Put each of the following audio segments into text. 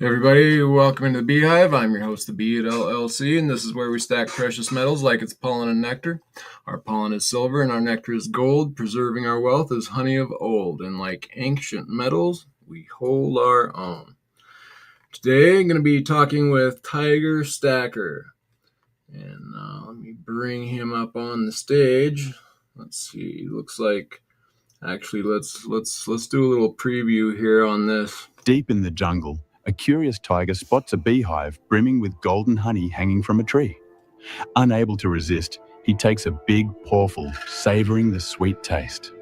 Hey everybody, welcome into the Beehive. I'm your host, TheBee at LLC, and this is where we stack precious metals like it's pollen and nectar. Our pollen is silver and our nectar is gold, preserving our wealth as honey of old. And like ancient metals, we hold our own. Today, I'm going to be talking with Tiger Stacker, and let me bring him up on the stage. Let's see. Looks like actually let's do a little preview here on this. Deep in the jungle, a curious tiger spots a beehive brimming with golden honey hanging from a tree. Unable to resist, he takes a big pawful, savoring the sweet taste.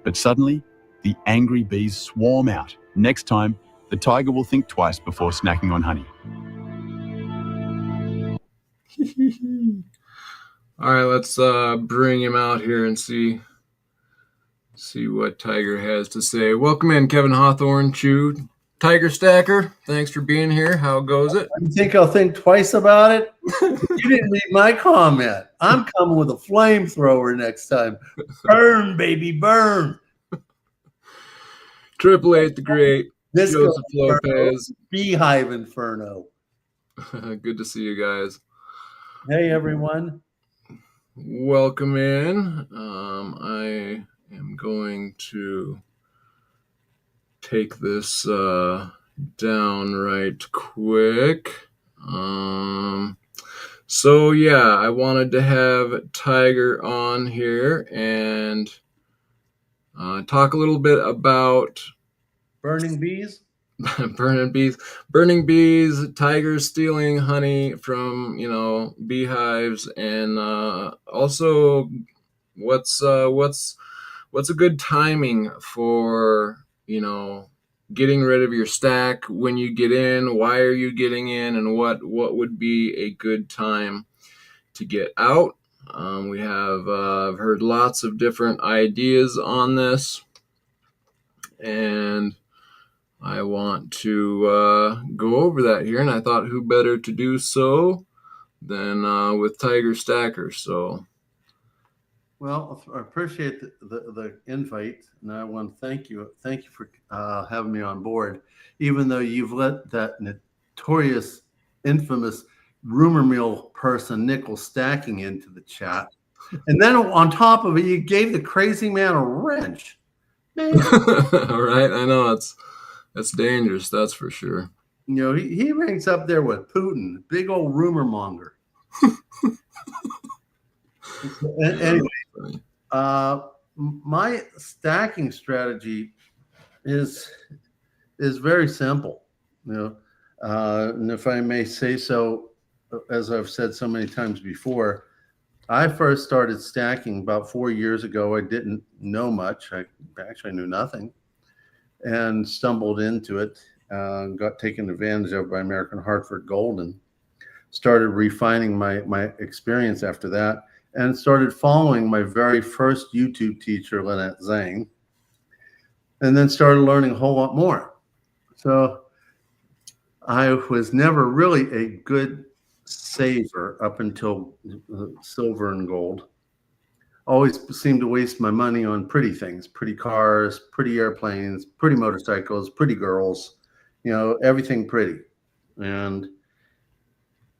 But suddenly, the angry bees swarm out. Next time, the tiger will think twice before snacking on honey. All right, let's bring him out here and see what Tiger has to say. Welcome in, Kevin Hawthorne, Chew. Tiger Stacker, thanks for being here. How goes it? You think I'll think twice about it? You didn't read my comment. I'm coming with a flamethrower next time. Burn, baby, burn. Triple Eight the Great, This Joseph Lopez. Beehive Inferno. Good to see you guys. Hey, everyone. Welcome in. I am going to take this down right quick. So yeah, I wanted to have Tiger on here and talk a little bit about Burning bees. burning bees, tigers stealing honey from beehives, and also what's a good timing for getting rid of your stack when you get in. Why are you getting in, and what would be a good time to get out? We have I've heard lots of different ideas on this, and I want to go over that here, and I thought who better to do so than with Tiger Stacker. So, well, I appreciate the invite, and I want to thank you for having me on board, even though you've let that notorious, infamous rumor mill person nickel stacking into the chat, and then on top of it, you gave the crazy man a wrench. All right, I know that's dangerous, that's for sure. He ranks up there with Putin, big old rumor monger. Anyway, my stacking strategy is very simple. And if I may say so, as I've said so many times before, I first started stacking about 4 years ago. I didn't know much. I actually knew nothing, and stumbled into it. Got taken advantage of by American Hartford Gold, and started refining my experience after that, and started following my very first YouTube teacher, Lynette Zhang, and then started learning a whole lot more. So I was never really a good saver up until silver and gold. Always seemed to waste my money on pretty things, pretty cars, pretty airplanes, pretty motorcycles, pretty girls, everything pretty. And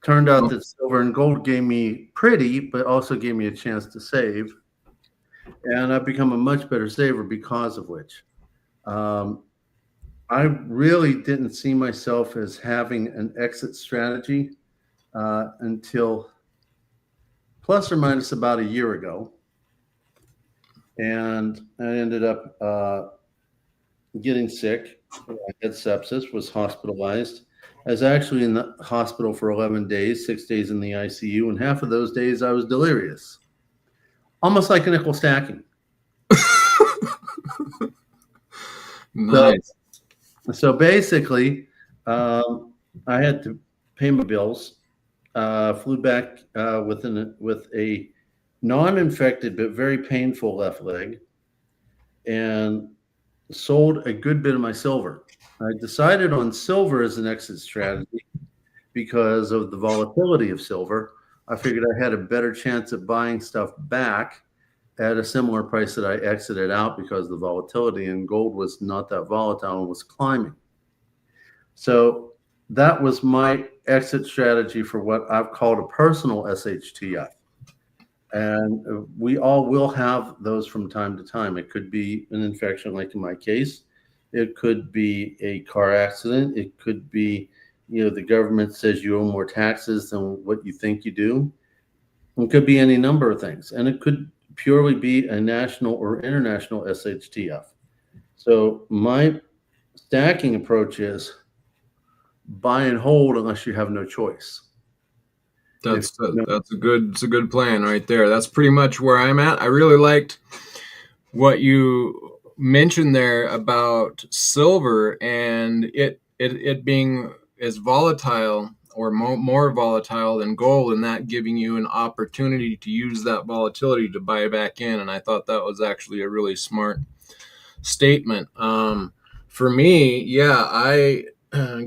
turned out that silver and gold gave me pretty, but also gave me a chance to save. And I've become a much better saver because of which. I really didn't see myself as having an exit strategy until plus or minus about a year ago. And I ended up getting sick. I had sepsis, was hospitalized. I was actually in the hospital for 11 days, 6 days in the ICU, and half of those days I was delirious. Almost like a nickel stacking. Nice. So basically, I had to pay my bills. Flew back with a non-infected but very painful left leg, and sold a good bit of my silver. I decided on silver as an exit strategy because of the volatility of silver. I figured I had a better chance of buying stuff back at a similar price that I exited out because of the volatility, and gold was not that volatile and was climbing. So that was my exit strategy for what I've called a personal SHTF. And we all will have those from time to time. It could be an infection, like in my case. It could be a car accident. It could be, the government says you owe more taxes than what you think you do. It could be any number of things. And it could purely be a national or international SHTF. So my stacking approach is buy and hold unless you have no choice. That's a good plan right there. That's pretty much where I'm at. I really liked what you mentioned there about silver and it being as volatile or more volatile than gold, and that giving you an opportunity to use that volatility to buy back in. And I thought that was actually a really smart statement. For me, yeah, I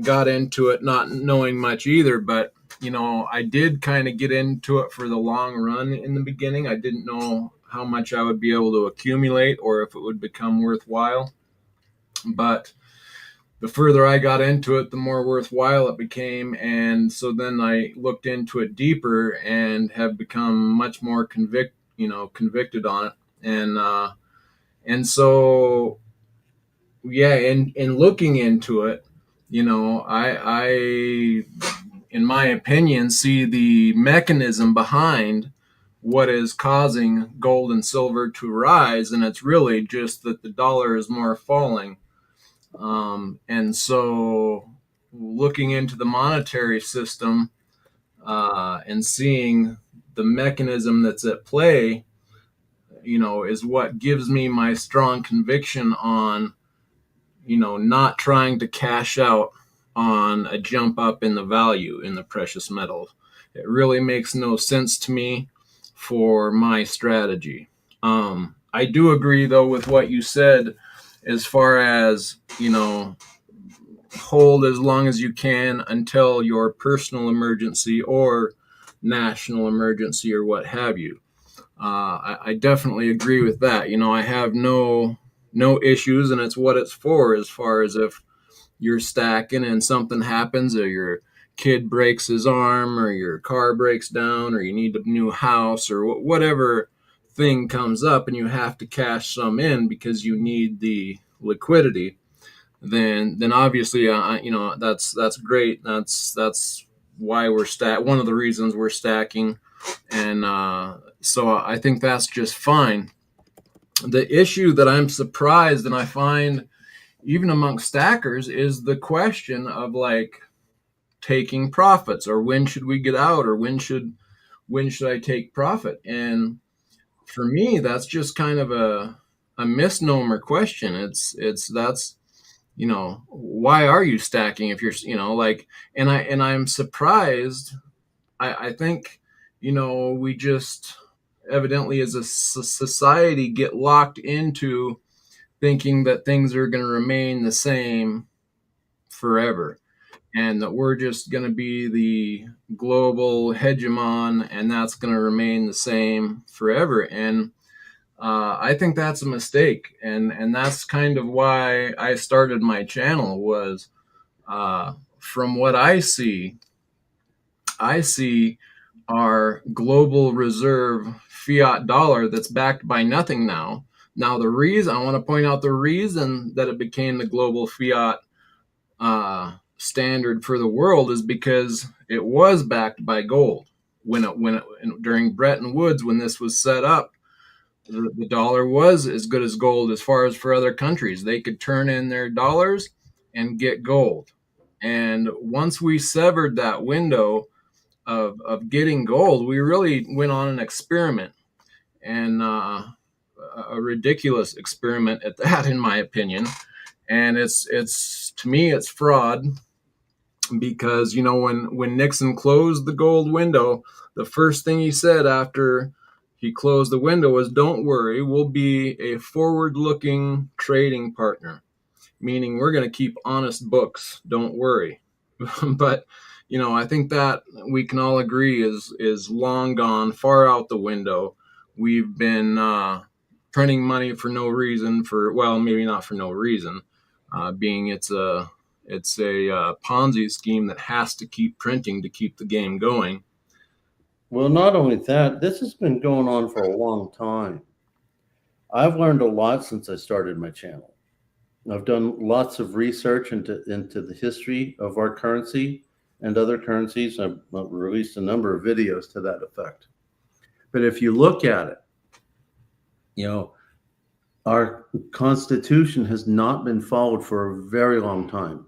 got into it not knowing much either, but I did kind of get into it for the long run in the beginning. I didn't know how much I would be able to accumulate or if it would become worthwhile. But the further I got into it, the more worthwhile it became. And so then I looked into it deeper and have become much more convicted on it. And so, yeah, in looking into it, I in my opinion, see the mechanism behind what is causing gold and silver to rise, and it's really just that the dollar is more falling. And so, looking into the monetary system and seeing the mechanism that's at play, is what gives me my strong conviction on not trying to cash out on a jump up in the value in the precious metals. It really makes no sense to me for my strategy. I do agree, though, with what you said as far as, hold as long as you can until your personal emergency or national emergency or what have you. I definitely agree with that. I have no issues, and it's what it's for, as far as if you're stacking and something happens, or your kid breaks his arm, or your car breaks down, or you need a new house, or whatever thing comes up and you have to cash some in because you need the liquidity, then obviously that's great. That's why we're one of the reasons we're stacking. And so I think that's just fine. The issue that I'm surprised and I find even amongst stackers is the question of like taking profits, or when should we get out, or when should I take profit? And for me, that's just kind of a misnomer question. It's that's why are you stacking if you're like, and I'm surprised. I think we just evidently as a society get locked into thinking that things are going to remain the same forever, and that we're just going to be the global hegemon, and that's going to remain the same forever. And I think that's a mistake, and that's kind of why I started my channel. Was from what I see our global reserve fiat dollar that's backed by nothing now. Now, the reason I want to point out, the reason that it became the global fiat standard for the world is because it was backed by gold. During Bretton Woods, when this was set up, the dollar was as good as gold as far as for other countries. They could turn in their dollars and get gold. And once we severed that window of getting gold, we really went on an experiment, and a ridiculous experiment at that, in my opinion. And it's to me, it's fraud, because when Nixon closed the gold window, the first thing he said after he closed the window was, "Don't worry, we'll be a forward-looking trading partner," meaning we're going to keep honest books. Don't worry. But I think that we can all agree is long gone, far out the window. We've been printing money for no reason, well, maybe not for no reason, being it's a It's a Ponzi scheme that has to keep printing to keep the game going. Well, not only that, this has been going on for a long time. I've learned a lot since I started my channel. I've done lots of research into the history of our currency and other currencies. I've released a number of videos to that effect. But if you look at it, you know, our Constitution has not been followed for a very long time.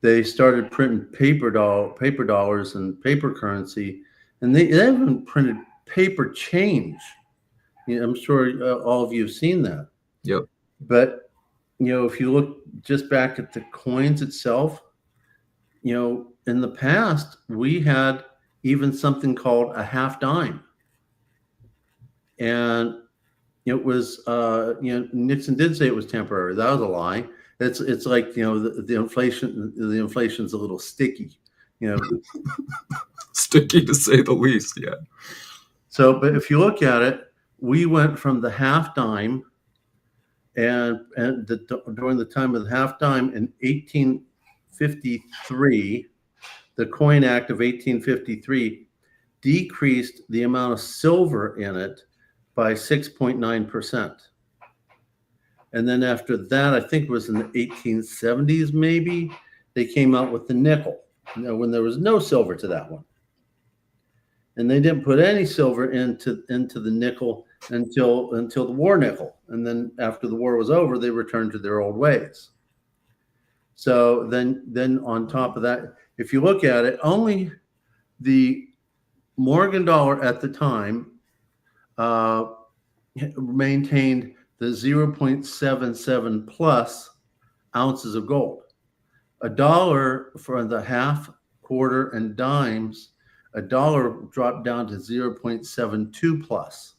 They started printing paper dollars and paper currency, and they haven't printed paper change. I'm sure all of you have seen that. Yep. But if you look just back at the coins itself, in the past we had even something called a half dime, and it was Nixon did say it was temporary. That was a lie. It's like the inflation's a little sticky, Sticky to say the least. Yeah. So, but if you look at it, we went from the half dime, and during the time of the half dime in 1853, the Coin Act of 1853 decreased the amount of silver in it by 6.9%. And then after that, I think it was in the 1870s, maybe, they came out with the nickel, when there was no silver to that one. And they didn't put any silver into the nickel until the war nickel. And then after the war was over, they returned to their old ways. So then on top of that, if you look at it, only the Morgan dollar at the time maintained the 0.77 plus ounces of gold. A dollar for the half, quarter, and dimes, a dollar dropped down to 0.72 plus.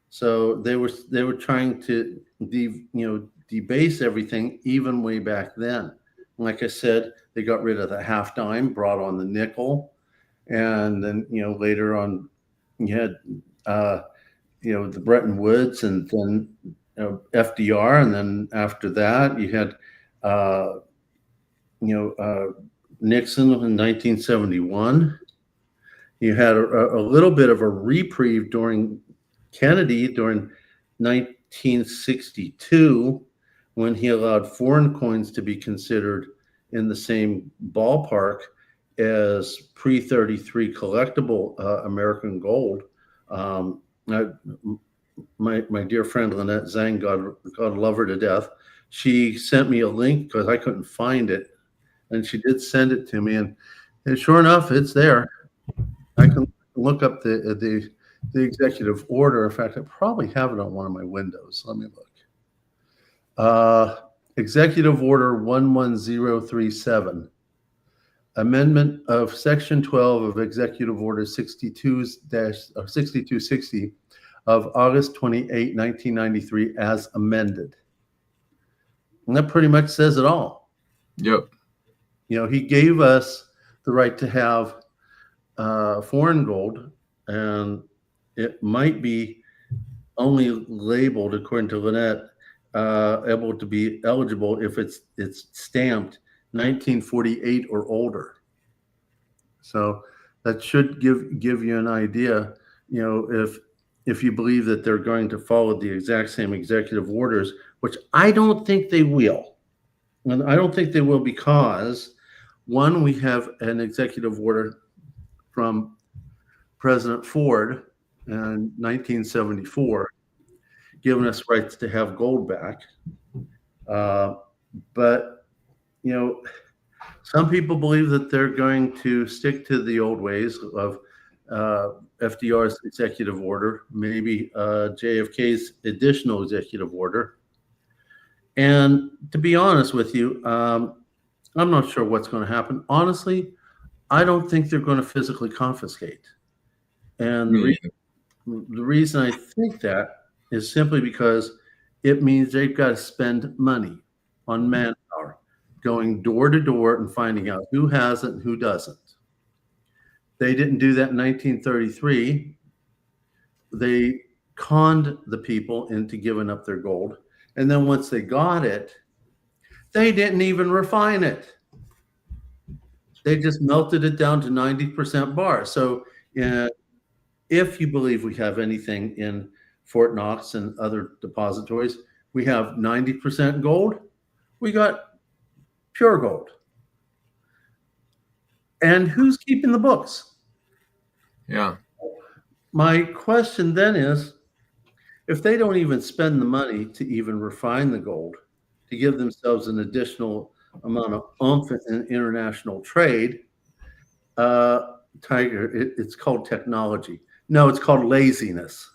So they were trying to debase everything even way back then. Like I said, they got rid of the half dime, brought on the nickel, and then later on you had the Bretton Woods, and then FDR, and then after that you had Nixon in 1971. You had a little bit of a reprieve during Kennedy during 1962, when he allowed foreign coins to be considered in the same ballpark as pre-33 collectible American gold. My dear friend Lynette Zhang, God love her to death, she sent me a link because I couldn't find it, and she did send it to me, and sure enough, it's there. I can look up the executive order. In fact, I probably have it on one of my windows. Let me look. Executive Order 11037. Amendment of Section 12 of Executive Order 6260 of August 28, 1993, as amended. And that pretty much says it all. Yep. He gave us the right to have foreign gold, and it might be only labeled, according to Lynette, able to be eligible if it's stamped 1948 or older. So that should give you an idea, if you believe that they're going to follow the exact same executive orders, which I don't think they will. And I don't think they will because, one, we have an executive order from President Ford in 1974 giving us rights to have gold back. But some people believe that they're going to stick to the old ways of FDR's executive order, maybe JFK's additional executive order. And to be honest with you, I'm not sure what's going to happen. Honestly, I don't think they're going to physically confiscate. And the reason I think that is simply because it means they've got to spend money on manpower, going door to door and finding out who has it and who doesn't. They didn't do that in 1933. They conned the people into giving up their gold. And then once they got it, They didn't even refine it. They just melted it down to 90% bar. So if you believe we have anything in Fort Knox and other depositories, we have 90% gold. We got pure gold. And who's keeping the books? Yeah. My question then is, if they don't even spend the money to even refine the gold, to give themselves an additional amount of oomph in international trade, Tiger, it's called technology. No, it's called laziness.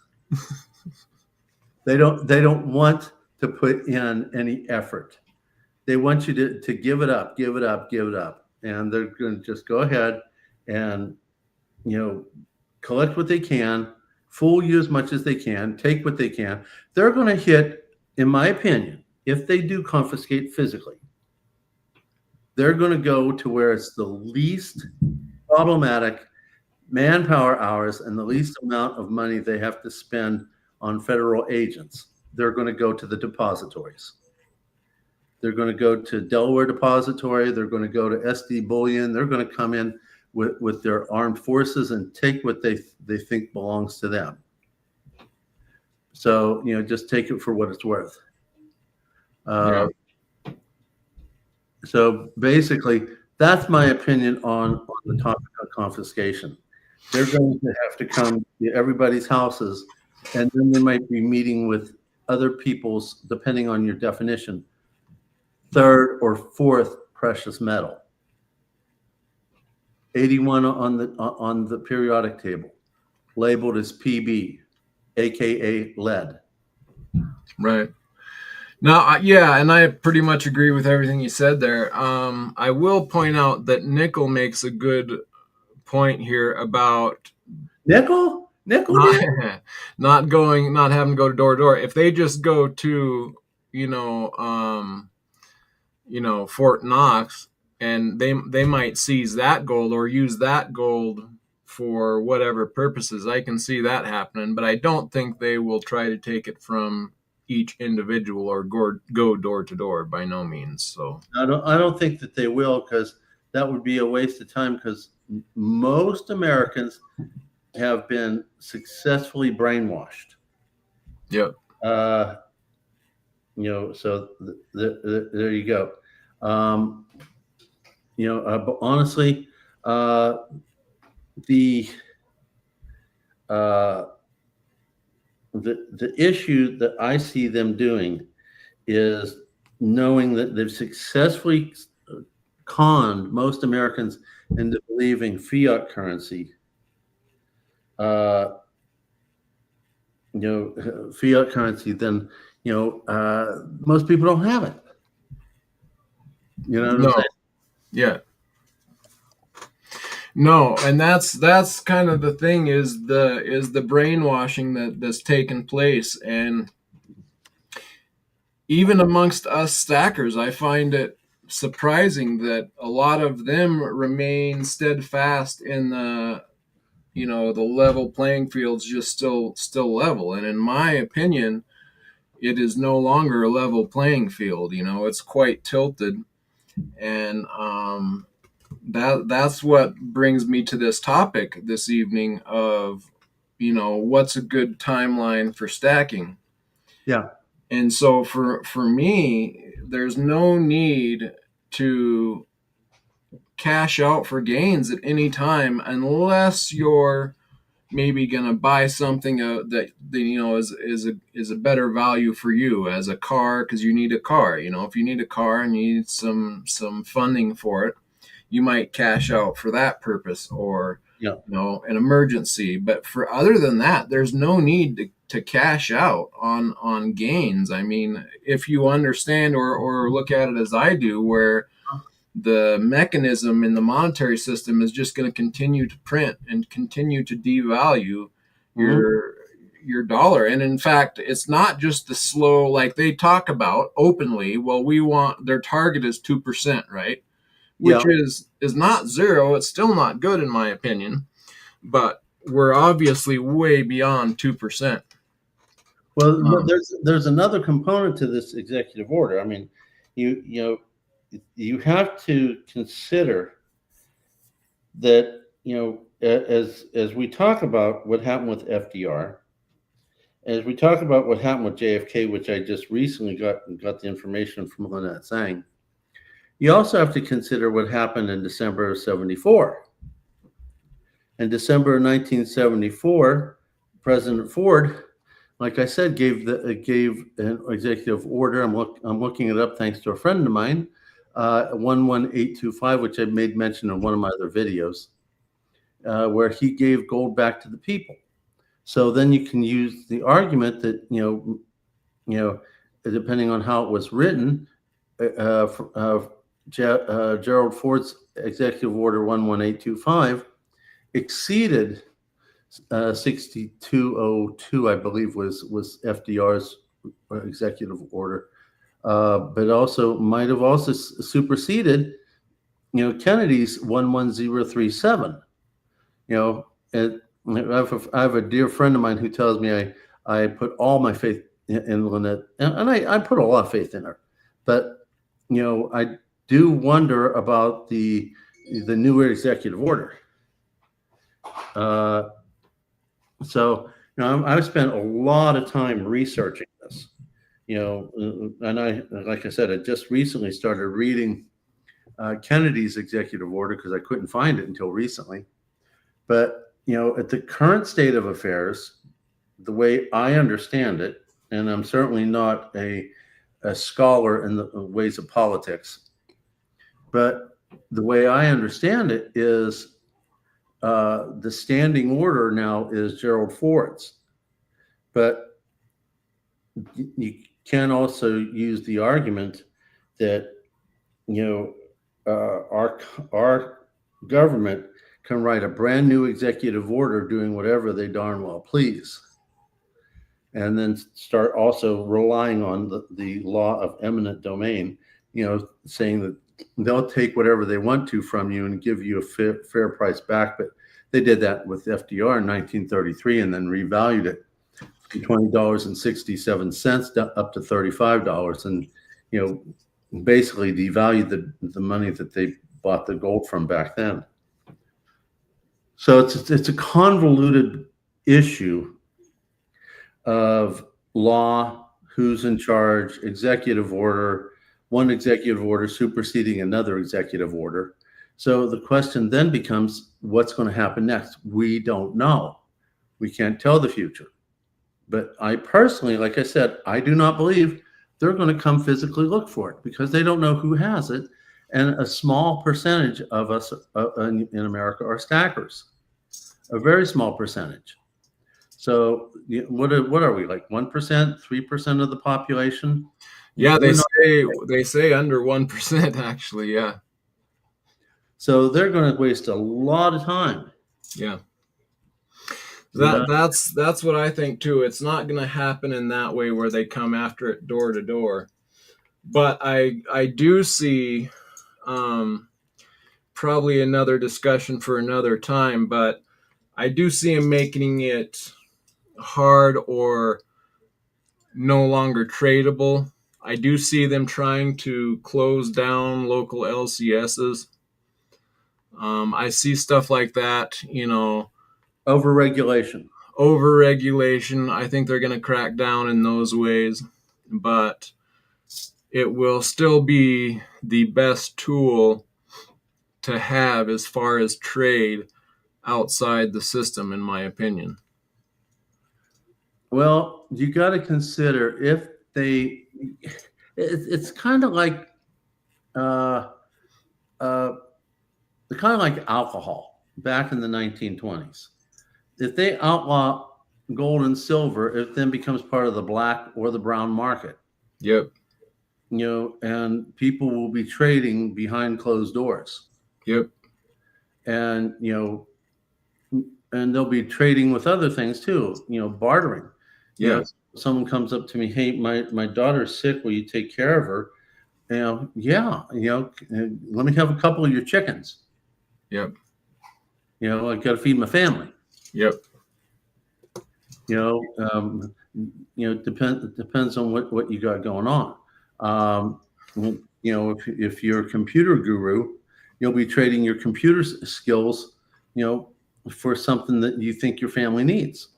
They don't want to put in any effort. They want you to give it up, give it up, give it up. And they're going to just go ahead and, collect what they can, fool you as much as they can, take what they can. They're going to hit, in my opinion, if they do confiscate physically, they're going to go to where it's the least problematic manpower hours and the least amount of money they have to spend on federal agents. They're going to go to the depositories. They're going to go to Delaware Depository. They're going to go to SD Bullion. They're going to come in with their armed forces and take what they think belongs to them. So, just take it for what it's worth. Yeah. So basically, that's my opinion on the topic of confiscation. They're going to have to come to everybody's houses, and then they might be meeting with other people's, depending on your definition, third or fourth precious metal. 81 on the periodic table, labeled as PB, aka lead. Right. Now, yeah, and I pretty much agree with everything you said there. I will point out that Nickel makes a good point here about Nickel not having to go door to door. If they just go to, Fort Knox, and they might seize that gold or use that gold for whatever purposes. I can see that happening, but I don't think they will try to take it from each individual or go door to door, by no means. So I don't think that they will, because that would be a waste of time, because most Americans have been successfully brainwashed. Yep. So there you go. But honestly, the issue that I see them doing is knowing that they've successfully conned most Americans into believing fiat currency. Fiat currency, then most people don't have it. You know what I'm saying? Yeah. No, and that's kind of the thing, is the brainwashing that's taken place. And even amongst us stackers, I find it surprising that a lot of them remain steadfast in the level playing field's just still level. And in my opinion, it is no longer a level playing field. It's quite tilted. And that's what brings me to this topic this evening of, what's a good timeline for stacking. Yeah. And so for me, there's no need to cash out for gains at any time, unless you're maybe going to buy something that is a better value for you, as a car, because you need a car. If you need a car and you need some funding for it, you might cash out for that purpose, or an emergency. But for other than that, there's no need to cash out on gains. I mean, if you understand or look at it as I do, where the mechanism in the monetary system is just going to continue to print and continue to devalue your dollar. And in fact, it's not just the slow, like they talk about openly, well, their target is 2%, right? Which is not zero. It's still not good, in my opinion, but we're obviously way beyond 2%. Well, there's another component to this executive order. I mean, you have to consider that, as we talk about what happened with FDR, as we talk about what happened with JFK, which I just recently got the information from Lynette Sang, you also have to consider what happened in December of 74. In December of 1974, President Ford, like I said, gave an executive order. I'm looking it up thanks to a friend of mine, 11825, which I made mention in one of my other videos, where he gave gold back to the people. So then you can use the argument that depending on how it was written, Gerald Ford's executive order 11825 exceeded 6202, I believe, was FDR's executive order, but also might have also superseded, Kennedy's 11037. And I have a dear friend of mine who tells me I put all my faith in Lynette, and I put a lot of faith in her, but I do wonder about the new executive order. So, I've spent a lot of time researching this, and like I said, I just recently started reading Kennedy's executive order because I couldn't find it until recently. But, at the current state of affairs, the way I understand it, and I'm certainly not a scholar in the ways of politics, but the way I understand it is the standing order now is Gerald Ford's. But you can also use the argument that, our government can write a brand new executive order doing whatever they darn well please, and then start also relying on the law of eminent domain, saying that they'll take whatever they want to from you and give you a fair price back. But they did that with FDR in 1933 and then revalued it from $20.67 up to $35, and basically devalued the money that they bought the gold from back then. So it's a convoluted issue of law, who's in charge, executive order, one executive order superseding another executive order. So the question then becomes, what's going to happen next? We don't know. We can't tell the future. But I personally, like I said, I do not believe they're going to come physically look for it because they don't know who has it. And a small percentage of us in America are stackers, a very small percentage. So what are we, like 1%, 3% of the population? Yeah, they say under 1% actually. Yeah. So they're going to waste a lot of time. Yeah. That's what I think too. It's not going to happen in that way where they come after it door to door. But I do see probably another discussion for another time, but I do see them making it hard or no longer tradable. I do see them trying to close down local LCSs. I see stuff like that, Overregulation. I think they're going to crack down in those ways, but it will still be the best tool to have as far as trade outside the system, in my opinion. Well, you got to consider if it's kind of like alcohol back in the 1920s. If they outlaw gold and silver, it then becomes part of the black or the brown market. Yep. And people will be trading behind closed doors. Yep. And and they'll be trading with other things too, bartering. Yeah. Someone comes up to me, hey, my daughter's sick, will you take care of her? Yeah, let me have a couple of your chickens. Yep. I got to feed my family. Yep. Depends on what you got going on. if you're a computer guru, you'll be trading your computer skills, for something that you think your family needs.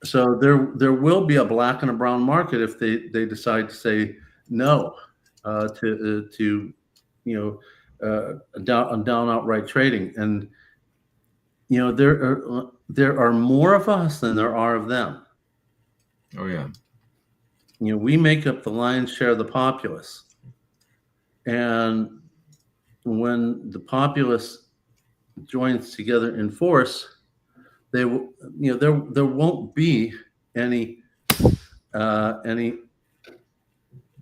So there will be a black and a brown market if they decide to say no to down outright trading. And there are more of us than there are of them. Oh yeah. We make up the lion's share of the populace, and when the populace joins together in force, they will, there won't be any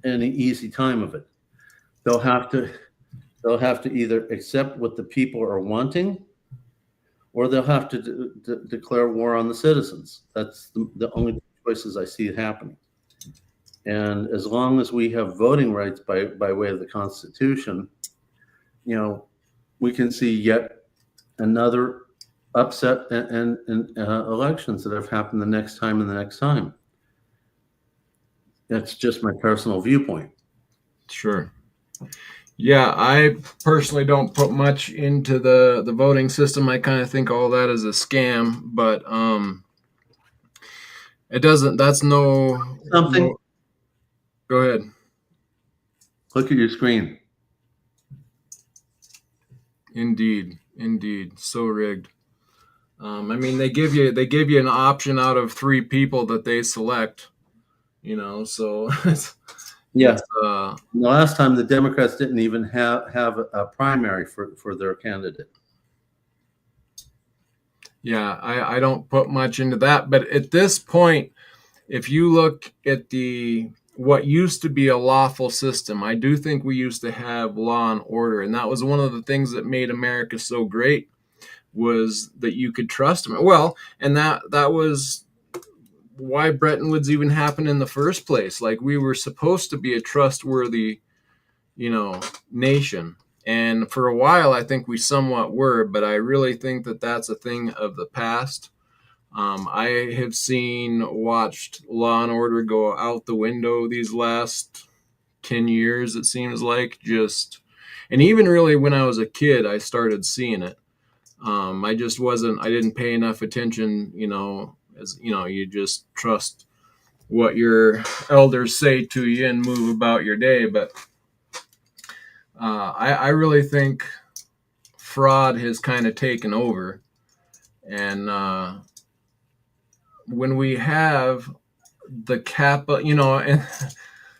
easy time of it. They'll have to either accept what the people are wanting, or they'll have to declare war on the citizens. That's the only choices I see it happening. And as long as we have voting rights by way of the Constitution, we can see yet another upset and elections that have happened the next time and the next time. That's just my personal viewpoint. Sure. Yeah, I personally don't put much into the voting system. I kind of think all that is a scam, but it doesn't. That's no. Something. No, go ahead. Look at your screen. Indeed, so rigged. I mean, they give you an option out of 3 people that they select. So yeah. The last time the Democrats didn't even have a primary for their candidate. Yeah, I don't put much into that, but at this point, if you look at what used to be a lawful system, I do think we used to have law and order, and that was one of the things that made America so great, was that you could trust them. Well, and that was why Bretton Woods even happened in the first place. Like, we were supposed to be a trustworthy, nation. And for a while, I think we somewhat were, but I really think that that's a thing of the past. I have watched Law and Order go out the window these last 10 years, it seems like. And even really when I was a kid, I started seeing it. I didn't pay enough attention, as you just trust what your elders say to you and move about your day. But I really think fraud has kind of taken over. And when we have the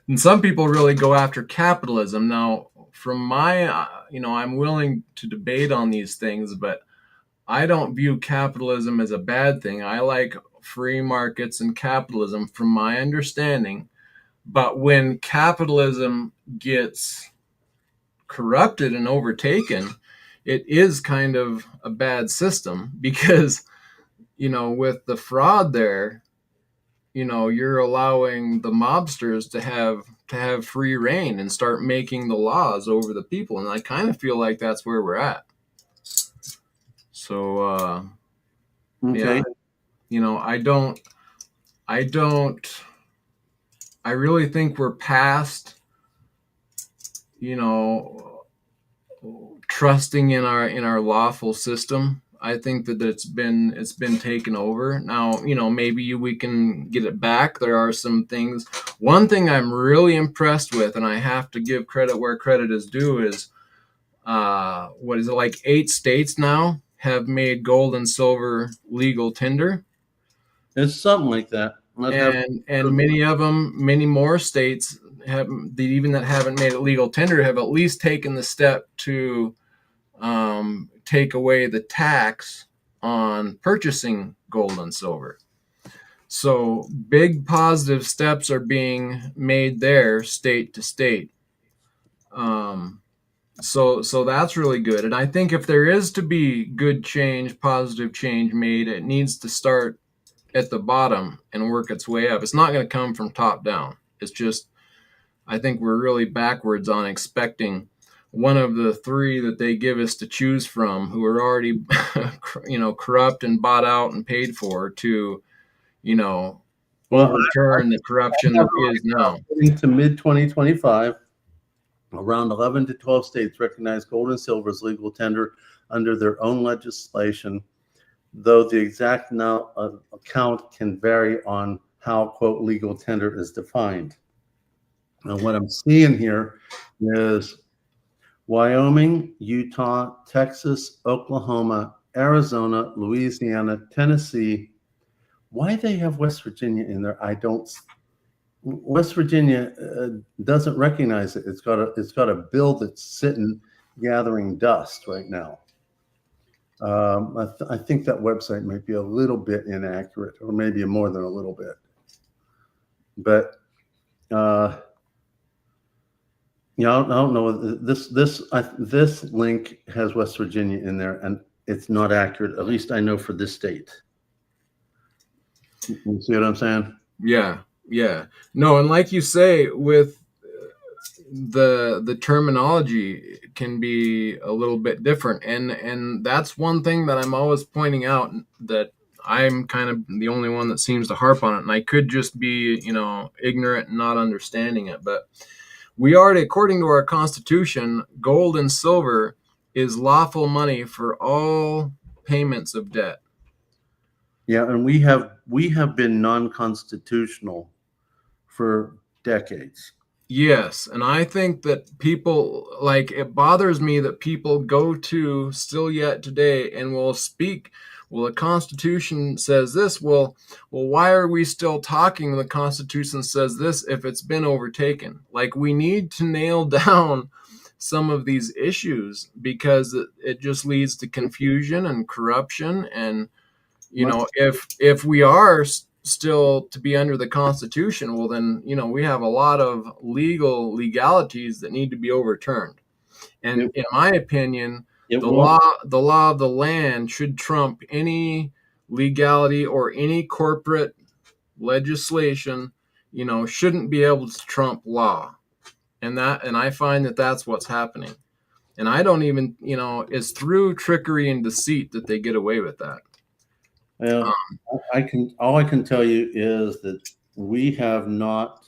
and some people really go after capitalism. Now, from my, I'm willing to debate on these things, but I don't view capitalism as a bad thing. I like free markets and capitalism from my understanding. But when capitalism gets corrupted and overtaken, it is kind of a bad system, because, with the fraud there, you're allowing the mobsters to have free reign and start making the laws over the people. And I kind of feel like that's where we're at. So, okay. I really think we're past, trusting in our lawful system. I think that it's been taken over. Now, maybe we can get it back. There are some things. One thing I'm really impressed with, and I have to give credit where credit is due, is what is it, like 8 states now have made gold and silver legal tender. It's something like that. And many more states that haven't made it legal tender have at least taken the step to take away the tax on purchasing gold and silver. So big positive steps are being made there, state to state. So that's really good. And I think if there is to be good change, positive change made, it needs to start at the bottom and work its way up. It's not going to come from top down. It's just, I think we're really backwards on expecting one of the 3 that they give us to choose from, who are already, corrupt and bought out and paid for, to, overturn the corruption that is now. To mid 2025, Around 11 to 12 states recognize gold and silver as legal tender under their own legislation, though the exact count can vary on how, quote, legal tender is defined. And what I'm seeing here is Wyoming, Utah, Texas, Oklahoma, Arizona, Louisiana, Tennessee. Why they have West Virginia in there, I don't. West Virginia doesn't recognize it. It's got a bill that's sitting gathering dust right now. I think that website might be a little bit inaccurate, or maybe more than a little bit. But yeah, I don't know. This link has West Virginia in there, and it's not accurate. At least I know for this state. You see what I'm saying? Yeah. No, and like you say, with the terminology can be a little bit different, and that's one thing that I'm always pointing out, that I'm kind of the only one that seems to harp on it, and I could just be, ignorant and not understanding it. But we already, according to our Constitution, gold and silver is lawful money for all payments of debt. Yeah, and we have been non-constitutional for decades. Yes, and I think that people, like, it bothers me that people go to still yet today and will speak, well, the Constitution says this. Well, why are we still talking? The Constitution says this if it's been overtaken. Like, we need to nail down some of these issues, because it just leads to confusion and corruption. And if we are still to be under the Constitution, well, then, we have a lot of legalities that need to be overturned. And in my opinion, the law of the land should trump any legality, or any corporate legislation, shouldn't be able to trump law. And I find that that's what's happening. And I don't even, it's through trickery and deceit that they get away with that. Well, all I can tell you is that we have not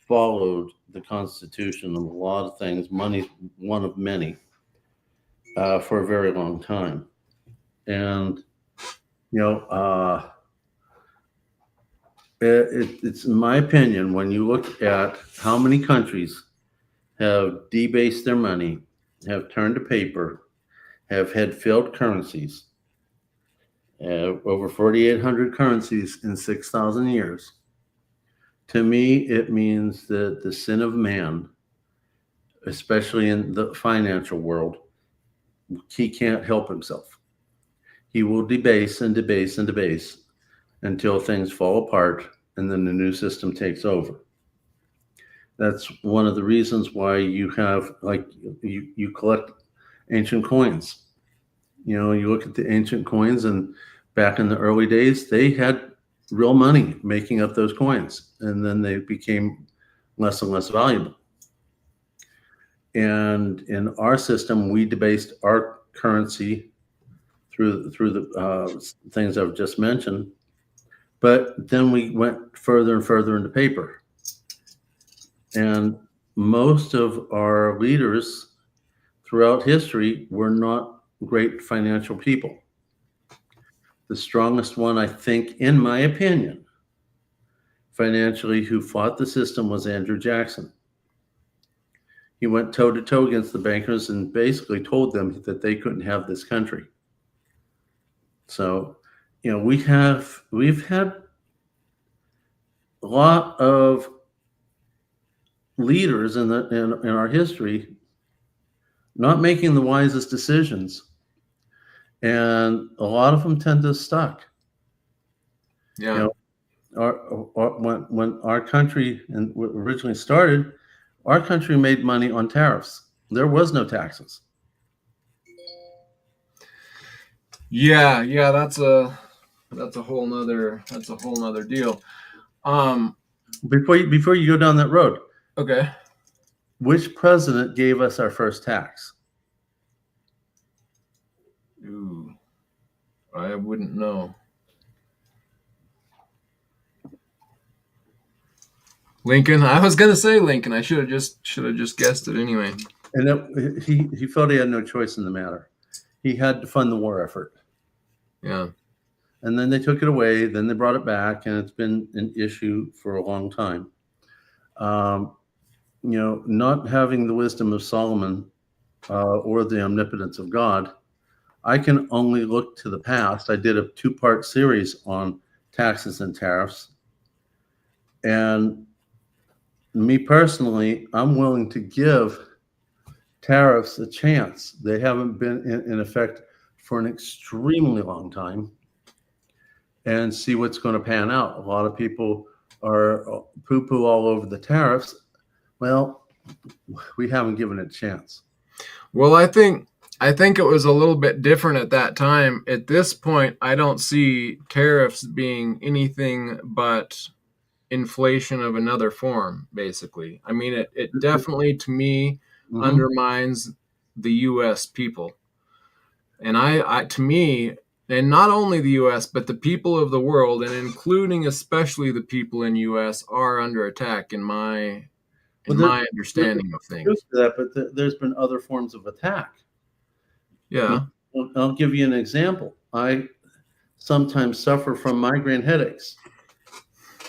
followed the Constitution on a lot of things. Money's one of many, for a very long time. And it's in my opinion, when you look at how many countries have debased their money, have turned to paper, have had failed currencies, over 4,800 currencies in 6,000 years. To me, it means that the sin of man, especially in the financial world, he can't help himself. He will debase and debase and debase until things fall apart, and then the new system takes over. That's one of the reasons why you have, like, you collect ancient coins. You look at the ancient coins, and back in the early days, they had real money making up those coins, and then they became less and less valuable. And in our system, we debased our currency through the things I've just mentioned, but then we went further and further into paper. And most of our leaders throughout history were not great financial people. The strongest one, I think, in my opinion, financially, who fought the system was Andrew Jackson. He went toe to toe against the bankers and basically told them that they couldn't have this country. So, we've had a lot of leaders in our history not making the wisest decisions, and a lot of them tend to stuck. Yeah. When our country originally started, our country made money on tariffs. There was no taxes. Yeah, that's a whole nother deal. Before you go down that road, Okay. which president gave us our first tax? Ooh, I wouldn't know. Lincoln. I was gonna say Lincoln. I should have just guessed it anyway. And he felt he had no choice in the matter. He had to fund the war effort. Yeah. And then they took it away. Then they brought it back, and it's been an issue for a long time. Not having the wisdom of Solomon or the omnipotence of God, I can only look to the past. I did a 2-part series on taxes and tariffs. And me personally, I'm willing to give tariffs a chance. They haven't been in effect for an extremely long time, and see what's going to pan out. A lot of people are poo-poo all over the tariffs. Well, we haven't given it a chance. Well, I think it was a little bit different at that time. At this point, I don't see tariffs being anything but inflation of another form, basically. I mean, it definitely, to me, undermines the U.S. people. And to me, and not only the U.S., but the people of the world, and including especially the people in U.S., are under attack in my understanding of things. That, but there's been other forms of attack. Yeah. I'll give you an example. I sometimes suffer from migraine headaches.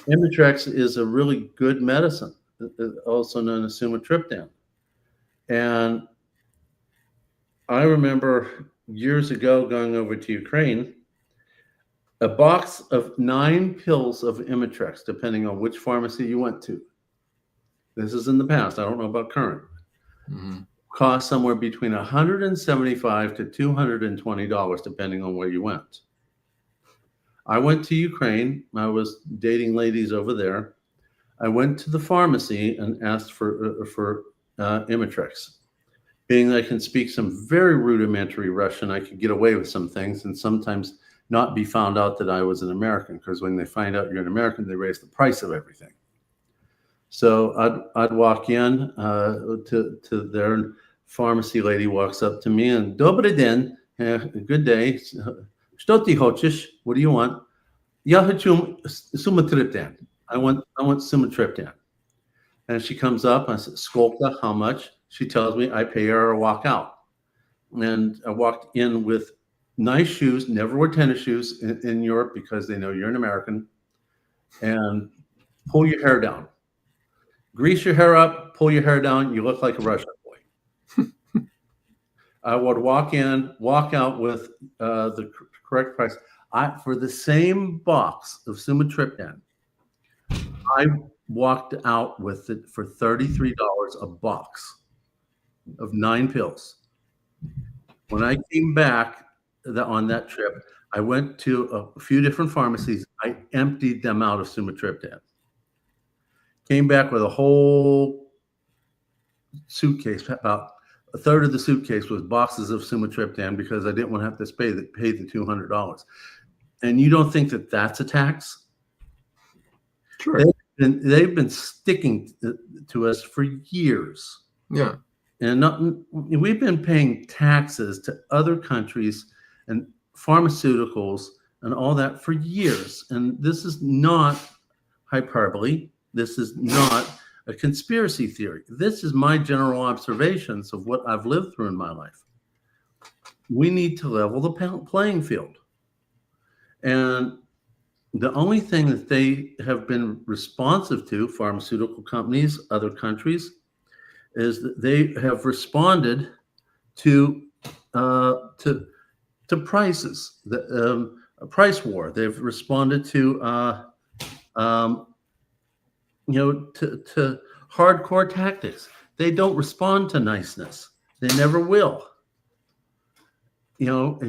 Imitrex is a really good medicine, also known as sumatriptan. And I remember years ago going over to Ukraine, a box of 9 pills of Imitrex, depending on which pharmacy you went to. This is in the past. I don't know about current. Cost somewhere between $175 to $220, depending on where you went. I went to Ukraine. I was dating ladies over there. I went to the pharmacy and asked for Imitrex. Being that I can speak some very rudimentary Russian, I could get away with some things and sometimes not be found out that I was an American, because when they find out you're an American, they raise the price of everything. So I'd walk in to their pharmacy lady walks up to me and Dobry den, good day. Что ты хочешь? What do you want? Я хочу sumatriptan. I want sumatriptan. And she comes up. I said, Skolka, how much? She tells me. I pay her or walk out. And I walked in with nice shoes. Never wear tennis shoes in Europe because they know you're an American. And pull your hair down. Grease your hair up. Pull your hair down. You look like a Russian boy. I would walk in, walk out with the correct price. For the same box of sumatriptan, I walked out with it for $33 a box of 9 pills. When I came back on that trip, I went to a few different pharmacies. I emptied them out of sumatriptan. Came back with a whole suitcase. About a third of the suitcase was boxes of sumatriptan because I didn't want to have to pay the $200. And you don't think that that's a tax? Sure. They've been sticking to us for years. Yeah. And we've been paying taxes to other countries and pharmaceuticals and all that for years. And this is not hyperbole. This is not a conspiracy theory. This is my general observations of what I've lived through in my life. We need to level the playing field. And the only thing that they have been responsive to, pharmaceutical companies, other countries, is that they have responded to prices, a price war. They've responded to to hardcore tactics. They don't respond to niceness. They never will. The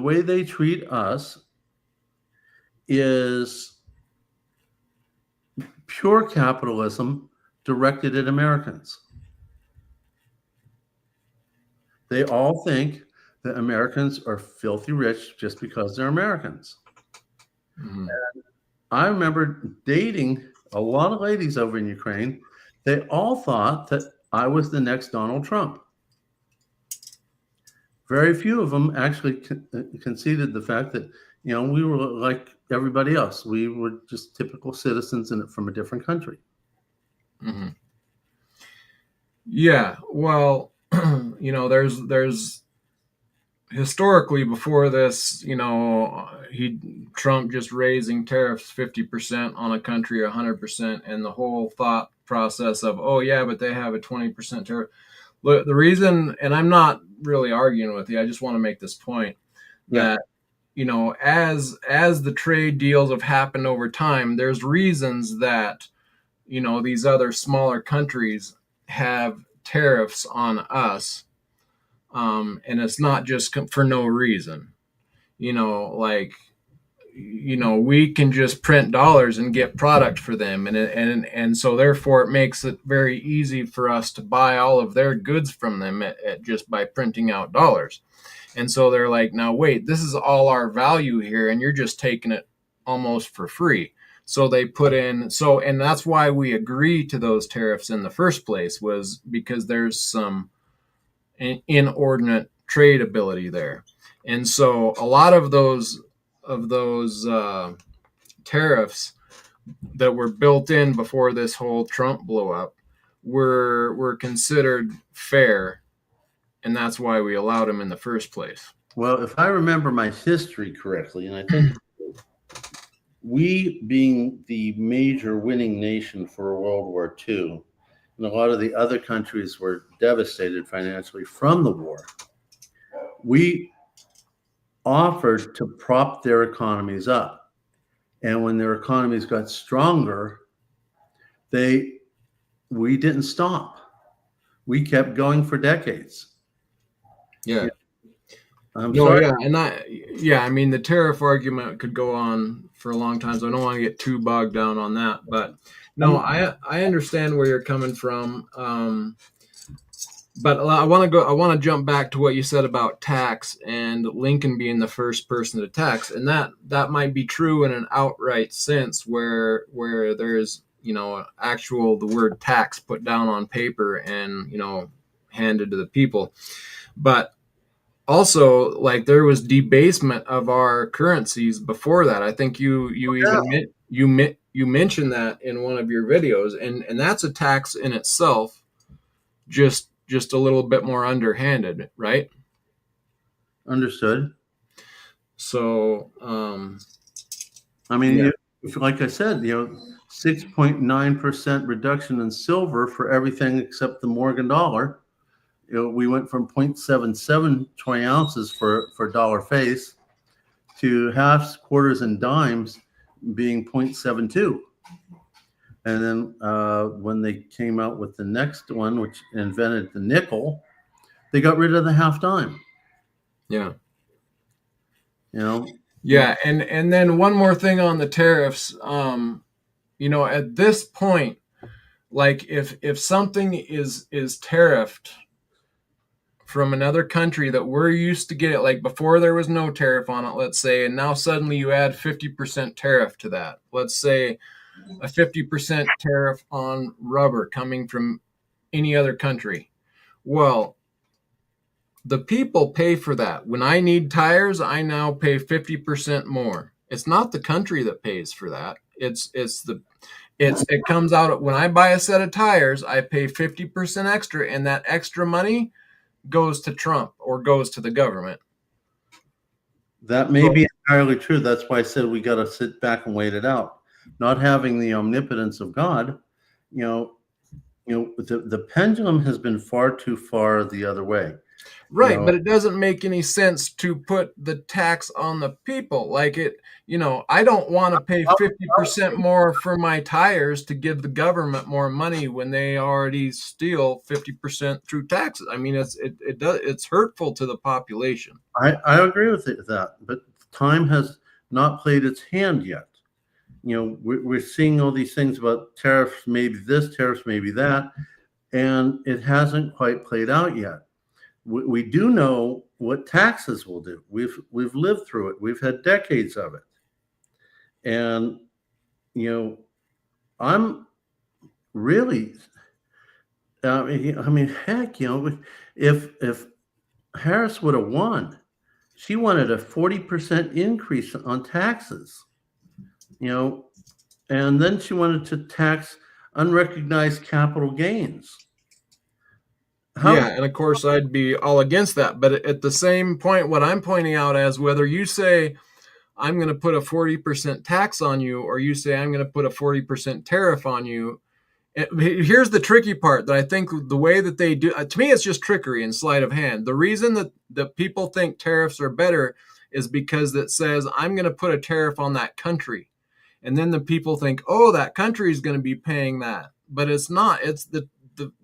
way they treat us is pure capitalism directed at Americans. They all think that Americans are filthy rich just because they're Americans. And I remember dating a lot of ladies over in Ukraine. They all thought that I was the next Donald Trump. Very few of them actually conceded the fact that We were like everybody else. We were just typical citizens from a different country. Mm-hmm. Yeah, well, there's historically before this, Trump just raising tariffs 50% on a country 100%, and the whole thought process of, oh yeah, but they have a 20% tariff. Look, the reason, and I'm not really arguing with you, I just want to make this point Yeah. that as the trade deals have happened over time, there's reasons that these other smaller countries have tariffs on us, and it's not just for no reason. Like we can just print dollars and get product for them, and so therefore it makes it very easy for us to buy all of their goods from them at just by printing out dollars. And so they're like, now wait, this is all our value here, and you're just taking it almost for free. So they put in, and that's why we agree to those tariffs in the first place, was because there's some inordinate trade ability there. And so a lot of those tariffs that were built in before this whole Trump blow up were considered fair, and that's why we allowed him in the first place. Well, if I remember my history correctly, and I think we, being the major winning nation for World War II, and a lot of the other countries were devastated financially from the war, we offered to prop their economies up. And when their economies got stronger, we didn't stop. We kept going for decades. Yeah. I'm sorry. I mean, the tariff argument could go on for a long time, so I don't want to get too bogged down on that. But no, I understand where you're coming from. But I want to jump back to what you said about tax and Lincoln being the first person to tax, and that might be true in an outright sense where there's actual the word tax put down on paper and handed to the people. But also, like, there was debasement of our currencies before that. I think you mentioned that in one of your videos, and that's a tax in itself, just a little bit more underhanded, right? Understood. So, I mean, like I said, 6.9% reduction in silver for everything except the Morgan dollar. We went from 0.77 20 ounces for dollar face to halves, quarters, and dimes being 0.72. And then when they came out with the next one, which invented the nickel, they got rid of the half dime. Yeah. And then one more thing on the tariffs. At this point, like, if something is tariffed from another country that we're used to get, like before there was no tariff on it, let's say, and now suddenly you add 50% tariff to that. Let's say a 50% tariff on rubber coming from any other country. Well, the people pay for that. When I need tires, I now pay 50% more. It's not the country that pays for that. It comes out when I buy a set of tires, I pay 50% extra, and that extra money goes to Trump or goes to the government. That may be entirely true. That's why I said we got to sit back and wait it out. Not having the omnipotence of God, the pendulum has been far too far the other way. Right, but it doesn't make any sense to put the tax on the people. Like, I don't want to pay 50% more for my tires to give the government more money when they already steal 50% through taxes. I mean, it's hurtful to the population. I agree with that, but time has not played its hand yet. We're seeing all these things about tariffs, maybe this, tariffs, maybe that, and it hasn't quite played out yet. We do know what taxes will do. We've lived through it. We've had decades of it. And, I'm really, I mean, heck, if Harris would have won, she wanted a 40% increase on taxes, and then she wanted to tax unrecognized capital gains. Yeah, and of course I'd be all against that. But at the same point, what I'm pointing out as whether you say I'm going to put a 40% tax on you or you say I'm going to put a 40% tariff on you, here's the tricky part that I think the way that they do, to me, it's just trickery and sleight of hand. The reason that people think tariffs are better is because it says I'm going to put a tariff on that country. And then the people think, oh, that country is going to be paying that. But it's not. It's the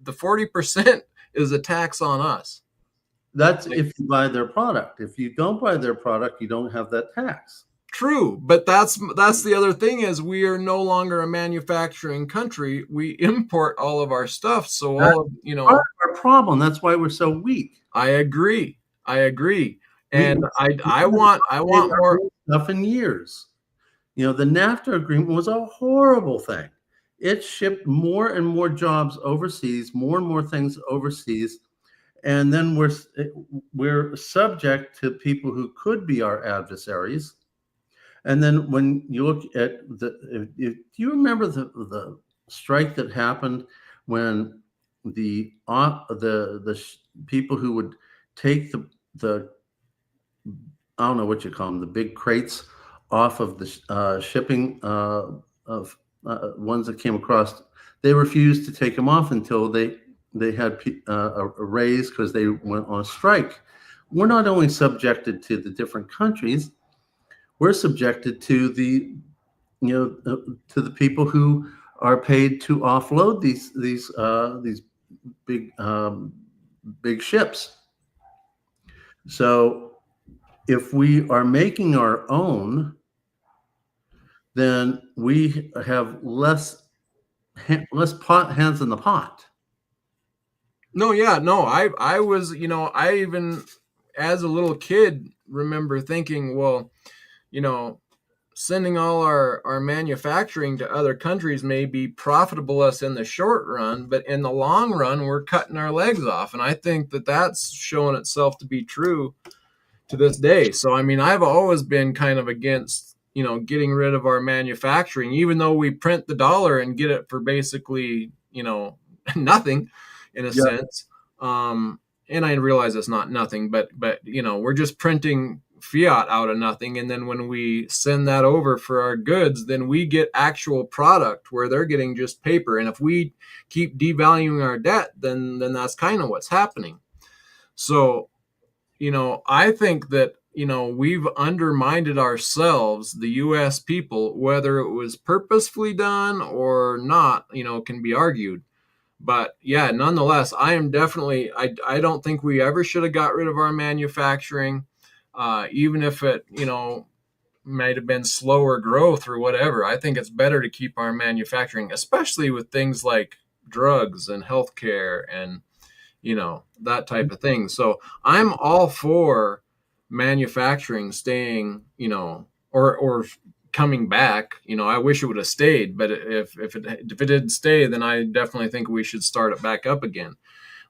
40% is a tax on us. That's if you buy their product. If you don't buy their product, you don't have that tax. True, but that's the other thing is we are no longer a manufacturing country. We import all of our stuff. So That's all of, part of our problem. That's why we're so weak. I agree. And I want more stuff in years. The NAFTA agreement was a horrible thing. It shipped more and more jobs overseas, more and more things overseas, and then we're subject to people who could be our adversaries. And then when you look at do you remember the strike that happened when the people who would take the I don't know what you call them, the big crates off of the shipping of ones that came across, they refused to take them off until they had a raise because they went on a strike. We're not only subjected to the different countries, we're subjected to the to the people who are paid to offload these big ships. So if we are making our own, then we have less hands in the pot. No, yeah, no. I was, I even as a little kid remember thinking, well, sending all our manufacturing to other countries may be profitable us in the short run, but in the long run, we're cutting our legs off. And I think that that's shown itself to be true to this day. So, I mean, I've always been kind of against, getting rid of our manufacturing, even though we print the dollar and get it for basically, nothing in a sense. And I realize it's not nothing, but we're just printing fiat out of nothing. And then when we send that over for our goods, then we get actual product where they're getting just paper. And if we keep devaluing our debt, then that's kind of what's happening. So, I think that, we've undermined ourselves, the U.S. people, whether it was purposefully done or not, can be argued. But yeah, nonetheless, I am definitely, I don't think we ever should have got rid of our manufacturing, even if it, might have been slower growth or whatever. I think it's better to keep our manufacturing, especially with things like drugs and healthcare and, that type of thing. So I'm all for manufacturing staying, or coming back. I wish it would have stayed, but if it didn't stay, then I definitely think we should start it back up again.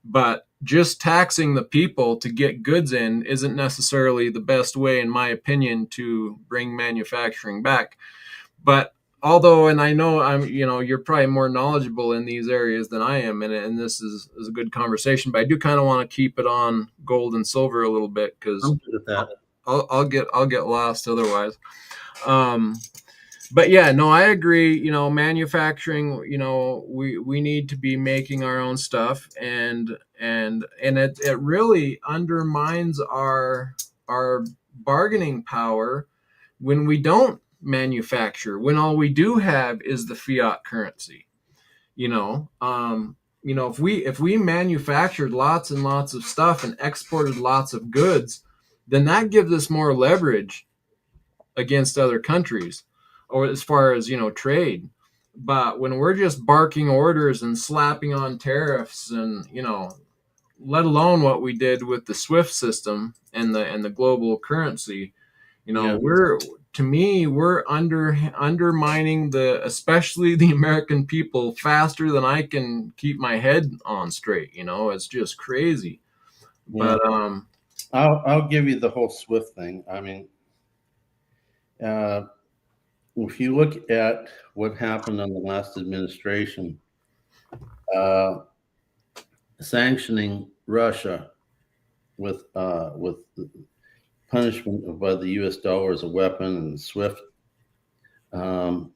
But just taxing the people to get goods in isn't necessarily the best way, in my opinion, to bring manufacturing back. But although, and I know you're probably more knowledgeable in these areas than I am, and this is a good conversation, but I do kind of want to keep it on gold and silver a little bit because I'll get lost otherwise. But yeah, no, I agree. Manufacturing, we need to be making our own stuff, and it really undermines our bargaining power when we don't manufacture, when all we do have is the fiat currency. If we manufactured lots and lots of stuff and exported lots of goods, then that gives us more leverage against other countries, or as far as trade. But when we're just barking orders and slapping on tariffs, and let alone what we did with the SWIFT system and the global currency, we're undermining especially the American people faster than I can keep my head on straight. It's just crazy. Yeah. But I'll give you the whole SWIFT thing. I mean, uh, if you look at what happened on the last administration, uh, sanctioning Russia with punishment by the U.S. dollar as a weapon and SWIFT. Um,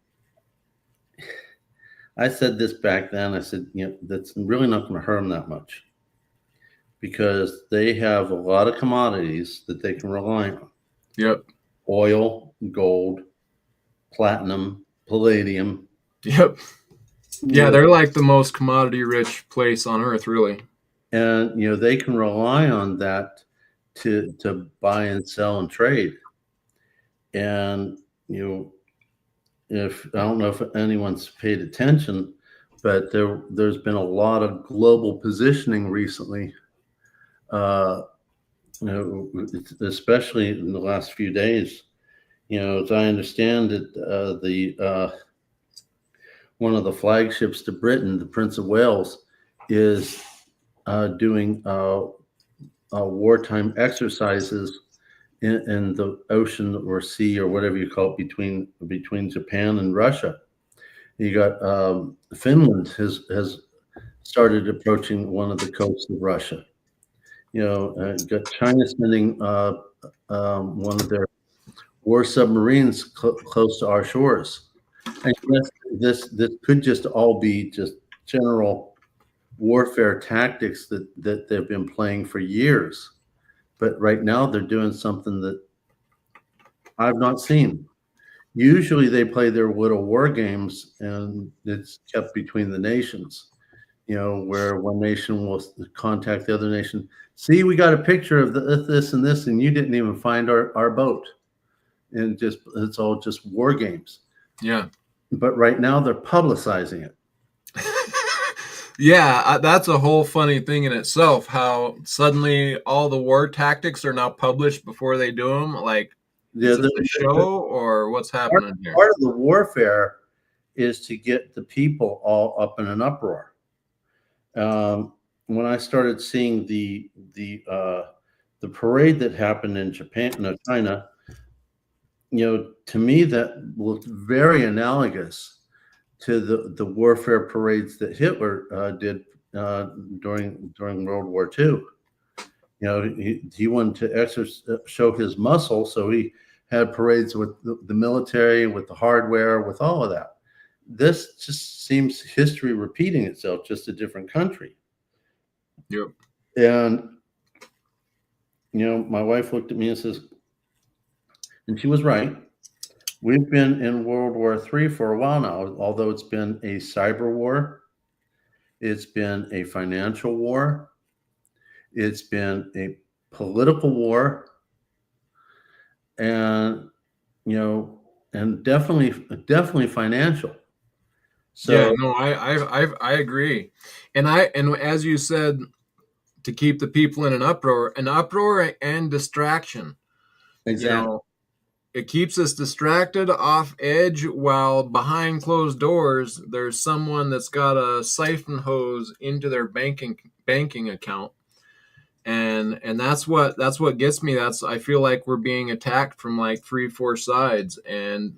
I said this back then. I said, that's really not going to hurt them that much because they have a lot of commodities that they can rely on: Yep. oil, gold, platinum, palladium. Yep. Yeah, they're like the most commodity-rich place on earth, really. And they can rely on that to buy and sell and trade. And if I don't know if anyone's paid attention, but there's been a lot of global positioning recently. Especially in the last few days. As I understand it, the one of the flagships to Britain, the Prince of Wales, is doing wartime exercises in the ocean or sea or whatever you call it between Japan and Russia. You got Finland has started approaching one of the coasts of Russia. You got China sending one of their war submarines close to our shores. And yes, this could just all be just general warfare tactics that they've been playing for years. But right now they're doing something that I've not seen. Usually they play their little war games and it's kept between the nations, where one nation will contact the other nation. See, we got a picture of this and this, and you didn't even find our boat. And it's all just war games. Yeah. But right now they're publicizing it. Yeah, that's a whole funny thing in itself, how suddenly all the war tactics are now published before they do them. Like, is this a show or what's happening here? Part of the warfare is to get the people all up in an uproar. When I started seeing the parade that happened in China, to me that looked very analogous to the warfare parades that Hitler did during World War II. He wanted to show his muscle, so he had parades with the military, with the hardware, with all of that. This just seems history repeating itself, just a different country. Yep. And my wife looked at me and says, and she was right, we've been in World War III for a while now, although it's been a cyber war, it's been a financial war, it's been a political war, and and definitely financial. So yeah, no, I agree, and as you said, to keep the people in an uproar and distraction. exactly. It keeps us distracted, off edge, while behind closed doors, there's someone that's got a siphon hose into their banking account, and that's what gets me. I feel like we're being attacked from like 3-4 sides, and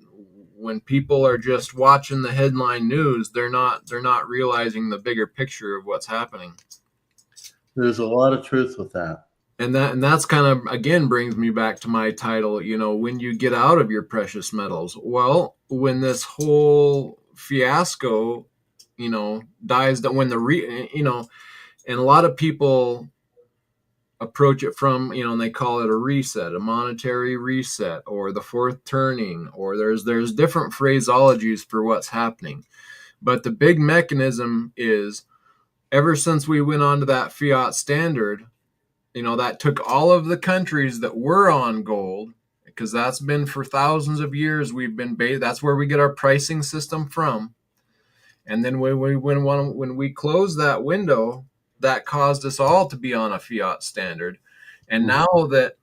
when people are just watching the headline news, they're not realizing the bigger picture of what's happening. There's a lot of truth with that. And that's kind of, again, brings me back to my title, when you get out of your precious metals. Well, when this whole fiasco, dies down, when and a lot of people approach it from, and they call it a reset, a monetary reset, or the fourth turning, or there's different phraseologies for what's happening. But the big mechanism is, ever since we went on to that fiat standard, that took all of the countries that were on gold, because that's been for thousands of years. That's where we get our pricing system from. And then when we closed that window, that caused us all to be on a fiat standard. And now that,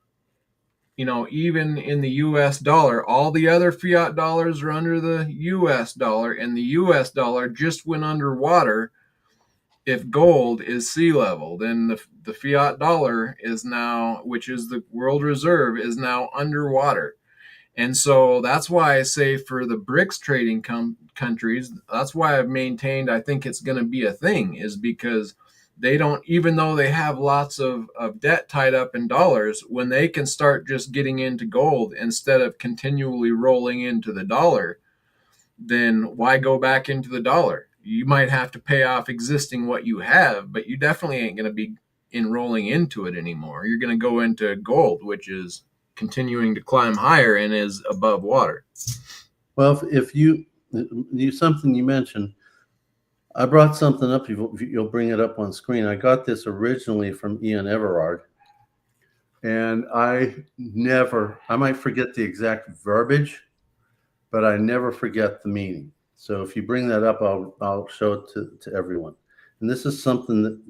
even in the US dollar, all the other fiat dollars are under the US dollar, and the US dollar just went underwater. if gold is sea level, then the fiat dollar is now, which is the world reserve, is now underwater. And so that's why I say for the BRICS trading countries, that's why I've maintained I think it's going to be a thing, is because they don't, even though they have lots of debt tied up in dollars, when they can start just getting into gold instead of continually rolling into the dollar, then why go back into the dollar? You might have to pay off existing what you have, but you definitely ain't going to be enrolling into it anymore. You're going to go into gold, which is continuing to climb higher and is above water. Well, if you something you mentioned, I brought something up. You'll bring it up on screen. I got this originally from Ian Everard, and I might forget the exact verbiage, but I never forget the meaning. So if you bring that up, I'll show it to everyone. And this is something that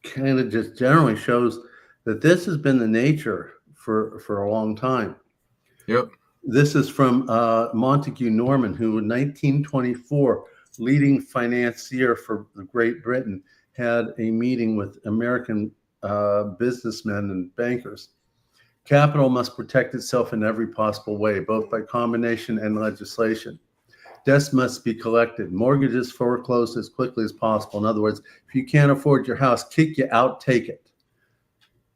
kind of just generally shows that this has been the nature for a long time. Yep. This is from Montague Norman, who in 1924, leading financier for Great Britain, had a meeting with American businessmen and bankers. Capital must protect itself in every possible way, both by combination and legislation. Debts must be collected, mortgages foreclosed as quickly as possible. In other words, if you can't afford your house, kick you out, take it.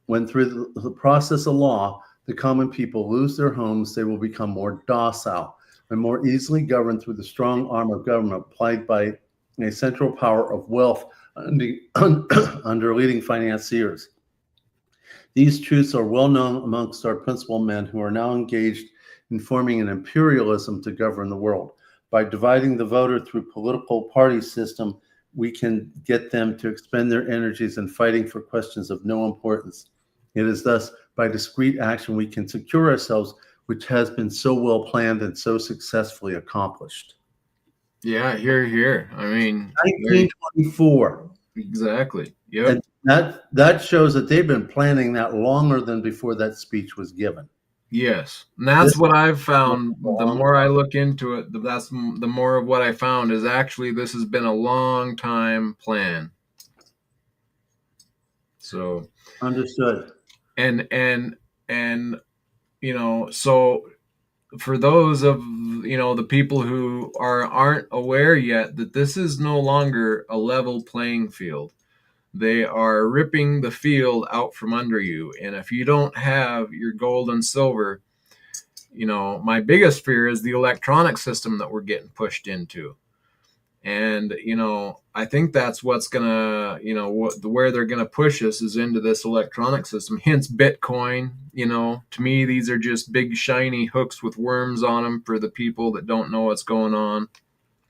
When through the process of law, the common people lose their homes, they will become more docile and more easily governed through the strong arm of government applied by a central power of wealth under leading financiers. These truths are well known amongst our principal men who are now engaged in forming an imperialism to govern the world. By dividing the voter through political party system, we can get them to expend their energies in fighting for questions of no importance. It is thus by discrete action we can secure ourselves, which has been so well planned and so successfully accomplished. Yeah, here. I mean, 1924. Exactly. Yep. And that shows that they've been planning that longer than before that speech was given. Yes, and that's what I've found. The more I look into it, that's the more of what I found is actually this has been a long time plan. So understood. And so for those of the people who aren't aware yet that this is no longer a level playing field. They are ripping the field out from under you. And if you don't have your gold and silver, my biggest fear is the electronic system that we're getting pushed into. And, I think that's what's going to, where they're going to push us is into this electronic system, hence Bitcoin. To me, these are just big, shiny hooks with worms on them for the people that don't know what's going on.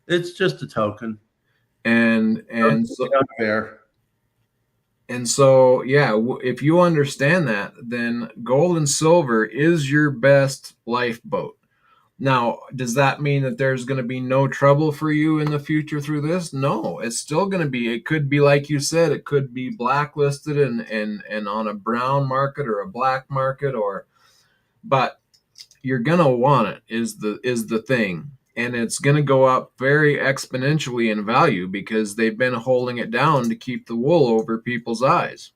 It's just a token. And so, yeah, if you understand that, then gold and silver is your best lifeboat. Now, does that mean that there's going to be no trouble for you in the future through this? No, it's still going to be. It could be, like you said, it could be blacklisted and on a brown market or a black market, but you're going to want it is the thing. And it's going to go up very exponentially in value because they've been holding it down to keep the wool over people's eyes.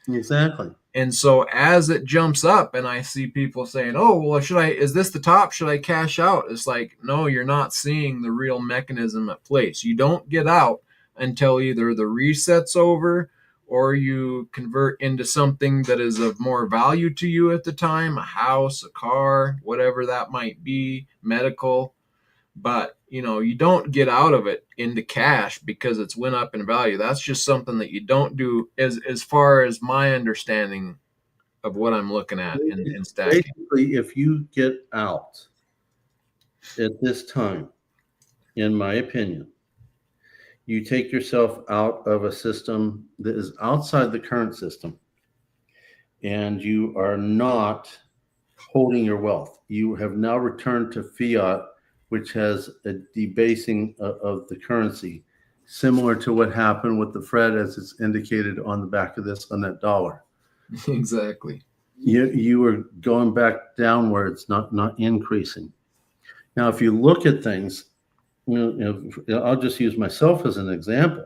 Exactly. And so as it jumps up and I see people saying, oh, well, is this the top? Should I cash out? It's like, no, you're not seeing the real mechanism at place. You don't get out until either the reset's over or you convert into something that is of more value to you at the time, a house, a car, whatever that might be, medical. But, you don't get out of it into cash because it's went up in value. That's just something that you don't do as far as my understanding of what I'm looking at in stacking. Basically, if you get out at this time, in my opinion, you take yourself out of a system that is outside the current system and you are not holding your wealth. You have now returned to fiat, which has a debasing of the currency, similar to what happened with the Fed, as it's indicated on the back of this, on that dollar. Exactly. You are going back downwards, not increasing. Now, if you look at things, I'll just use myself as an example.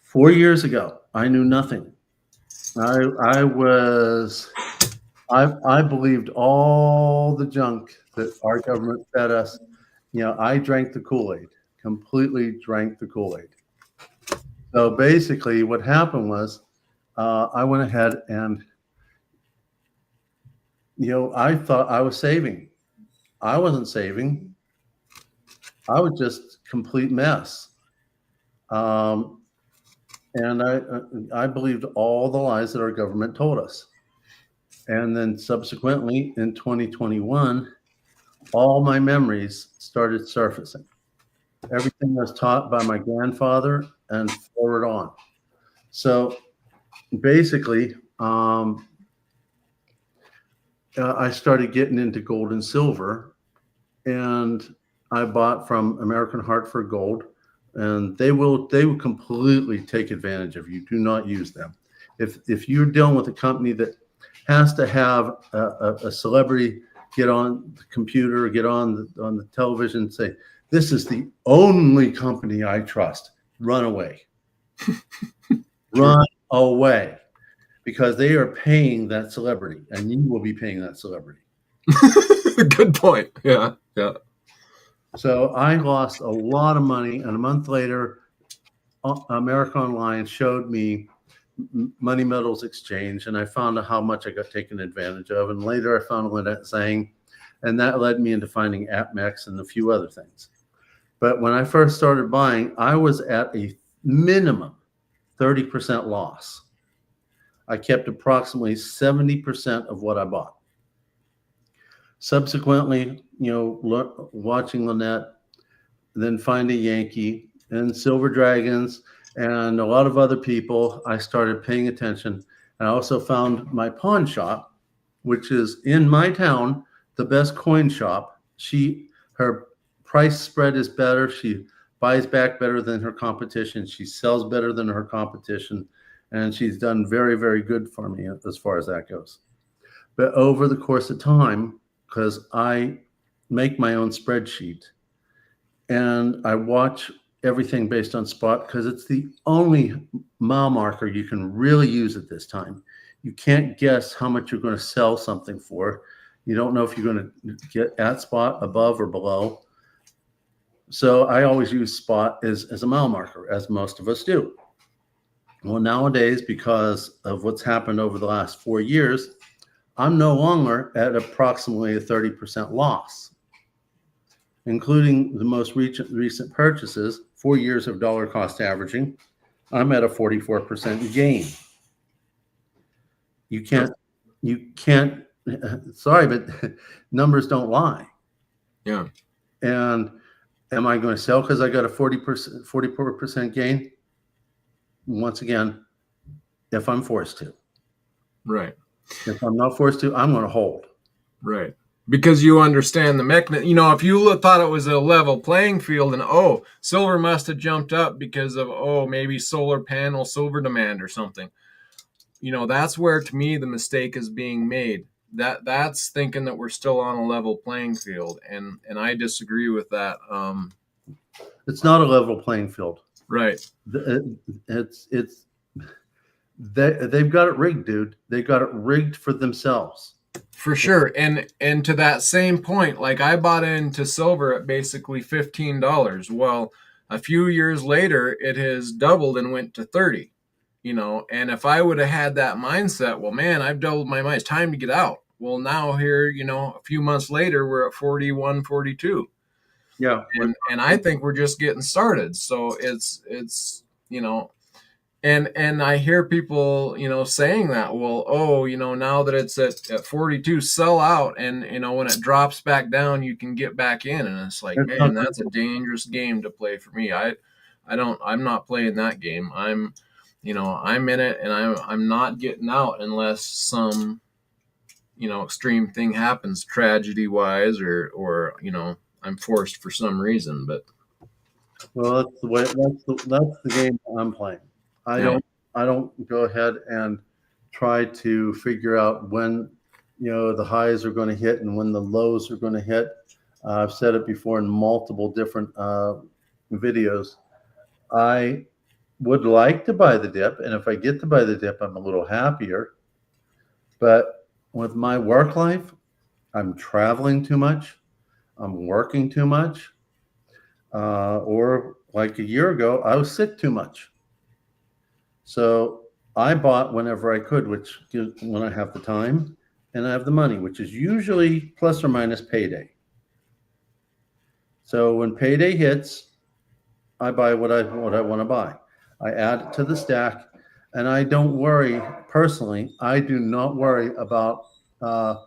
4 years ago, I knew nothing. I believed all the junk that our government fed us. I drank the Kool-Aid, completely drank the Kool-Aid. So basically, what happened was, I went ahead and, I thought I was saving. I wasn't saving. I was just complete mess. Um, and I believed all the lies that our government told us. And then subsequently in 2021, all my memories started surfacing. Everything was taught by my grandfather and forward on. So basically, I started getting into gold and silver, and I bought from American Hartford Gold, and they will completely take advantage of you. Do not use them. If you're dealing with a company that has to have a celebrity get on the computer, get on the television, and say, "This is the only company I trust," run away. Run away, because they are paying that celebrity, and you will be paying that celebrity. Good point. Yeah. So I lost a lot of money, and a month later, America Online showed me Money Metals Exchange, and I found out how much I got taken advantage of. And later I found Lynette saying, and that led me into finding AppMex and a few other things. But when I first started buying, I was at a minimum 30% loss. I kept approximately 70% of what I bought. Subsequently, watching Lynette, then finding Yankee and Silver Dragons and a lot of other people, I started paying attention. And I also found my pawn shop, which is in my town, the best coin shop. Her price spread is better. She buys back better than her competition. She sells better than her competition. And she's done very, very good for me as far as that goes. But over the course of time, because I make my own spreadsheet and I watch everything based on spot, because it's the only mile marker you can really use at this time. You can't guess how much you're going to sell something for. You don't know if you're going to get at spot, above, or below. So I always use spot as a mile marker, as most of us do. Well, nowadays, because of what's happened over the last 4 years, I'm no longer at approximately a 30% loss, including the most recent purchases, 4 years of dollar cost averaging. I'm at a 44% gain. You can't, sorry, but numbers don't lie. Yeah. And am I going to sell because I got a 44% gain? Once again, if I'm forced to. Right. If I'm not forced to, I'm going to hold. Right. Because you understand the mechanism. If you thought it was a level playing field and, silver must have jumped up because of, maybe solar panel silver demand or something. That's where, to me, the mistake is being made. That's thinking that we're still on a level playing field. And I disagree with that. It's not a level playing field. Right. They've got it rigged, dude. They got it rigged for themselves. For sure. And to that same point, like I bought into silver at basically $15. Well, a few years later, it has doubled and went to 30, and if I would have had that mindset, well, man, I've doubled my money. It's time to get out. Well, now here, a few months later, we're at 41, 42. Yeah. And I think we're just getting started. So it's, and I hear people, saying that, well, now that it's at 42, sell out. And, when it drops back down, you can get back in. And it's like, man, that's a dangerous game to play for me. I'm not playing that game. I'm in it and I'm not getting out unless some, extreme thing happens tragedy wise or, I'm forced for some reason, but. Well, that's the way. That's the game I'm playing. I don't go ahead and try to figure out when the highs are going to hit and when the lows are going to hit. I've said it before in multiple different videos. I would like to buy the dip, and if I get to buy the dip, I'm a little happier. But with my work life, I'm traveling too much, I'm working too much, or like a year ago, I was sick too much. So I bought whenever I could, which when I have the time and I have the money, which is usually plus or minus payday. So when payday hits, I buy what I want to buy. I add it to the stack, and I don't worry personally. I do not worry about uh,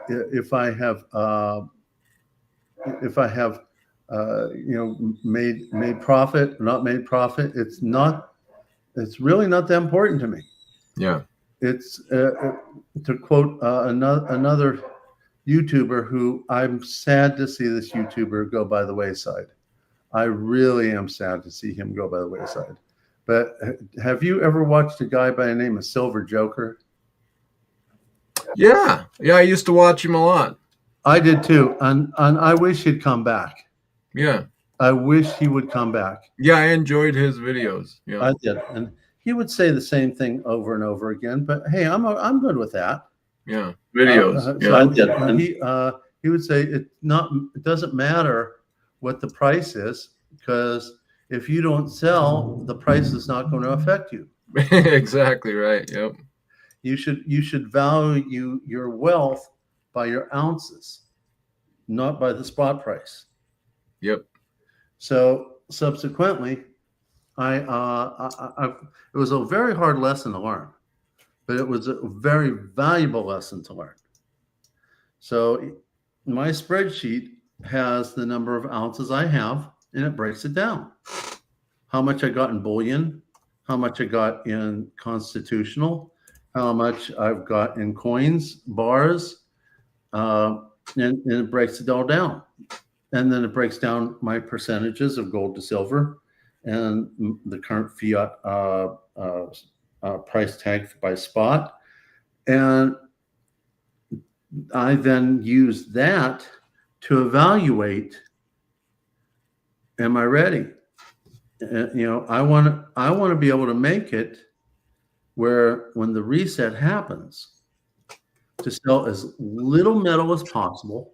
if I have made profit, not made profit. It's not. It's really not that important to me. Yeah. It's to quote another YouTuber who I'm sad to see this YouTuber go by the wayside. I really am sad to see him go by the wayside. But have you ever watched a guy by the name of Silver Joker? Yeah. Yeah. I used to watch him a lot. I did too, and I wish he'd come back. Yeah. I wish he would come back. Yeah. I enjoyed his videos. Yeah. I did, and he would say the same thing over and over again. But hey, I'm good with that. Yeah. Videos. So yeah. I did, and he would say it doesn't matter what the price is, because if you don't sell, the price is not going to affect you. Exactly right. Yep. You should value your wealth by your ounces, not by the spot price. Yep. So subsequently, it was a very hard lesson to learn, but it was a very valuable lesson to learn. So my spreadsheet has the number of ounces I have, and it breaks it down. How much I got in bullion, how much I got in constitutional, how much I've got in coins, bars, and it breaks it all down. And then it breaks down my percentages of gold to silver and the current fiat price tag by spot. And I then use that to evaluate, am I ready? I want to be able to make it where when the reset happens, to sell as little metal as possible,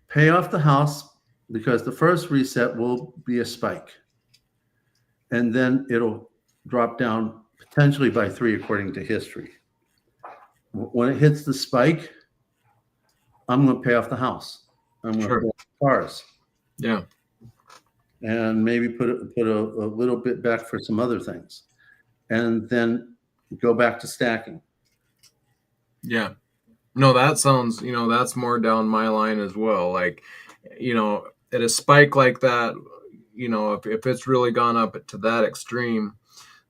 pay off the house, because the first reset will be a spike, and then it'll drop down potentially by 3 according to history. When it hits the spike, I'm going to pay off the house. I'm going to pay off the cars. Yeah. And maybe put a little bit back for some other things, and then go back to stacking. Yeah. No, that sounds, that's more down my line as well. Like, at a spike like that, if it's really gone up to that extreme,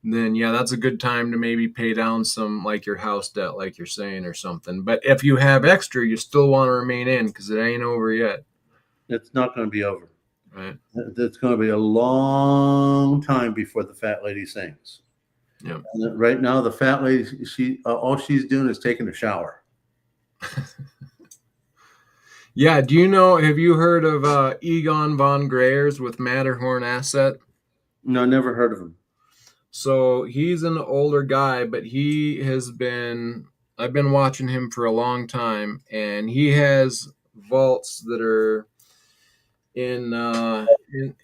then yeah, that's a good time to maybe pay down some, like your house debt, like you're saying, or something. But if you have extra, you still want to remain in, because it ain't over yet. It's not going to be over. Right. It's going to be a long time before the fat lady sings. Yeah. And right now, the fat lady, all she's doing is taking a shower. Yeah. Have you heard of Egon von Greyer's with Matterhorn Asset? No, never heard of him. So he's an older guy, but I've been watching him for a long time, and he has vaults that are in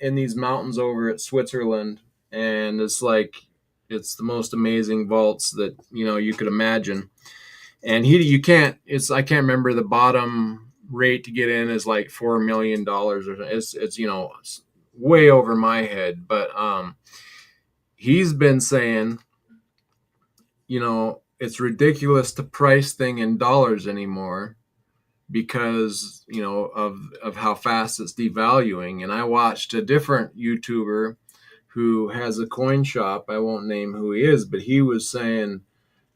these mountains over at Switzerland, and it's the most amazing vaults that you could imagine. And I can't remember, the bottom rate to get in is like $4 million, or it's way over my head. But he's been saying, it's ridiculous to price thing in dollars anymore, because of how fast it's devaluing. And I watched a different YouTuber who has a coin shop. I won't name who he is, but he was saying,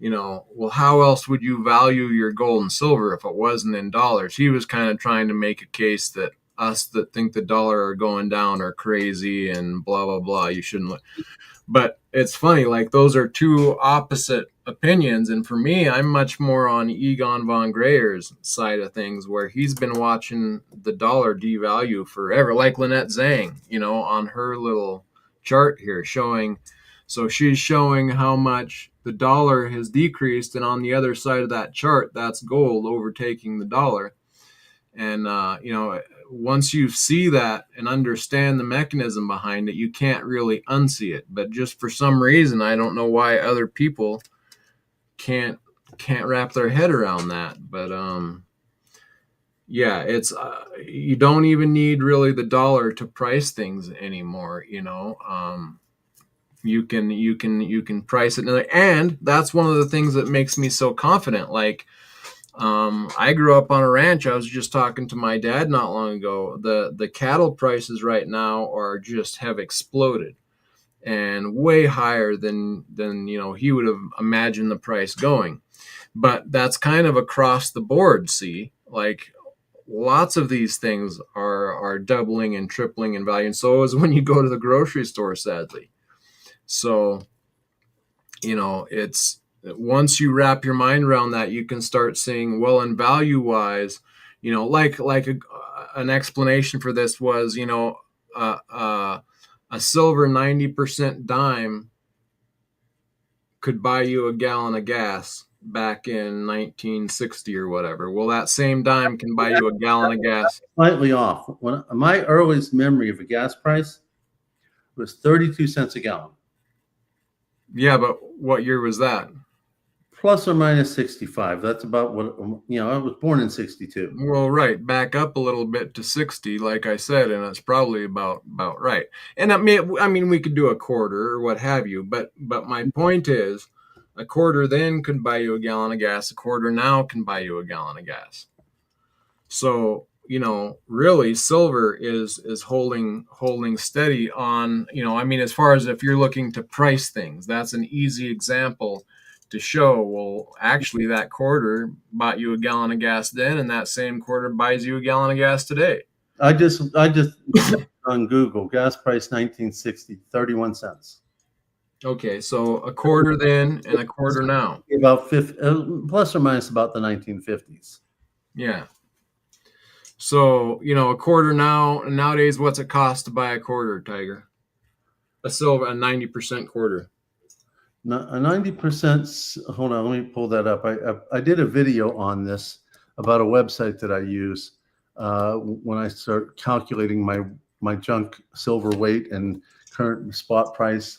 well, how else would you value your gold and silver if it wasn't in dollars? He was kind of trying to make a case that us that think the dollar are going down are crazy and blah, blah, blah. You shouldn't look. But it's funny, like those are two opposite opinions. And for me, I'm much more on Egon von Greyer's side of things, where he's been watching the dollar devalue forever, like Lynette Zhang, on her little chart here showing. So she's showing how much the dollar has decreased, and on the other side of that chart, that's gold overtaking the dollar. And once you see that and understand the mechanism behind it, you can't really unsee it. But just for some reason, I don't know why other people can't wrap their head around that. But yeah, it's you don't even need really the dollar to price things anymore. You can price it, and that's one of the things that makes me so confident. Like, I grew up on a ranch. I was just talking to my dad not long ago. The cattle prices right now are just have exploded, and way higher than he would have imagined the price going. But that's kind of across the board. See, like, lots of these things are doubling and tripling in value, and so is when you go to the grocery store, sadly. So it's once you wrap your mind around that, you can start seeing, well, in value wise, an explanation for this was, a silver 90% dime could buy you a gallon of gas back in 1960 or whatever. Well, that same dime can buy you a gallon of gas. Slightly off. When my earliest memory of a gas price was 32 cents a gallon. Yeah, but what year was that? Plus or minus 65. That's about what, I was born in 62. Well, right, back up a little bit to 60, like I said, and it's probably about right. And I mean, we could do a quarter or what have you, but my point is, a quarter then could buy you a gallon of gas. A quarter now can buy you a gallon of gas. So, really, silver is holding steady on, as far as if you're looking to price things, that's an easy example to show, well, actually, that quarter bought you a gallon of gas then, and that same quarter buys you a gallon of gas today. I just on Google, gas price 1960, 31 cents. Okay, so a quarter then and a quarter now. About 50, plus or minus about the 1950s. Yeah. So, a quarter now, and nowadays, what's it cost to buy a quarter, Tiger? A silver, a 90% quarter. A 90%, hold on, let me pull that up. I did a video on this about a website that I use when I start calculating my junk silver weight and current spot price.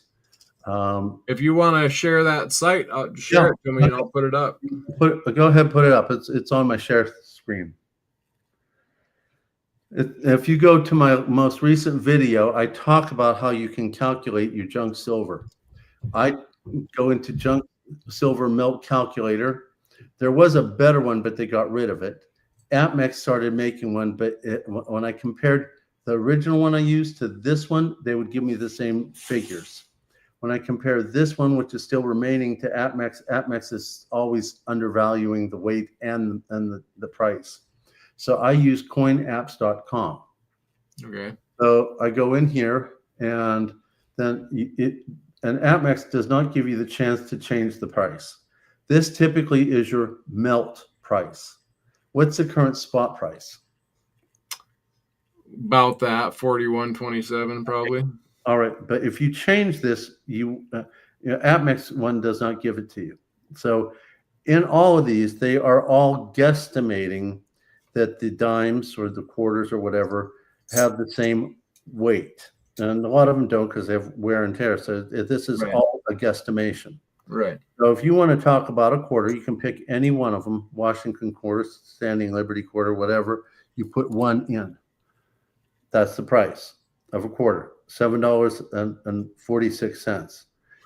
If you want to share that site, share it to me and I'll put it up. Go ahead, put it up. It's on my share screen. If you go to my most recent video, I talk about how you can calculate your junk silver. I go into junk silver melt calculator. There was a better one, but they got rid of it. APMEX started making one, but when I compared the original one I used to this one, they would give me the same figures. When I compare this one, which is still remaining, to APMEX, APMEX is always undervaluing the weight and the price. So I use coinapps.com. Okay. So I go in here, and then and APMEX does not give you the chance to change the price. This typically is your melt price. What's the current spot price? About that, 41.27 probably. All right, but if you change this, APMEX one does not give it to you. So in all of these, they are all guesstimating that the dimes or the quarters or whatever have the same weight. And a lot of them don't because they have wear and tear. So this is all a guesstimation. Right. So if you want to talk about a quarter, you can pick any one of them, Washington quarter, Standing Liberty quarter, whatever. You put one in. That's the price of a quarter, $7.46.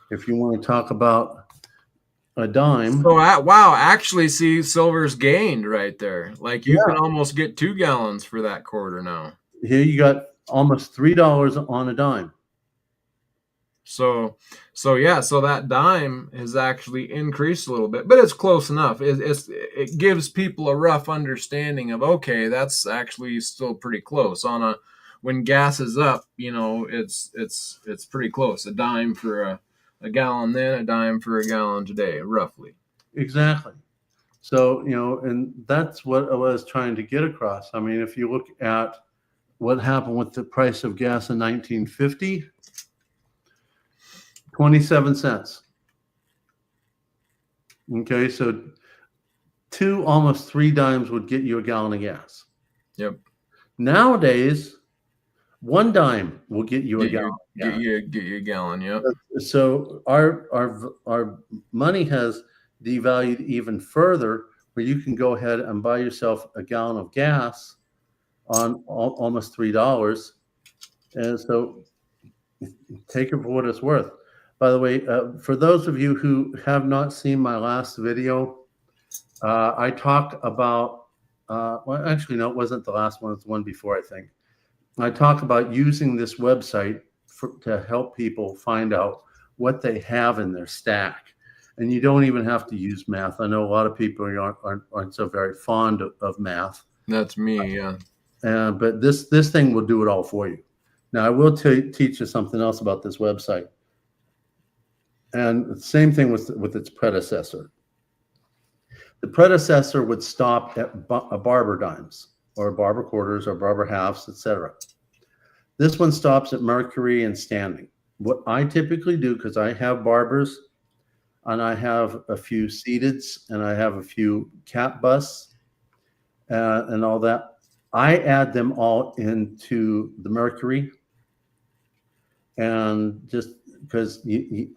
If you want to talk about a dime. So, wow, actually, see, silver's gained right there. Like, you can almost get 2 gallons for that quarter now. Here you got almost $3 on a dime. So that dime has actually increased a little bit, but it's close enough. It gives people a rough understanding of, okay, that's actually still pretty close. When gas is up, it's pretty close. A dime for a gallon then, a dime for a gallon today, roughly. Exactly. So, and that's what I was trying to get across. I mean, if you look at what happened with the price of gas in 1950, 27 cents. Okay, so almost 3 dimes would get you a gallon of gas. Yep. Nowadays, 1 dime will get you a Get gallon. get your gallon. Yep. So our money has devalued even further, where you can go ahead and buy yourself a gallon of gas on almost $3. And so take it for what it's worth. By the way, for those of you who have not seen my last video, I talked about, well, actually, no, it wasn't the last one. It's the one before, I think. I talk about using this website to help people find out what they have in their stack. And you don't even have to use math. I know a lot of people aren't so very fond of math. That's me. Yeah. But this thing will do it all for you. Now, I will teach you something else about this website. And the same thing with its predecessor. The predecessor would stop at barber dimes or barber quarters or barber halves, etc. This one stops at mercury and standing. What I typically do, because I have barbers and I have a few seateds and I have a few cap busts and all that, I add them all into the mercury. And just because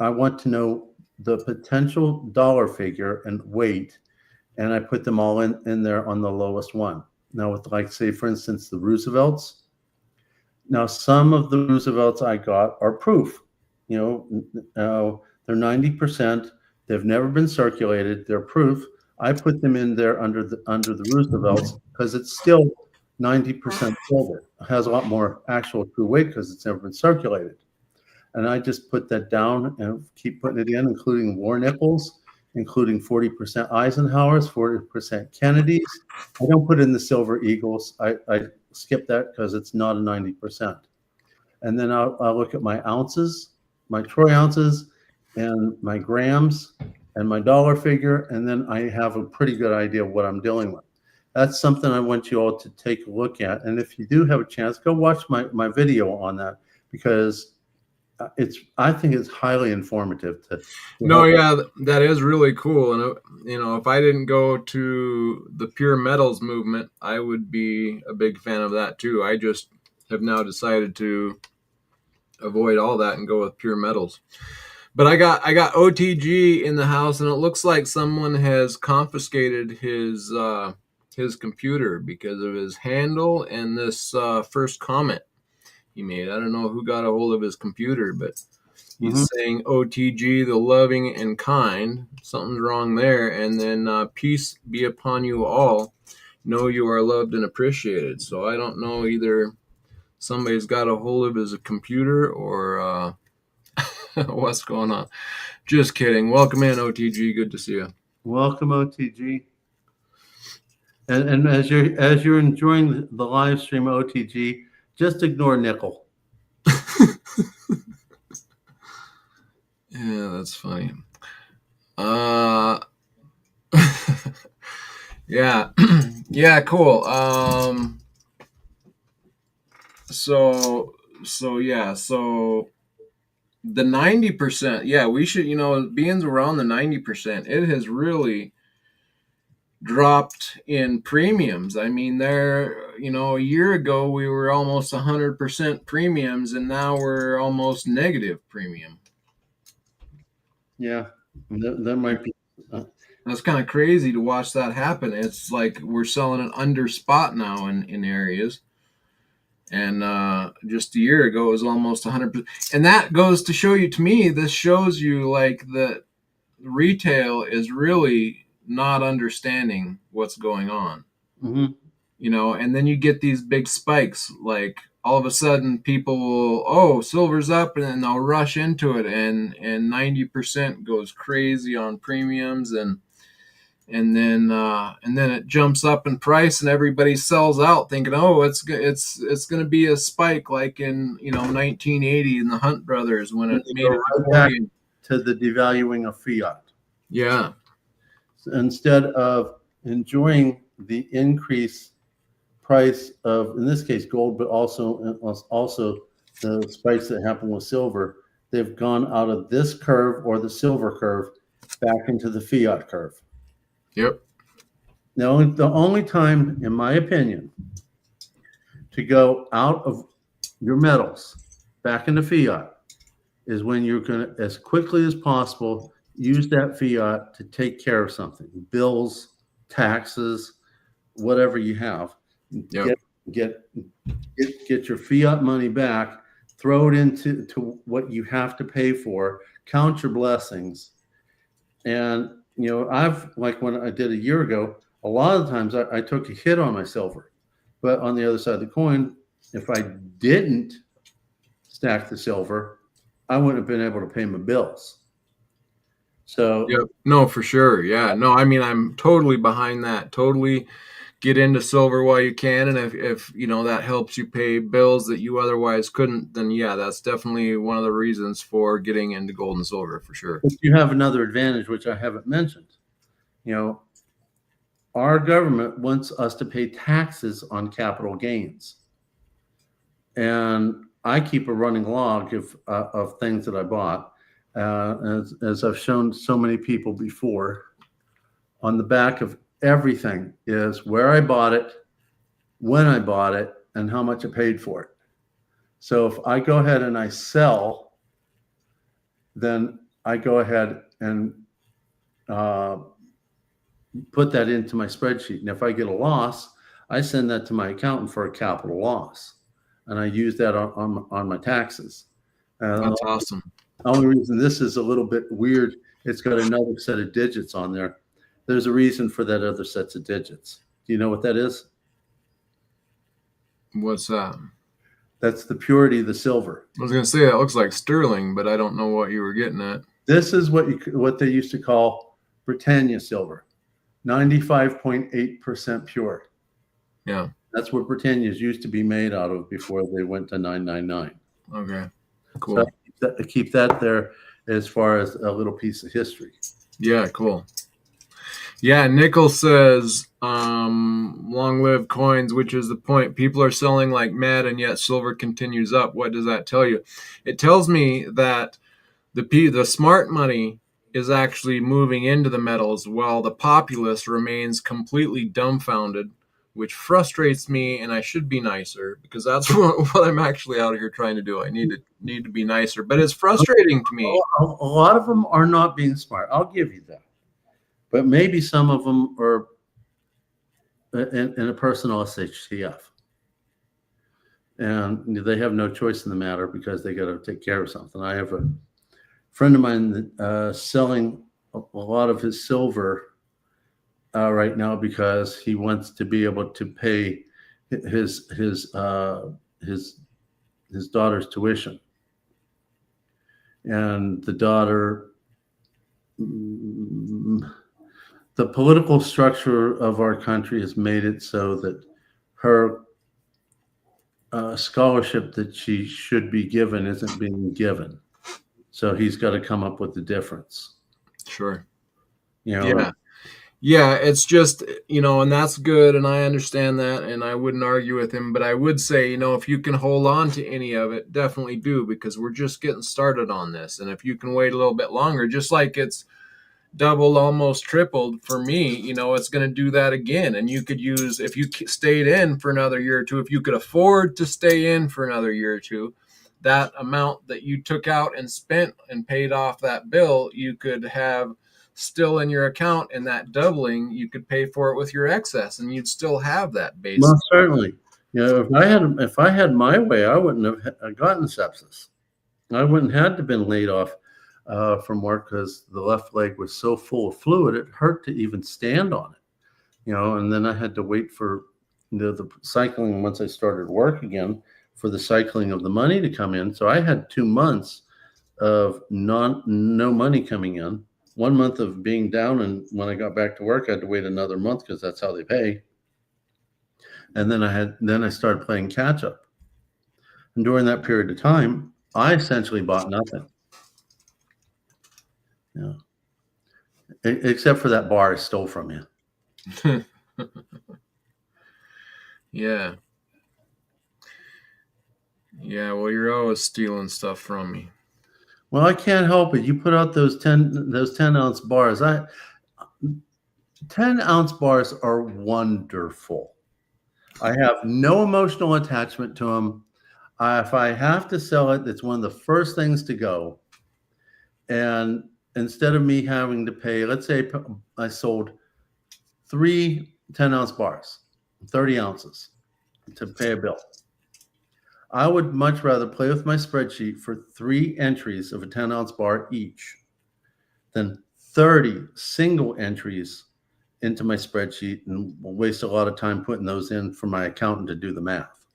I want to know the potential dollar figure and weight, and I put them all in there on the lowest one. Now, with, like, say, for instance, the Roosevelts. Now, some of the Roosevelts I got are proof. You know, they're 90%. They've never been circulated. They're proof. I put them in there under the Roosevelts because it's still 90% silver. It has a lot more actual true weight because it's never been circulated. And I just put that down and keep putting it in, including war nickels, including 40% Eisenhowers, 40% Kennedys. I don't put in the silver eagles. I skip that because it's not a 90%. And then I'll look at my ounces, my troy ounces, and my grams, and my dollar figure, and then I have a pretty good idea of what I'm dealing with. That's something I want you all to take a look at. And if you do have a chance, go watch my video on that, because I think it's highly informative. No, yeah, that is really cool. And you know, if I didn't go to the pure metals movement, I would be a big fan of that too. I just have now decided to avoid all that and go with pure metals. But I got OTG in the house, and it looks like someone has confiscated his computer because of his handle and this first comment he made. I don't know who got a hold of his computer, but he's saying OTG, the loving and kind. Something's wrong there. And then peace be upon you all. Know you are loved and appreciated. So I don't know, either somebody's got a hold of his computer or what's going on. Just kidding. Welcome in, OTG. Good to see you. Welcome, OTG. And as you're enjoying the live stream, OTG, just ignore nickel. Yeah, that's funny. Yeah. Yeah, cool. So the 90%, yeah, we should, being around the 90%, it has really dropped in premiums. I mean, a year ago we were almost 100% premiums, and now we're almost negative premium. Yeah, that might be. That's kind of crazy to watch that happen. It's like we're selling it under spot now in areas. And just a year ago, it was almost 100%. And that goes to show you, to me, this shows you like that retail is really not understanding what's going on. And then you get these big spikes, like all of a sudden people will, silver's up, and then they'll rush into it, and 90% goes crazy on premiums, and then it jumps up in price, and everybody sells out thinking, it's going to be a spike like in 1980 in the Hunt Brothers when it made it right back to the devaluing of fiat. Yeah. So instead of enjoying the increased price of, in this case, gold, but also the spikes that happen with silver, they've gone out of this curve or the silver curve back into the fiat curve. Yep. The only time, in my opinion, to go out of your metals back into fiat is when you're going to, as quickly as possible, use that fiat to take care of something, bills, taxes, whatever you have. Yep. Get your fiat money back, throw it into what you have to pay for, count your blessings. And, I've, like when I did a year ago, a lot of times I took a hit on my silver. But on the other side of the coin, if I didn't stack the silver, I wouldn't have been able to pay my bills. So, Yep. No, for sure. Yeah. No, I mean, I'm totally behind that. Totally get into silver while you can. And if that helps you pay bills that you otherwise couldn't, then yeah, that's definitely one of the reasons for getting into gold and silver for sure. but you have another advantage, which I haven't mentioned. Our government wants us to pay taxes on capital gains. And I keep a running log of things that I bought. As I've shown so many people before, on the back of everything is where I bought it, when I bought it, and how much I paid for it. So if I go ahead and I sell, then I go ahead and put that into my spreadsheet. And if I get a loss, I send that to my accountant for a capital loss. And I use that on my taxes. That's awesome. The only reason this is a little bit weird, it's got another set of digits on there. There's a reason for that other sets of digits. Do you know what that is? What's that? That's the purity of the silver. I was going to say that looks like sterling, but I don't know what you were getting at. This is what they used to call Britannia silver, 95.8% pure. Yeah. That's what Britannias used to be made out of before they went to 999. Okay. Cool. So I keep that there as far as a little piece of history. Yeah, cool. Yeah, Nickel says, long live coins, which is the point. People are selling like mad, and yet silver continues up. What does that tell you? It tells me that the smart money is actually moving into the metals while the populace remains completely dumbfounded, which frustrates me, and I should be nicer because that's what I'm actually out here trying to do. I need to be nicer, but it's frustrating to me. A lot of them are not being smart. I'll give you that. But maybe some of them are in a personal SHTF. And they have no choice in the matter because they got to take care of something. I have a friend of mine selling a lot of his silver right now because he wants to be able to pay his daughter's tuition. And the daughter, the political structure of our country has made it so that her scholarship that she should be given isn't being given. So he's got to come up with the difference. Sure. Yeah. Yeah, it's just, and that's good, and I understand that, and I wouldn't argue with him, but I would say, if you can hold on to any of it, definitely do, because we're just getting started on this, and if you can wait a little bit longer, just like it's doubled, almost tripled for me, it's going to do that again, and you could use, if you stayed in for another year or two, if you could afford to stay in for another year or two, that amount that you took out and spent and paid off that bill, you could have still in your account, and that doubling, you could pay for it with your excess, and you'd still have that base. Most certainly. If I had my way, I wouldn't have gotten sepsis. I wouldn't have to been laid off from work because the left leg was so full of fluid it hurt to even stand on it. And then I had to wait for the cycling once I started work again for the cycling of the money to come in. So I had 2 months of no money coming in. 1 month of being down, and when I got back to work, I had to wait another month because that's how they pay. And then I started playing catch up. And during that period of time, I essentially bought nothing. Yeah. Except for that bar I stole from you. Yeah. Yeah, well, you're always stealing stuff from me. Well, I can't help it. You put out those 10-ounce bars. 10-ounce bars are wonderful. I have no emotional attachment to them. If I have to sell it, it's one of the first things to go. And instead of me having to pay, let's say I sold 3 10-ounce bars, 30 ounces to pay a bill. I would much rather play with my spreadsheet for 3 entries of a 10-ounce bar each than 30 single entries into my spreadsheet and waste a lot of time putting those in for my accountant to do the math.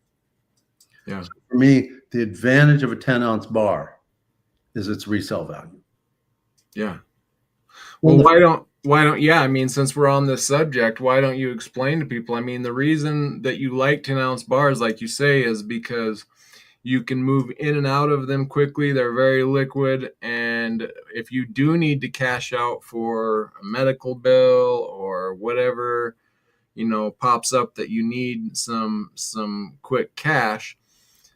Yeah. So for me, the advantage of a 10-ounce bar is its resale value. Yeah. Well, why don't, yeah, I mean, since we're on this subject, why don't you explain to people? I mean, the reason that you like 10-ounce bars, like you say, is because you can move in and out of them quickly. They're very liquid. And if you do need to cash out for a medical bill or whatever, pops up that you need some quick cash,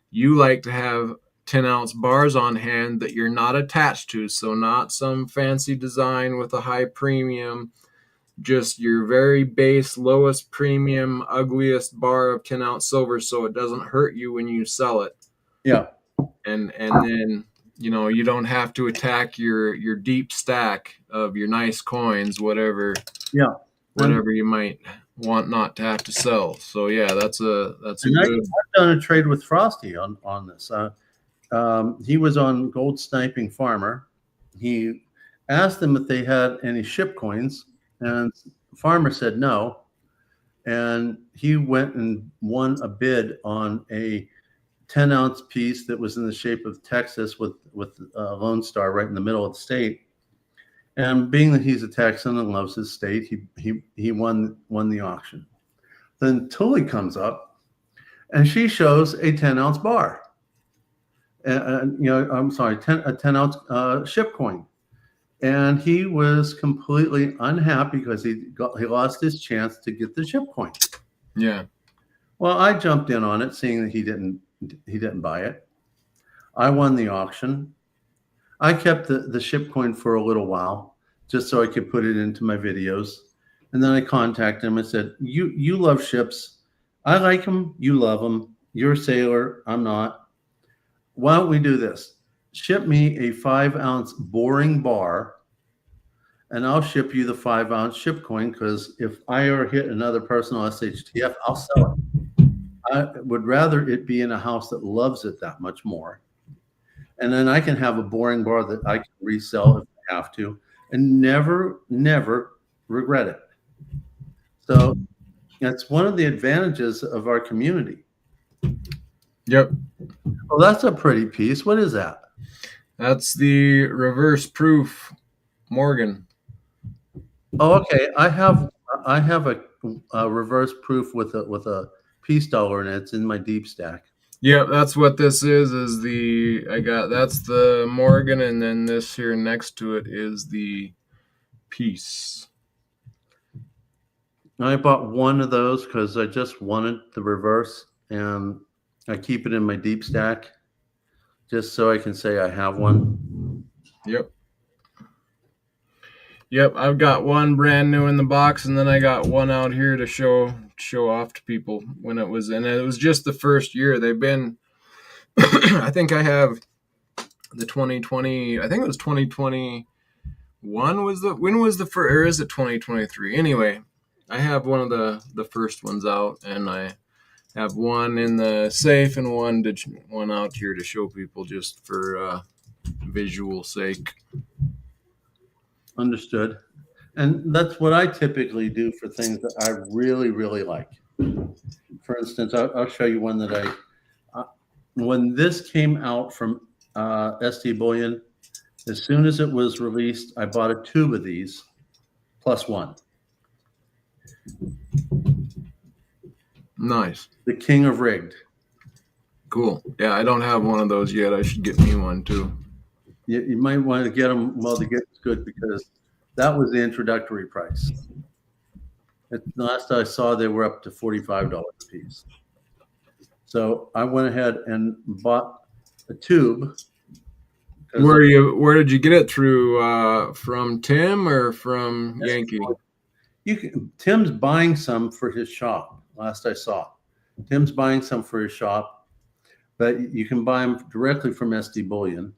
you like to have 10-ounce bars on hand that you're not attached to. So not some fancy design with a high premium, just your very base, lowest premium, ugliest bar of 10-ounce silver, so it doesn't hurt you when you sell it. Yeah. And then, you don't have to attack your deep stack of your nice coins, whatever you might want not to have to sell. So yeah, that's a good. I've done a trade with Frosty on this. He was on Gold Sniping Farmer. He asked them if they had any ship coins, and the farmer said no. And he went and won a bid on a 10-ounce piece that was in the shape of Texas with Lone Star right in the middle of the state. And being that he's a Texan and loves his state, he won the auction. Then Tully comes up, and she shows a 10-ounce bar. I'm sorry, a 10-ounce ship coin. And he was completely unhappy because he lost his chance to get the ship coin. Yeah. Well, I jumped in on it, seeing that he didn't buy it. I won the auction. I kept the ship coin for a little while, just so I could put it into my videos. And then I contacted him and said, you love ships. I like them. You love them. You're a sailor. I'm not. Why don't we do this? Ship me a 5-ounce boring bar, and I'll ship you the 5-ounce ship coin, because if I ever hit another person on SHTF, I'll sell it. I would rather it be in a house that loves it that much more. And then I can have a boring bar that I can resell if I have to, and never regret it. So that's one of the advantages of our community. Yep. Well, that's a pretty piece. What is that? That's the reverse proof Morgan. Oh, okay. I have a reverse proof with a peace dollar in it. It's in my deep stack. Yep, that's what this is that's the Morgan, and then this here next to it is the piece. I bought one of those because I just wanted the reverse, and I keep it in my deep stack just so I can say I have one. Yep, I've got one brand new in the box, and then I got one out here to show off to people when it was in. And it was just the first year. They've been I think I have the 2020, I think it was 2021 when was the first, or is it 2023? Anyway, I have one of the first ones out, and I have one in the safe and one out here to show people just for visual sake. Understood. And that's what I typically do for things that I really, really like. For instance, I'll show you one that when this came out from ST Bullion, as soon as it was released, I bought a tube of these plus one. Nice. The King of Rigged. Cool. Yeah, I don't have one of those yet. I should get me one too. You might want to get them while the get's good, because that was the introductory price. The last I saw, they were up to $45 a piece. So I went ahead and bought a tube Where did you get it through? From Tim or from Yankee? Tim's buying some for his shop. Last I saw, Tim's buying some for his shop, but you can buy them directly from SD Bullion.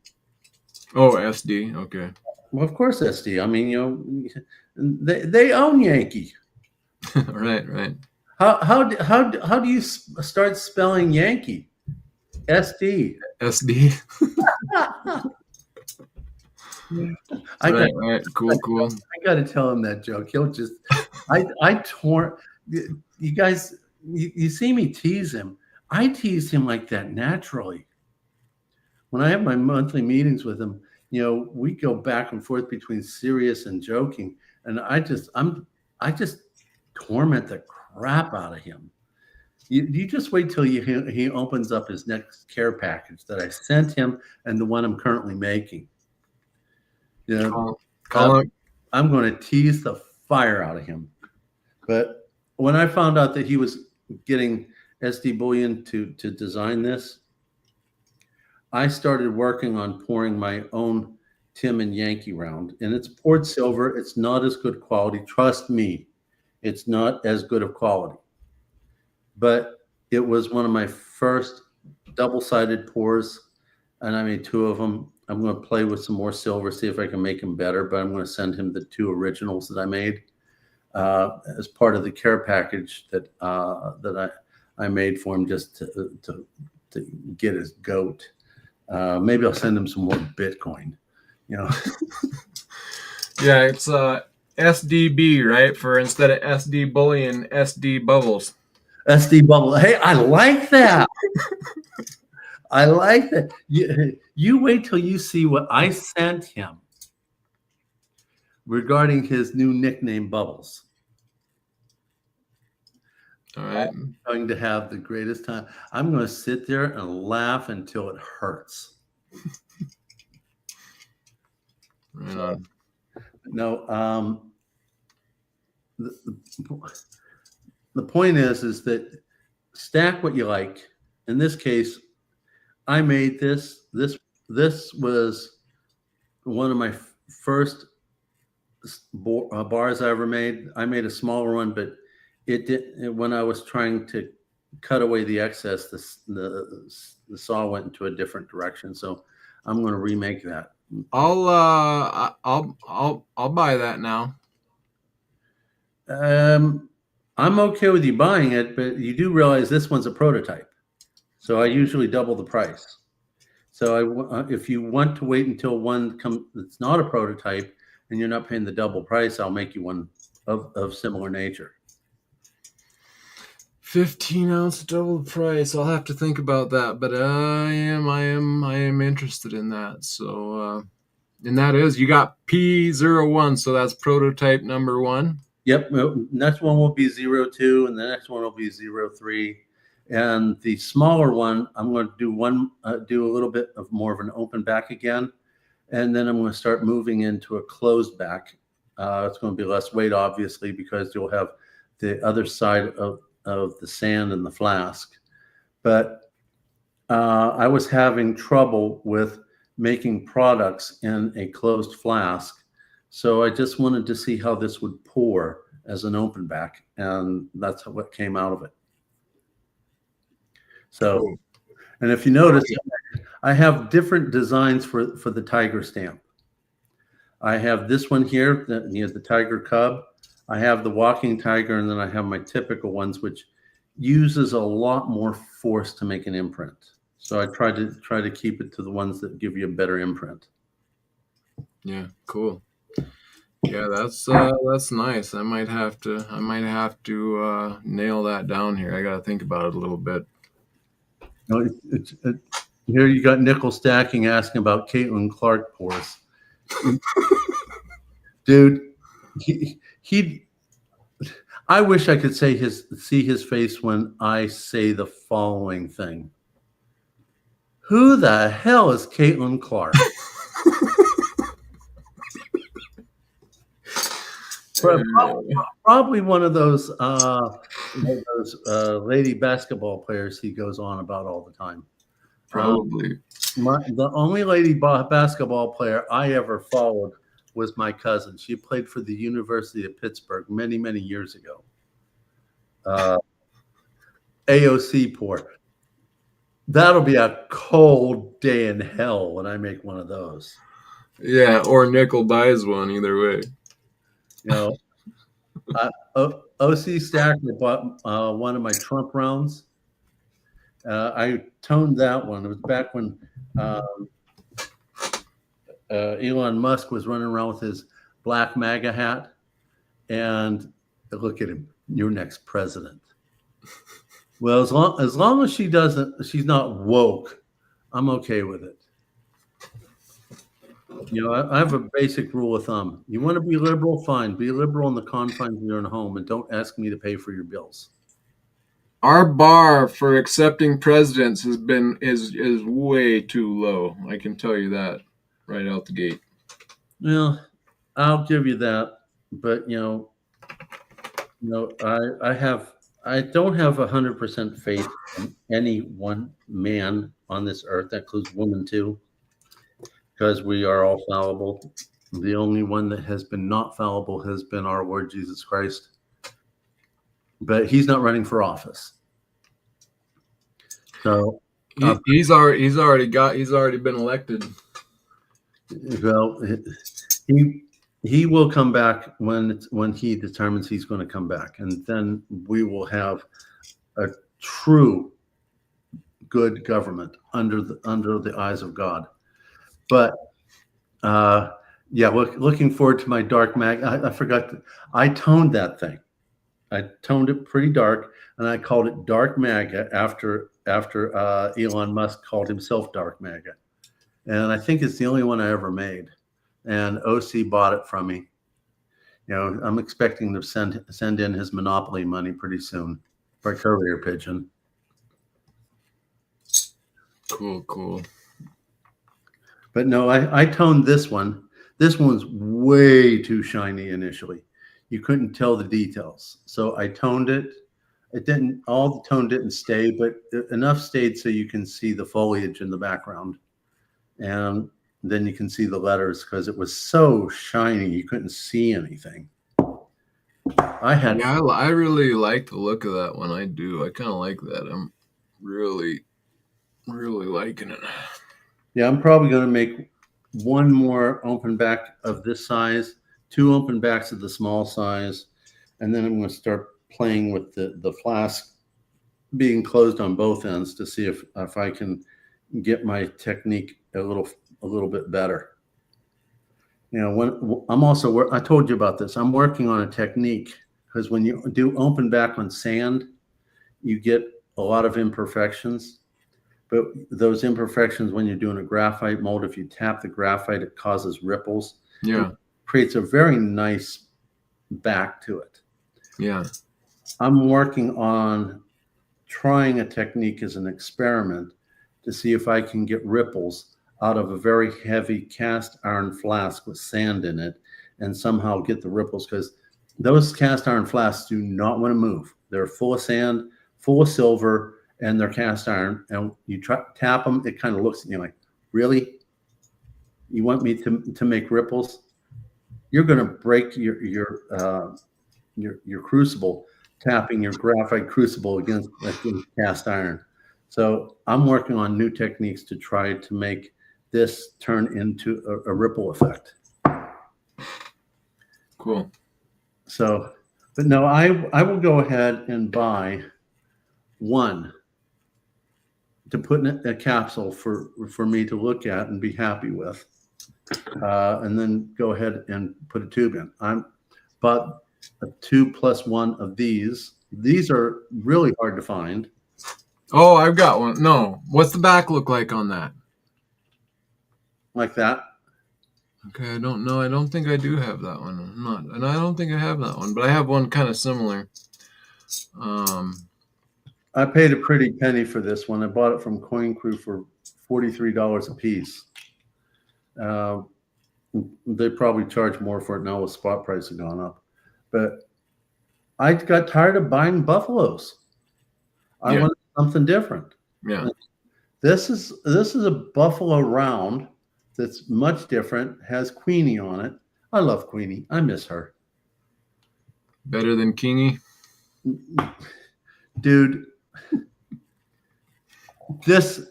Oh, SD. Okay. Well, of course, SD. I mean, they own Yankee. Right. How do you start spelling Yankee? SD. SD. Right. Cool. I got to tell him that joke. He'll just, you guys, you see me tease him. I tease him like that naturally. When I have my monthly meetings with him, we go back and forth between serious and joking, and I just torment the crap out of him. You just wait till he opens up his next care package that I sent him and the one I'm currently making. I'm going to tease the fire out of him. But when I found out that he was getting SD Bullion to design this, I started working on pouring my own Tim and Yankee round. And it's poured silver. It's not as good quality. Trust me, it's not as good of quality. But it was one of my first double-sided pours, and I made 2 of them. I'm going to play with some more silver, see if I can make them better, but I'm going to send him the 2 originals that I made as part of the care package that I made for him, just to get his goat. Maybe I'll send him some more Bitcoin. Yeah, it's SDB, right? For instead of SD Bullion, SD Bubbles. SD Bubble. Hey, I like that. I like that. You wait till you see what I sent him regarding his new nickname, Bubbles. All right. I'm going to have the greatest time. I'm going to sit there and laugh until it hurts. Right on. No, the point is that stack what you like. In this case, I made this. This was one of my first bars I ever made. I made a smaller one, but when I was trying to cut away the excess, the saw went into a different direction. So I'm going to remake that. I'll buy that now. I'm okay with you buying it, but you do realize this one's a prototype. So I usually double the price. So if you want to wait until one that's not a prototype and you're not paying the double price, I'll make you one of similar nature. 15-ounce double price. I'll have to think about that, but I am interested in that. So, and that is, you got P01, so that's prototype number 1. Yep. Next one will be 02, and the next one will be 03. And the smaller one, I'm going to do a little bit of more of an open back again. And then I'm going to start moving into a closed back. It's going to be less weight, obviously, because you'll have the other side of the sand in the flask. But I was having trouble with making products in a closed flask. So I just wanted to see how this would pour as an open back. And that's what came out of it. So, and if you notice, I have different designs for the tiger stamp. I have this one here, the tiger cub. I have the walking tiger, and then I have my typical ones, which uses a lot more force to make an imprint. So I try to keep it to the ones that give you a better imprint. Yeah, cool. Yeah, that's nice. I might have to nail that down here. I got to think about it a little bit. No, here you got Nickel Stacking asking about Caitlin Clark pours. Dude, I wish I could see his face when I say the following thing. Who the hell is Caitlin Clark? Probably one of those lady basketball players he goes on about all the time. Probably. The only lady basketball player I ever followed was my cousin. She played for the University of Pittsburgh many, many years ago. AOC port. That'll be a cold day in hell when I make one of those. Yeah, or Nickel buys one, either way. You know, OC Stacker bought one of my Trump rounds. I toned that one. It was back when Elon Musk was running around with his black MAGA hat. And look at him, your next president. Well, as long as she's not woke, I'm okay with it. You know, I have a basic rule of thumb. You want to be liberal, fine. Be liberal in the confines of your own home, and don't ask me to pay for your bills. Our bar for accepting presidents is way too low. I can tell you that right out the gate. Well, I'll give you that, but I don't have 100% faith in any one man on this earth. That includes women too, because we are all fallible. The only one that has been not fallible has been our Lord Jesus Christ, but he's not running for office. So he's already been elected. Well, he will come back when he determines he's going to come back, and then we will have a true good government under the eyes of God. But looking forward to my dark mag. I forgot. I toned that thing. I toned it pretty dark, and I called it Dark MAGA after Elon Musk called himself Dark MAGA. And I think it's the only one I ever made. And OC bought it from me. You know, I'm expecting to send in his monopoly money pretty soon by courier pigeon. Cool. But no, I toned this one. This one's way too shiny initially. You couldn't tell the details. So I toned it. All the tone didn't stay, but enough stayed so you can see the foliage in the background. And then you can see the letters because it was so shiny you couldn't see anything. I really like the look of that one. I do. I kind of like that. I'm really liking it. Yeah, I'm probably going to make one more open back of this size, 2 open backs of the small size, and then I'm going to start playing with the flask being closed on both ends to see if I can get my technique a little bit better. You know, when I'm also I told you about this. I'm working on a technique because when you do open back on sand, you get a lot of imperfections. But those imperfections, when you're doing a graphite mold, if you tap the graphite, it causes ripples. Yeah, it creates a very nice back to it. Yeah, I'm working on trying a technique as an experiment to see if I can get ripples out of a very heavy cast iron flask with sand in it and somehow get the ripples, because those cast iron flasks do not want to move. They're full of sand, full of silver, and they're cast iron. And you tap them, it kind of looks at you like, really? You want me to make ripples? You're going to break your crucible, tapping your graphite crucible against cast iron. So I'm working on new techniques to try to make this turn into a ripple effect. Cool. So, but no, I will go ahead and buy one to put in a capsule for me to look at and be happy with, and then go ahead and put a tube in. I'm bought a 2+1 of these. These are really hard to find. Oh, I've got one. No, what's the back look like on that? Like that. Okay, I don't know. I don't think I do have that one. And I don't think I have that one, but I have one kind of similar. I paid a pretty penny for this one. I bought it from Coin Crew for $43 a piece. They probably charge more for it now with spot price have gone up. But I got tired of buying buffaloes. I wanted something different. Yeah. This is a Buffalo Round that's much different. Has Queenie on it. I love Queenie. I miss her, Better than Kingy? dude. This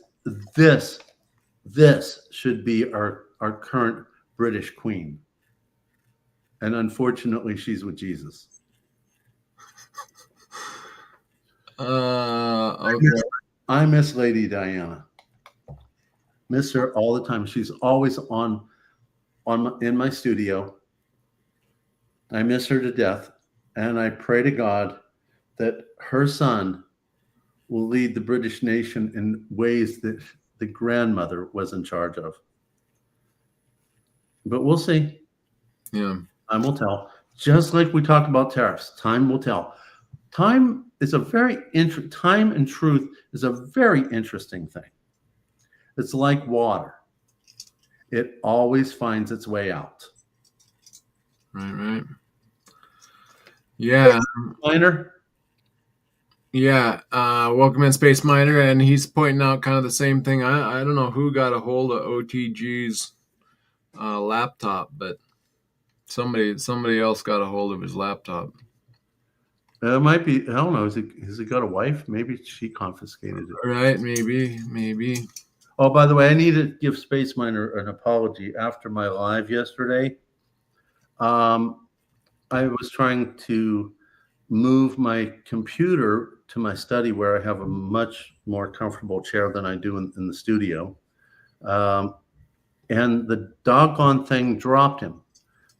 this this should be our current British Queen, and unfortunately, she's with Jesus. Okay. I miss Lady Diana. Miss her all the time. She's always in my studio. I miss her to death, and I pray to God that her son will lead the British nation in ways that the grandmother was in charge of. But we'll see. Yeah. Time will tell. Just like we talk about tariffs, time will tell. Time and truth is a very interesting thing. It's like water. It always finds its way out. Right. Yeah. Miner, Yeah. Welcome in, Space Miner, and he's pointing out kind of the same thing. I don't know who got a hold of OTG's laptop, but somebody else got a hold of his laptop. it might be. I don't know. Has he got a wife? Maybe she confiscated it. Right? Maybe. Oh, by the way, I need to give Space Miner an apology after my live yesterday. I was trying to move my computer to my study where I have a much more comfortable chair than I do in the studio. And the doggone thing dropped him.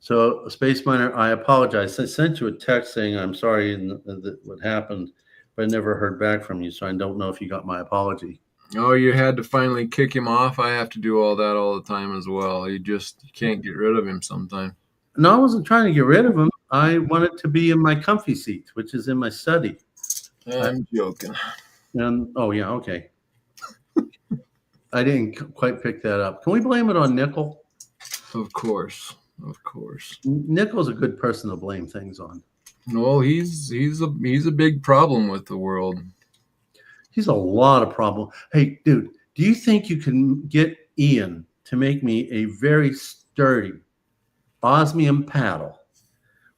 So, Space Miner, I apologize. I sent you a text saying I'm sorry that what happened, but I never heard back from you. So I don't know if you got my apology. Oh, you had to finally kick him off? I have to do all that all the time as well. You can't get rid of him sometimes. No, I wasn't trying to get rid of him. I wanted to be in my comfy seat, which is in my study. I'm joking. And oh yeah, okay. I didn't quite pick that up. Can we blame it on Nickel? Of course. Nickel's a good person to blame things on. Well, he's a big problem with the world. He's a lot of problem. Hey, dude, do you think you can get Ian to make me a very sturdy osmium paddle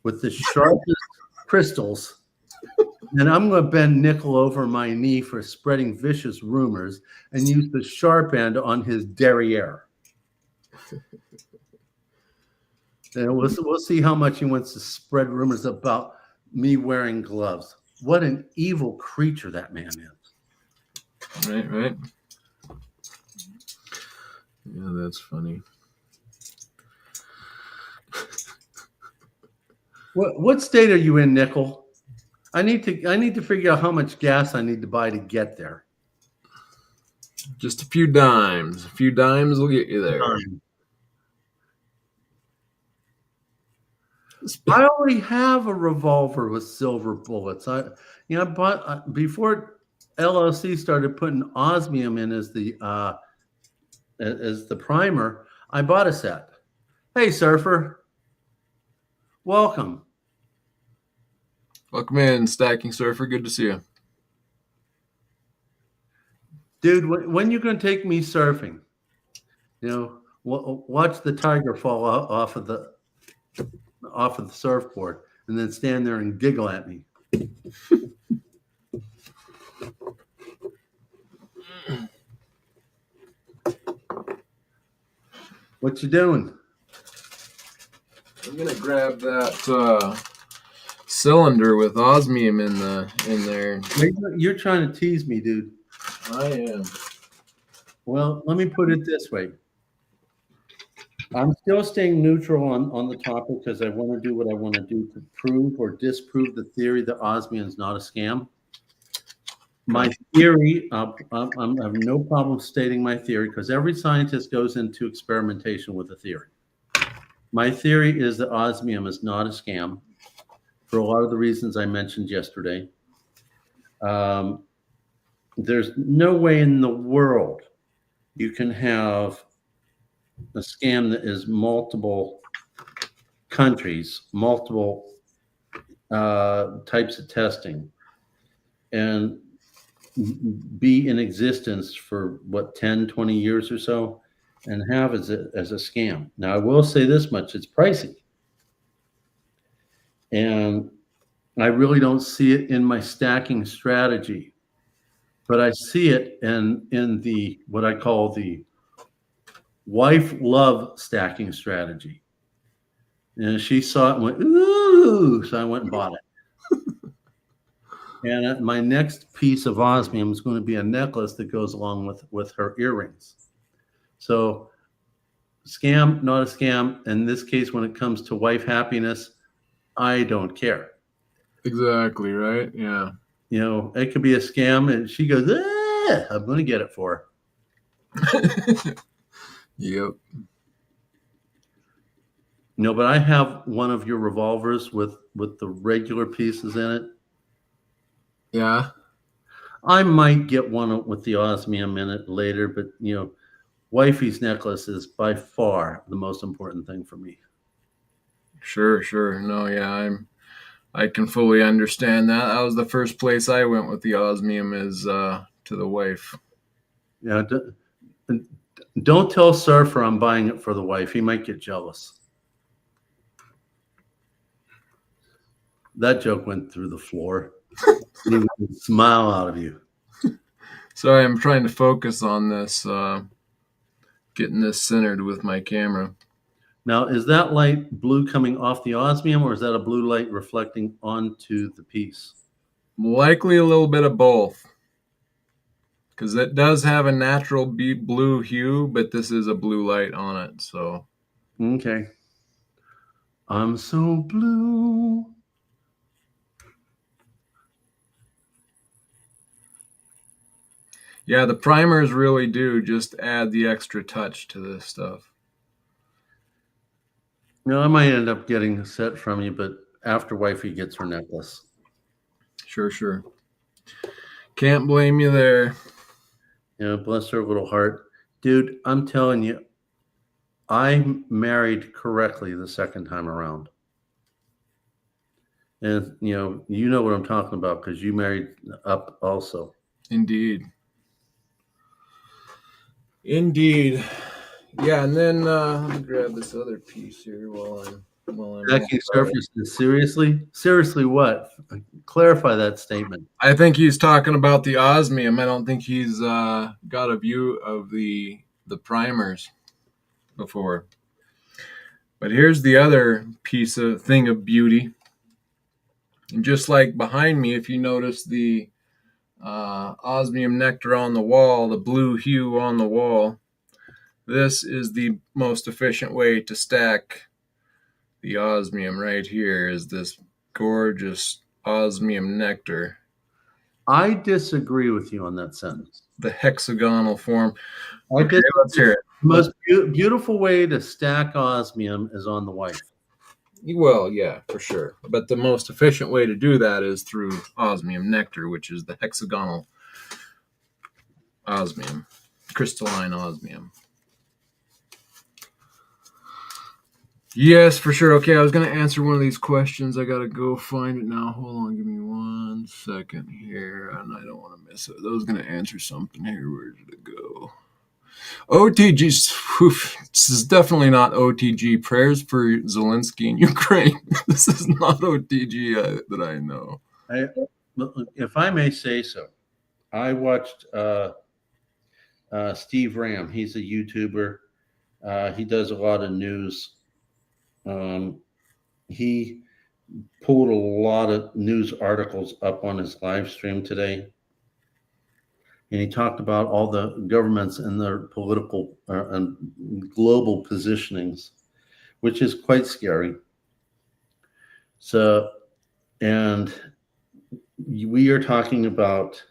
with the sharpest crystals? And I'm going to bend Nickel over my knee for spreading vicious rumors and use the sharp end on his derriere. And we'll see how much he wants to spread rumors about me wearing gloves. What an evil creature that man is. Right. Yeah, that's funny. What state are you in, Nickel? I need to figure out how much gas I need to buy to get there. Just a few dimes. A few dimes will get you there. I already have a revolver with silver bullets. But before LLC started putting osmium in as the primer, I bought a set. Hey, Surfer, welcome. Welcome in, Stacking Surfer. Good to see you, dude. When you gonna take me surfing? Watch the tiger fall off of the surfboard and then stand there and giggle at me. What you doing? I'm gonna grab that cylinder with osmium in there. You're trying to tease me, dude. I am. Well, let me put it this way. I'm still staying neutral on the topic because I want to do what I want to do to prove or disprove the theory that osmium is not a scam. My theory, I have no problem stating my theory because every scientist goes into experimentation with a theory. My theory is that osmium is not a scam for a lot of the reasons I mentioned yesterday. There's no way in the world you can have a scam that is multiple countries, multiple types of testing. And be in existence for what, 10, 20 years or so, and have as a scam. Now, I will say this much: it's pricey, and I really don't see it in my stacking strategy, but I see it in the what I call the wife love stacking strategy. And she saw it and went, ooh, so I went and bought it. And my next piece of osmium is going to be a necklace that goes along with her earrings. So scam, not a scam. In this case, when it comes to wife happiness, I don't care. Exactly, right? Yeah. You know, it could be a scam, and she goes, I'm going to get it for her. Yep. No, but I have one of your revolvers with the regular pieces in it. Yeah. I might get one with the osmium in it later, but you know, wifey's necklace is by far the most important thing for me. Sure, sure. No, yeah, I can fully understand that. That was the first place I went with the osmium is to the wife. Yeah, don't tell Surfer I'm buying it for the wife. He might get jealous. That joke went through the floor. He would smile out of you. Sorry, I'm trying to focus on this, getting this centered with my camera. Now, is that light blue coming off the osmium, or is that a blue light reflecting onto the piece? Likely a little bit of both. Because it does have a natural blue hue, but this is a blue light on it. So, okay. I'm so blue. yeah, the primers really do just add the extra touch to this stuff. No, I might end up getting a set from you, but after wifey gets her necklace. Sure, sure. Can't blame you there. You know, bless her little heart. Dude, I'm telling you, I married correctly the second time around. And you know what I'm talking about because you married up also. Indeed. Indeed. Yeah, and then let me grab this other piece here while I'm Stacking surfaces. Seriously, what? Clarify that statement. I think he's talking about the osmium. I don't think he's got a view of the primers before. But here's the other piece of thing of beauty. And just like behind me, if you notice the osmium nectar on the wall, the blue hue on the wall, this is the most efficient way to stack the osmium right here is this gorgeous osmium nectar. I disagree with you on that sentence. The hexagonal form. Okay, let's hear it. The most beautiful way to stack osmium is on the wife. Well, yeah, for sure. But the most efficient way to do that is through osmium nectar, which is the hexagonal osmium, crystalline osmium. Yes, for sure. Okay, I was going to answer one of these questions. I got to go find it now. Hold on, give me 1 second here, and I don't want to miss it. I was going to answer something here. Where did it go? OTG. This is definitely not OTG. Prayers for Zelensky in Ukraine. This is not OTG that I know. If I may say so, I watched Steve Ram. He's a YouTuber. He does a lot of news. He pulled a lot of news articles up on his live stream today. And he talked about all the governments and their political and global positionings, which is quite scary. So, and we are talking about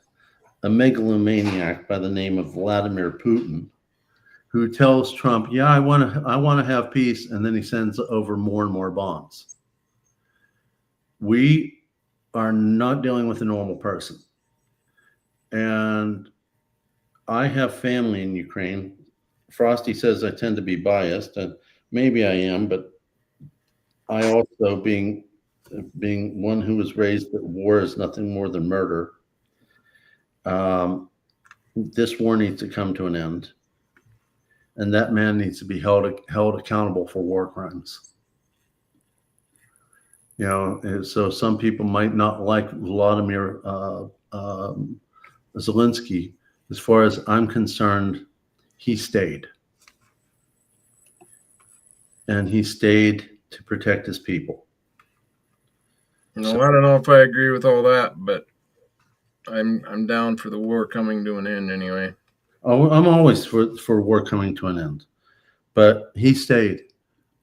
a megalomaniac by the name of Vladimir Putin, who tells Trump, "Yeah, I want to have peace," and then he sends over more and more bombs. We are not dealing with a normal person. And I have family in Ukraine. Frosty says I tend to be biased, and maybe I am, but I also, being one who was raised that war is nothing more than murder, This war needs to come to an end, and that man needs to be held accountable for war crimes. So some people might not like Vladimir Zelensky. As far as I'm concerned, he stayed. And he stayed to protect his people. I don't know if I agree with all that, but I'm down for the war coming to an end anyway. Oh, I'm always for war coming to an end. But he stayed.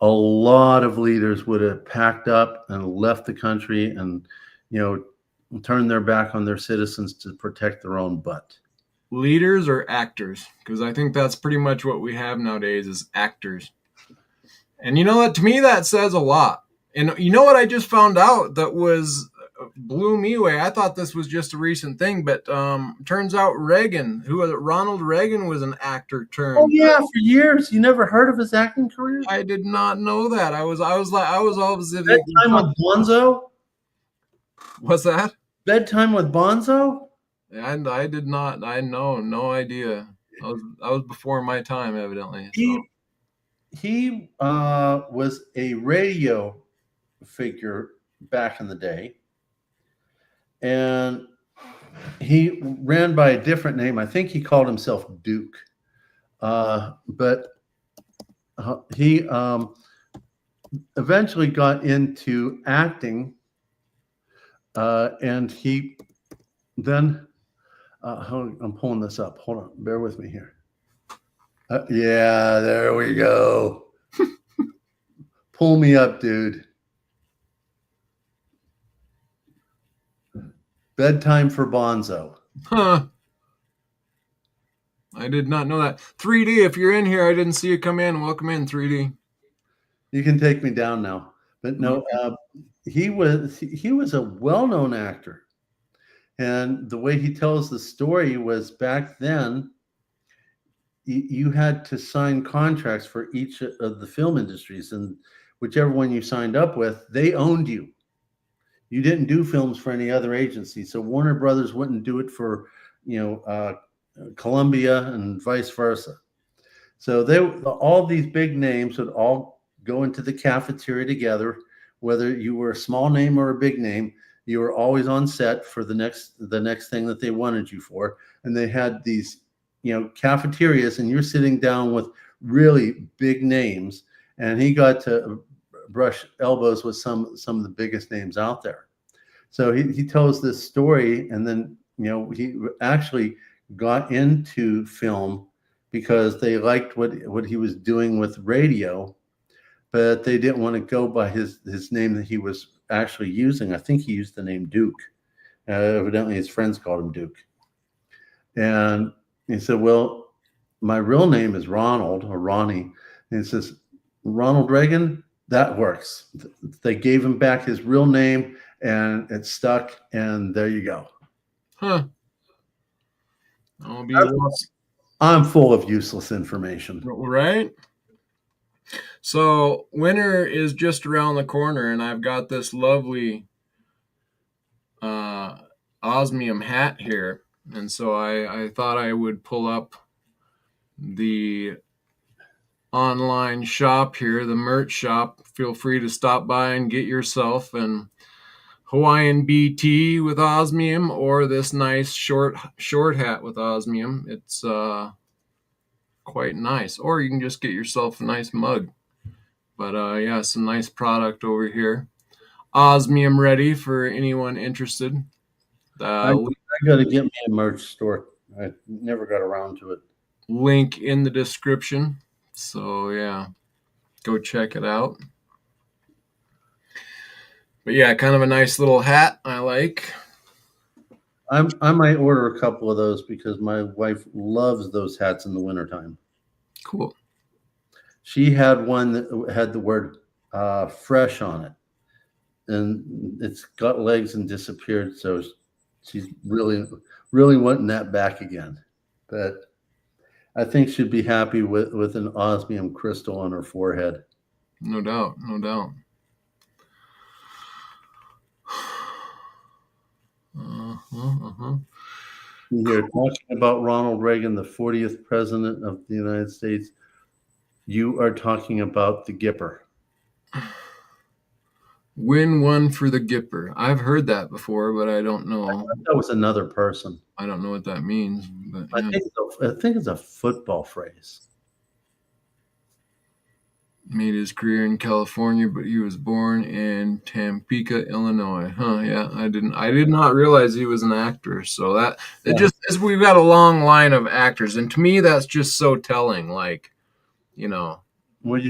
A lot of leaders would have packed up and left the country and, turned their back on their citizens to protect their own butt. Leaders or actors? Because I think that's pretty much what we have nowadays is actors. And you know what? To me, that says a lot. And you know what I just found out that blew me away? I thought this was just a recent thing, but turns out Ronald Reagan was an actor turned. Oh yeah, for years. You never heard of his acting career? I did not know that. I was all as if Bedtime with Bonzo? What's that? Bedtime with Bonzo? And I did not. I know, no idea. I was before my time, evidently. He was a radio figure back in the day, and he ran by a different name. I think he called himself Duke, but he eventually got into acting, and he then I'm pulling this up. Hold on, bear with me here. Yeah, there we go. Pull me up, dude. Bedtime for Bonzo. Huh. I did not know that. 3D, if you're in here, I didn't see you come in. Welcome in, 3D. You can take me down now. But no, he was a well-known actor. And the way he tells the story was back then, you had to sign contracts for each of the film industries, and whichever one you signed up with, they owned you. You didn't do films for any other agency. So Warner Brothers wouldn't do it for, Columbia and vice versa. So all these big names would all go into the cafeteria together, whether you were a small name or a big name. You were always on set for the next thing that they wanted you for, and they had these, cafeterias, and you're sitting down with really big names, and he got to brush elbows with some of the biggest names out there. So he tells this story, and then he actually got into film because they liked what he was doing with radio, but they didn't want to go by his name that he was actually using. I think he used the name Duke. Evidently, his friends called him Duke. And he said, well, my real name is Ronald or Ronnie. And he says, Ronald Reagan, that works. They gave him back his real name, and it stuck, and there you go. Huh. I'm full of useless information. Right? So winter is just around the corner, and I've got this lovely Osmium hat here. And so I thought I would pull up the online shop here, the merch shop. Feel free to stop by and get yourself an Hawaiian BT with Osmium or this nice short hat with Osmium. It's quite nice. Or you can just get yourself a nice mug. But yeah, some nice product over here. Osmium ready for anyone interested. I got to get me a merch store. I never got around to it. Link in the description. So yeah, go check it out. But yeah, kind of a nice little hat I like. I might order a couple of those because my wife loves those hats in the wintertime. Cool. She had one that had the word fresh on it, and it's got legs and disappeared. So she's really, really wanting that back again. But I think she'd be happy with an osmium crystal on her forehead. No doubt. No doubt. You're talking about Ronald Reagan, the 40th president of the United States. You are talking about the Gipper. Win one for the Gipper. I've heard that before, but I don't know. That was another person. I don't know what that means. But yeah. I think it's a football phrase. Made his career in California, but he was born in Topeka, Illinois. Huh? Yeah, I did not realize he was an actor. So that it Yeah. just is. We've got a long line of actors, and to me, that's just so telling. Like, you know, Well,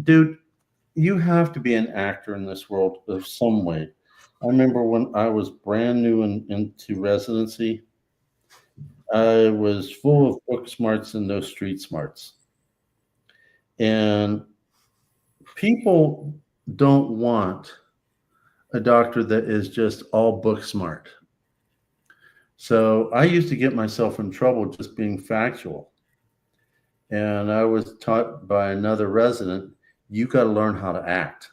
dude, you have to be an actor in this world of some way. I remember when I was brand new into residency, I was full of book smarts and no street smarts. And people don't want a doctor that is just all book smart. So I used to get myself in trouble just being factual. And I was taught by another resident, you got to learn how to act.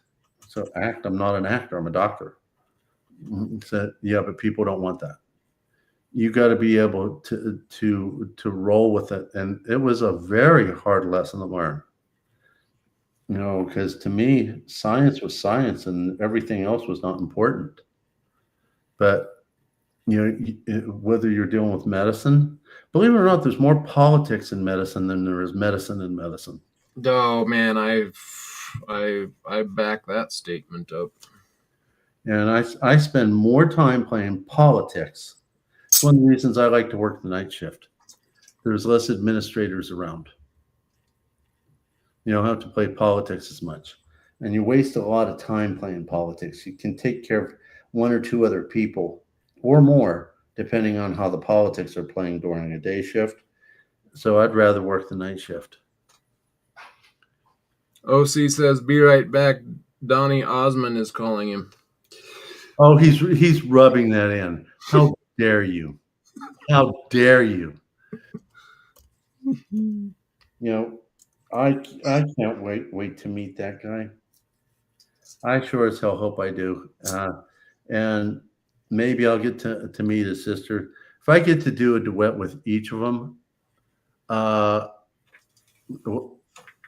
So act, I'm not an actor, I'm a doctor. Said, yeah, but people don't want that. You got to be able to roll with it. And it was a very hard lesson to learn. Because to me, science was science and everything else was not important. But whether you're dealing with medicine, believe it or not, there's more politics in medicine than there is medicine in medicine. oh man, I back that statement up. And I spend more time playing politics. It's one of the reasons I like to work the night shift. There's less administrators around. You don't have to play politics as much. And you waste a lot of time playing politics. You can take care of one or two other people or more, depending on how the politics are playing during a day shift. So I'd rather work the night shift. OC says, "Be right back." Donny Osmond is calling him. Oh, he's rubbing that in. How dare you? How dare you? I can't wait to meet that guy. I sure as hell hope I do. And maybe I'll get to meet his sister. If I get to do a duet with each of them,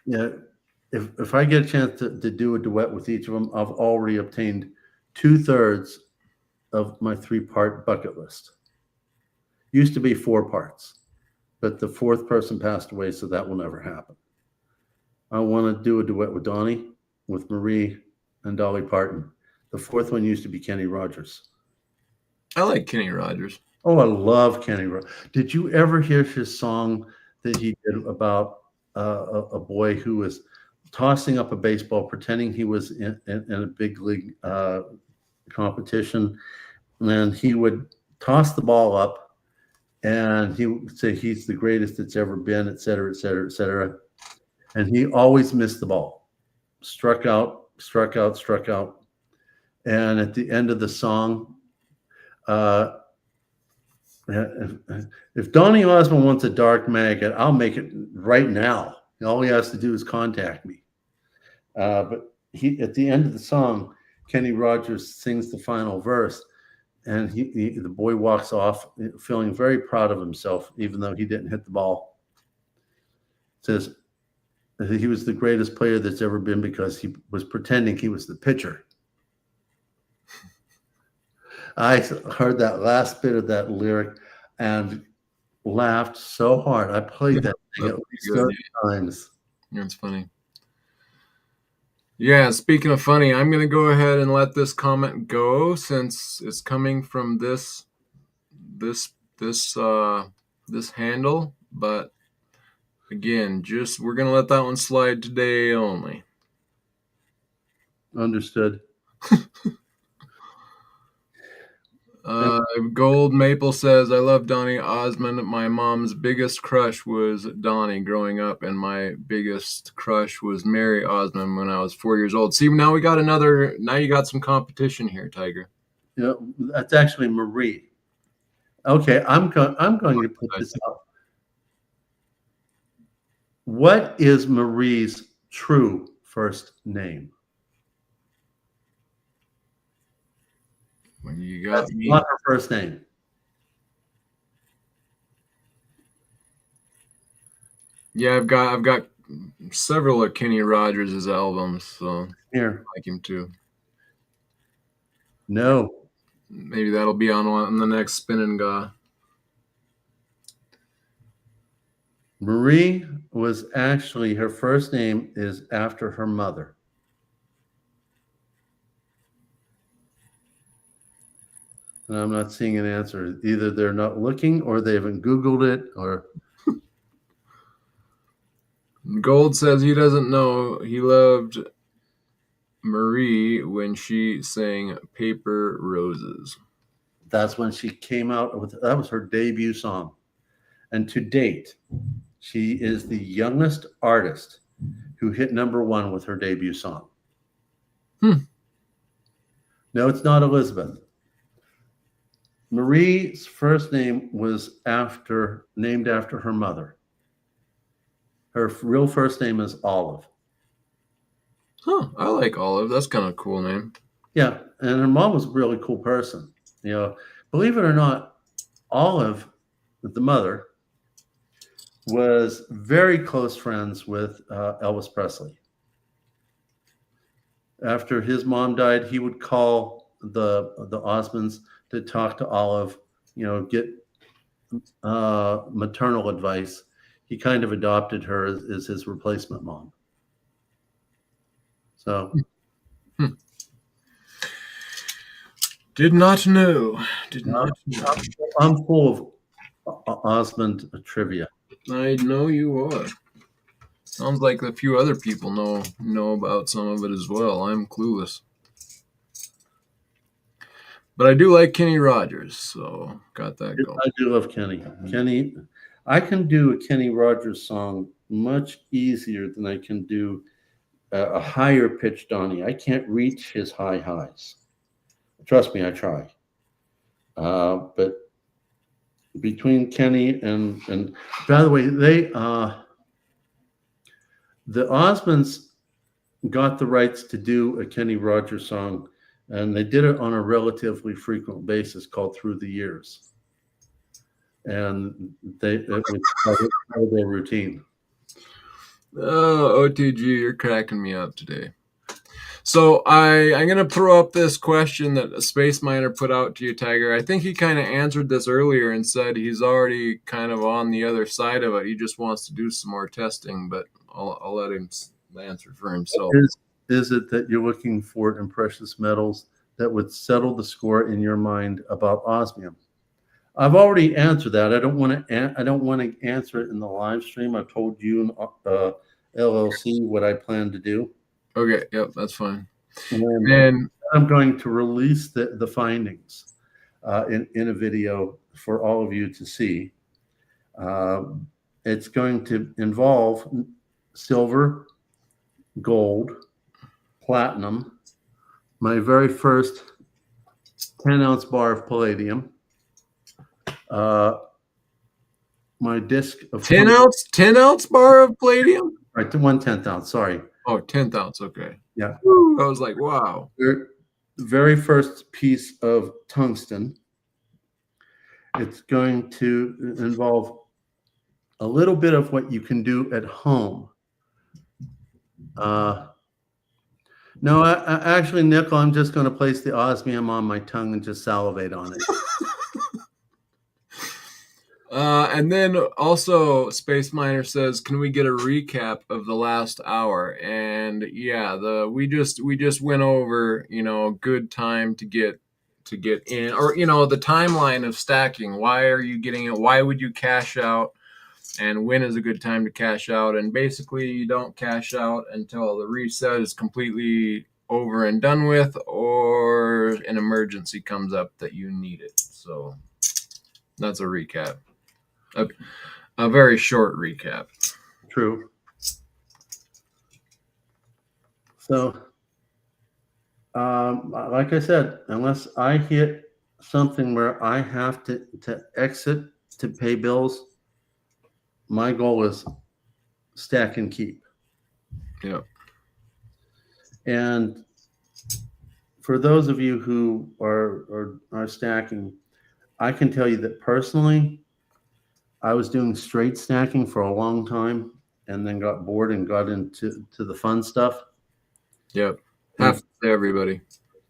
yeah, if I get a chance to do a duet with each of them, I've already obtained 2/3 of my 3-part bucket list. Used to be 4 parts, but the 4th person passed away, so that will never happen. I want to do a duet with Donnie, with Marie, and Dolly Parton. The 4th one used to be Kenny Rogers. I like Kenny Rogers. Oh, I love Kenny Rogers. Did you ever hear his song that he did about a boy who was tossing up a baseball, pretending he was in a big league competition, and he would toss the ball up, and he would say he's the greatest that's ever been, et cetera, et cetera, et cetera. And he always missed the ball, struck out, struck out, struck out. And at the end of the song, if Donny Osmond wants a dark maggot, I'll make it right now. All he has to do is contact me. But at the end of the song, Kenny Rogers sings the final verse, and the boy walks off feeling very proud of himself, even though he didn't hit the ball. Says he was the greatest player that's ever been because he was pretending he was the pitcher. I heard that last bit of that lyric and laughed so hard. I played that thing at least 30 times. That's funny. Yeah, speaking of funny, I'm going to go ahead and let this comment go since it's coming from this handle, but again, we're going to let that one slide today only. Understood. Gold Maple says, "I love Donny Osmond. My mom's biggest crush was Donny growing up, and my biggest crush was Mary Osmond when I was 4 years old." See, now you got some competition here, Tiger. Yeah, that's actually Marie. Okay, I'm going to put this out. What is Marie's true first name? When you got That's not her first name. Yeah, I've got several of Kenny Rogers' albums, so Here. I like him too. No. Maybe that'll be on the next Spin and Ga. Marie was actually, her first name is after her mother. And I'm not seeing an answer. Either they're not looking or they haven't Googled it or. Gold says he doesn't know. He loved Marie when she sang Paper Roses. That's when she came out with, that was her debut song. And to date, she is the youngest artist who hit #1 with her debut song. No, it's not Elizabeth. Marie's first name was named after her mother. Her real first name is Olive. Huh, I like Olive. That's kind of a cool name. Yeah, and her mom was a really cool person. Believe it or not, Olive, the mother, was very close friends with Elvis Presley. After his mom died, he would call the Osmonds to talk to Olive, get maternal advice. He kind of adopted her as his replacement mom. So. Did not know. Did not know. I'm full of Osmond trivia. I know you are. Sounds like a few other people know about some of it as well. I'm clueless. But I do like Kenny Rogers, so got that going. I do love Kenny. Kenny, I can do a Kenny Rogers song much easier than I can do a higher pitched Donnie. I can't reach his high highs. Trust me, I try. But between Kenny and by the way, the Osmonds got the rights to do a Kenny Rogers song, and they did it on a relatively frequent basis called Through the Years. And it was part of their routine. Oh, OTG, you're cracking me up today. So I'm going to throw up this question that a space miner put out to you, Tiger. I think he kind of answered this earlier and said he's already kind of on the other side of it. He just wants to do some more testing, but I'll let him answer for himself. Is it that you're looking for in precious metals that would settle the score in your mind about osmium? I've already answered that. I don't want to answer it in the live stream. I told you and LLC what I plan to do. Okay, yep, that's fine. And I'm going to release the findings in a video for all of you to see. It's going to involve silver, gold, platinum, my very first 10-ounce bar of palladium, my disc of 10-ounce bar of palladium. Right, 1/10 ounce. Sorry. Oh, 10th ounce. Okay. Yeah. I was like, wow. The very first piece of tungsten. It's going to involve a little bit of what you can do at home. No, actually, Nickel, I'm just going to place the osmium on my tongue and just salivate on it. And then also, Space Miner says, "Can we get a recap of the last hour?" And yeah, we just went over, good time to get in, or the timeline of stacking. Why are you getting it? Why would you cash out? And when is a good time to cash out? And basically, you don't cash out until the reset is completely over and done with, or an emergency comes up that you need it. So that's a recap. A very short recap. True. So, like I said, unless I hit something where I have to exit to pay bills, my goal is stack and keep. Yeah. And for those of you who are stacking, I can tell you that personally, I was doing straight stacking for a long time, and then got bored and got into the fun stuff. Yep. And Happens to everybody.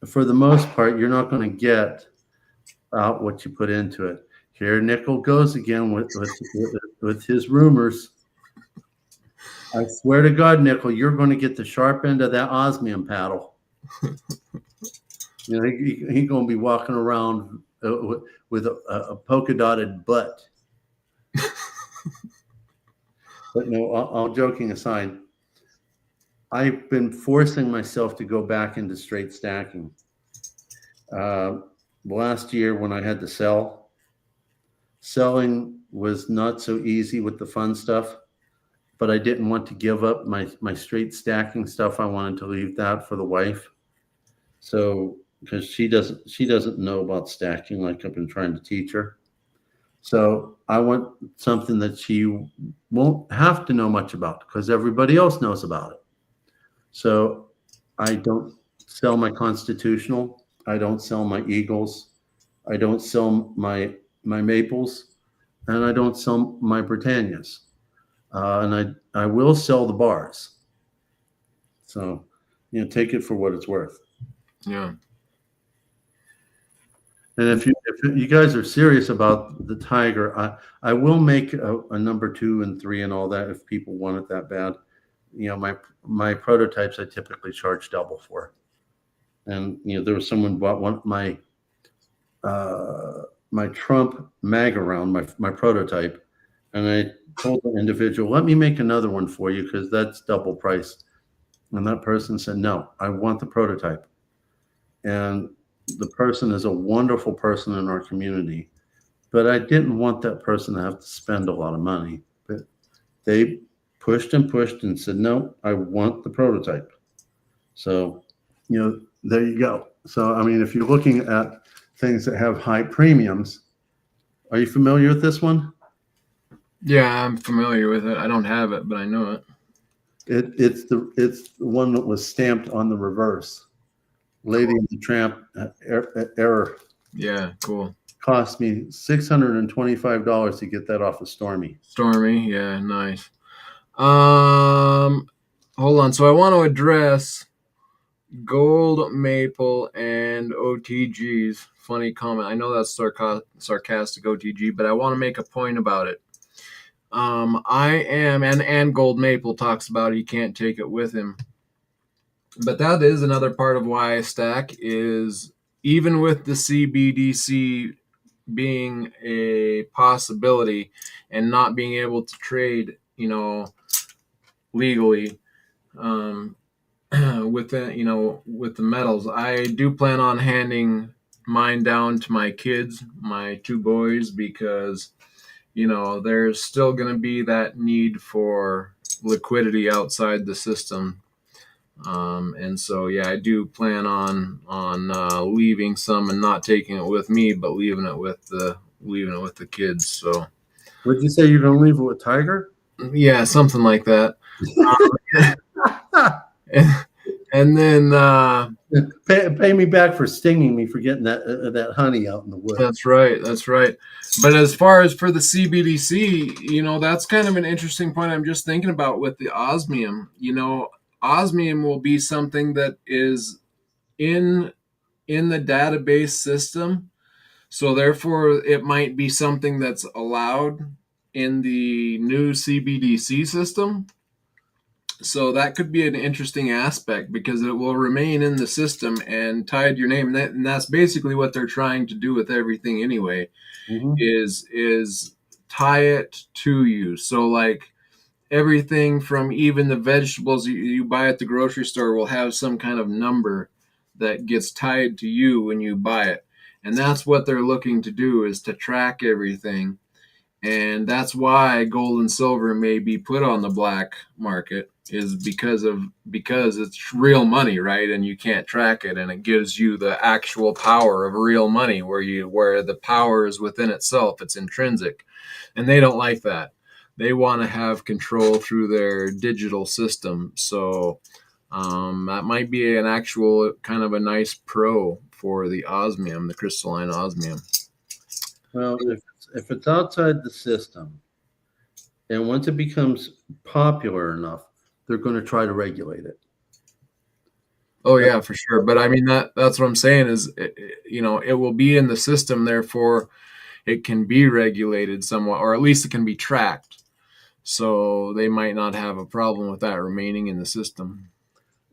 for the most part, you're not going to get out what you put into it. Here, Nickel goes again with his rumors. I swear to God, Nickel, you're going to get the sharp end of that osmium paddle. You know, he's going to be walking around with a polka dotted butt. But no, all joking aside, I've been forcing myself to go back into straight stacking. Last year when I had to sell, selling was not so easy with the fun stuff, but I didn't want to give up my straight stacking stuff. I wanted to leave that for the wife. So, because she doesn't know about stacking like I've been trying to teach her. So I want something that she won't have to know much about because everybody else knows about it. So I don't sell my Constitutional. I don't sell my Eagles. I don't sell my Maples, and I don't sell my Britannias. And I will sell the bars. So, you know, take it for what it's worth. Yeah. And if you guys are serious about the Tiger, I will make a number 2 and 3 and all that if people want it that bad. You know, my prototypes I typically charge double for. And you know, there was someone bought one my Trump mag around my prototype, and I told the individual, let me make another one for you because that's double price. And that person said, no, I want the prototype. And the person is a wonderful person in our community, but I didn't want that person to have to spend a lot of money. But they pushed and said, no, I want the prototype. So, you know, there you go. So, I mean, if you're looking at things that have high premiums, are you familiar with this one? Yeah, I'm familiar with it. I don't have it, but I know it. It's the one that was stamped on the reverse. Lady and the Tramp error. Yeah, cool. Cost me $625 to get that off of Stormy. Stormy, yeah, nice. Hold on. So I want to address gold maple and OTGs. Funny comment. I know that's sarcastic OTG, but I want to make a point about it. I am, and gold maple talks about he can't take it with him. But that is another part of why I stack is even with the CBDC being a possibility and not being able to trade, you know, legally with the, you know, with the metals, I do plan on handing mine down to my kids, my 2 boys, because, you know, there's still going to be that need for liquidity outside the system. And so, yeah, I do plan on leaving some and not taking it with me, but leaving it with the kids. So, would you say you're going to leave it with Tiger? Yeah, something like that. And then pay me back for stinging me for getting that honey out in the woods. That's right. That's right. But as far as for the CBDC, you know, that's kind of an interesting point I'm just thinking about with the osmium. You know, osmium will be something that is in the database system. So therefore it might be something that's allowed in the new CBDC system. So that could be an interesting aspect because it will remain in the system and tied to your name. And that's basically what they're trying to do with everything anyway, is tie it to you. So like everything from even the vegetables you buy at the grocery store will have some kind of number that gets tied to you when you buy it. And that's what they're looking to do, is to track everything. And that's why gold and silver may be put on the black market, is because it's real money, right? And you can't track it, and it gives you the actual power of real money, where the power is within itself, it's intrinsic. And they don't like that. They want to have control through their digital system. So that might be an actual kind of a nice pro for the osmium, the crystalline osmium. Well, if it's outside the system, And once it becomes popular enough, they're going to try to regulate it. Oh yeah, for sure. But I mean that's what I'm saying is it will be in the system, therefore it can be regulated somewhat, or at least it can be tracked. So they might not have a problem with that remaining in the system.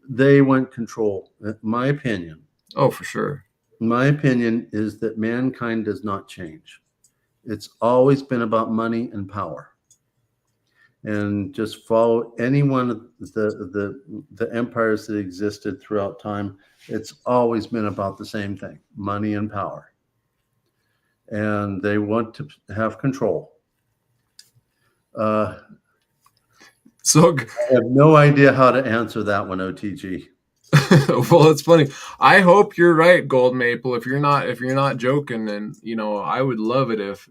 They want control. My opinion. Oh, for sure. My opinion is that mankind does not change. It's always been about money and power. And just follow any one of the empires that existed throughout time. It's always been about the same thing: money and power. And they want to have control. So I have no idea how to answer that one, OTG. well, it's funny. I hope you're right, Gold Maple. If you're not joking, and I would love it if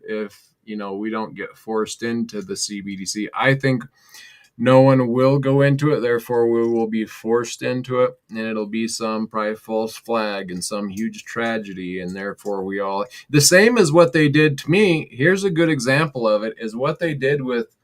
we don't get forced into the CBDC. I think no one will go into it, therefore we will be forced into it, and it'll be some probably false flag and some huge tragedy, and therefore we all the same as what they did to me. Here's a good example of it: is what they did with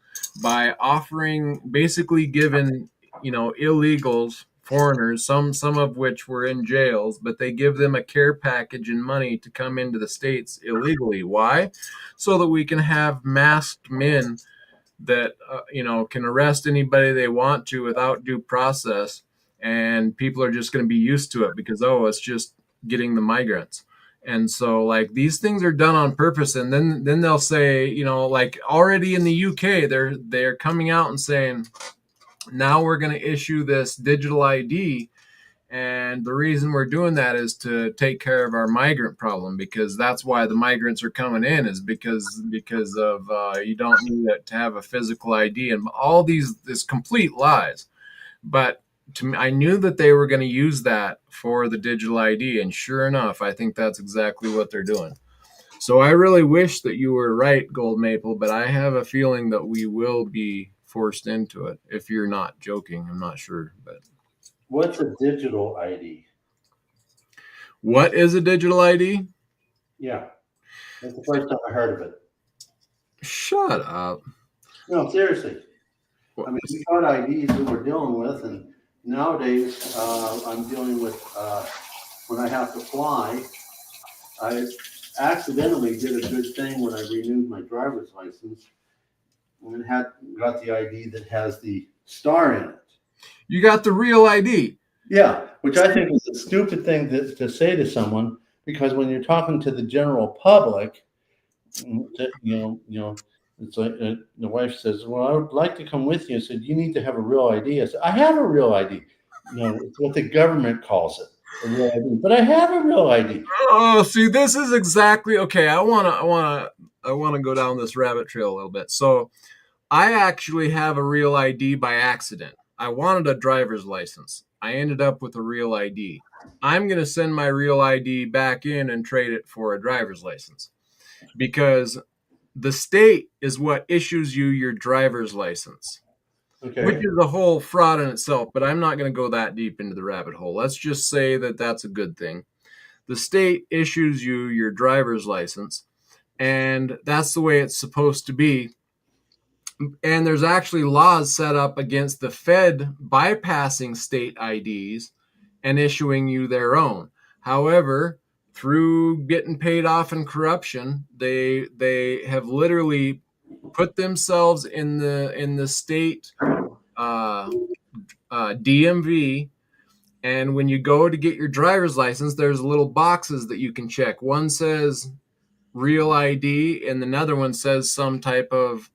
by offering, basically giving illegals, foreigners, some of which were in jails, but they give them a care package and money to come into the States illegally. Why? So that we can have masked men that can arrest anybody they want to without due process, and people are just going to be used to it because it's just getting the migrants. And so like these things are done on purpose, and then they'll say, like already in the UK they're coming out and saying, now we're going to issue this digital ID. And the reason we're doing that is to take care of our migrant problem, because that's why the migrants are coming in, is because of you don't need it to have a physical ID and all this complete lies. But to me, I knew that they were going to use that for the digital ID, and sure enough, I think that's exactly what they're doing. So I really wish that you were right, Gold Maple, but I have a feeling that we will be forced into it. If you're not joking, I'm not sure, but. What's a digital ID? What is a digital ID? Yeah, that's the first time I heard of it. Shut up. No, seriously. I mean, we got IDs that we're dealing with, and nowadays I'm dealing with when I have to fly. I accidentally did a good thing when I renewed my driver's license and got the ID that has the star in it. You got the real ID. Yeah, which I think is a stupid thing to say to someone, because when you're talking to the general public, it's like the wife says, "Well, I would like to come with you." I said, "You need to have a real ID." I said, "I have a real ID." It's what the government calls it, a real ID. But I have a real ID. Oh, see, this is exactly okay. I wanna go down this rabbit trail a little bit. So I actually have a real ID by accident. I wanted a driver's license. I ended up with a real ID. I'm gonna send my real ID back in and trade it for a driver's license, because the state is what issues you your driver's license, which Okay. is a whole fraud in itself, but I'm not going to go that deep into the rabbit hole. Let's just say that that's a good thing. The state issues you your driver's license, and that's the way it's supposed to be. And there's actually laws set up against the Fed bypassing state IDs and issuing you their own. However, through getting paid off in corruption, they have literally put themselves in the state DMV. And when you go to get your driver's license, there's little boxes that you can check. One says real ID, and another one says some type of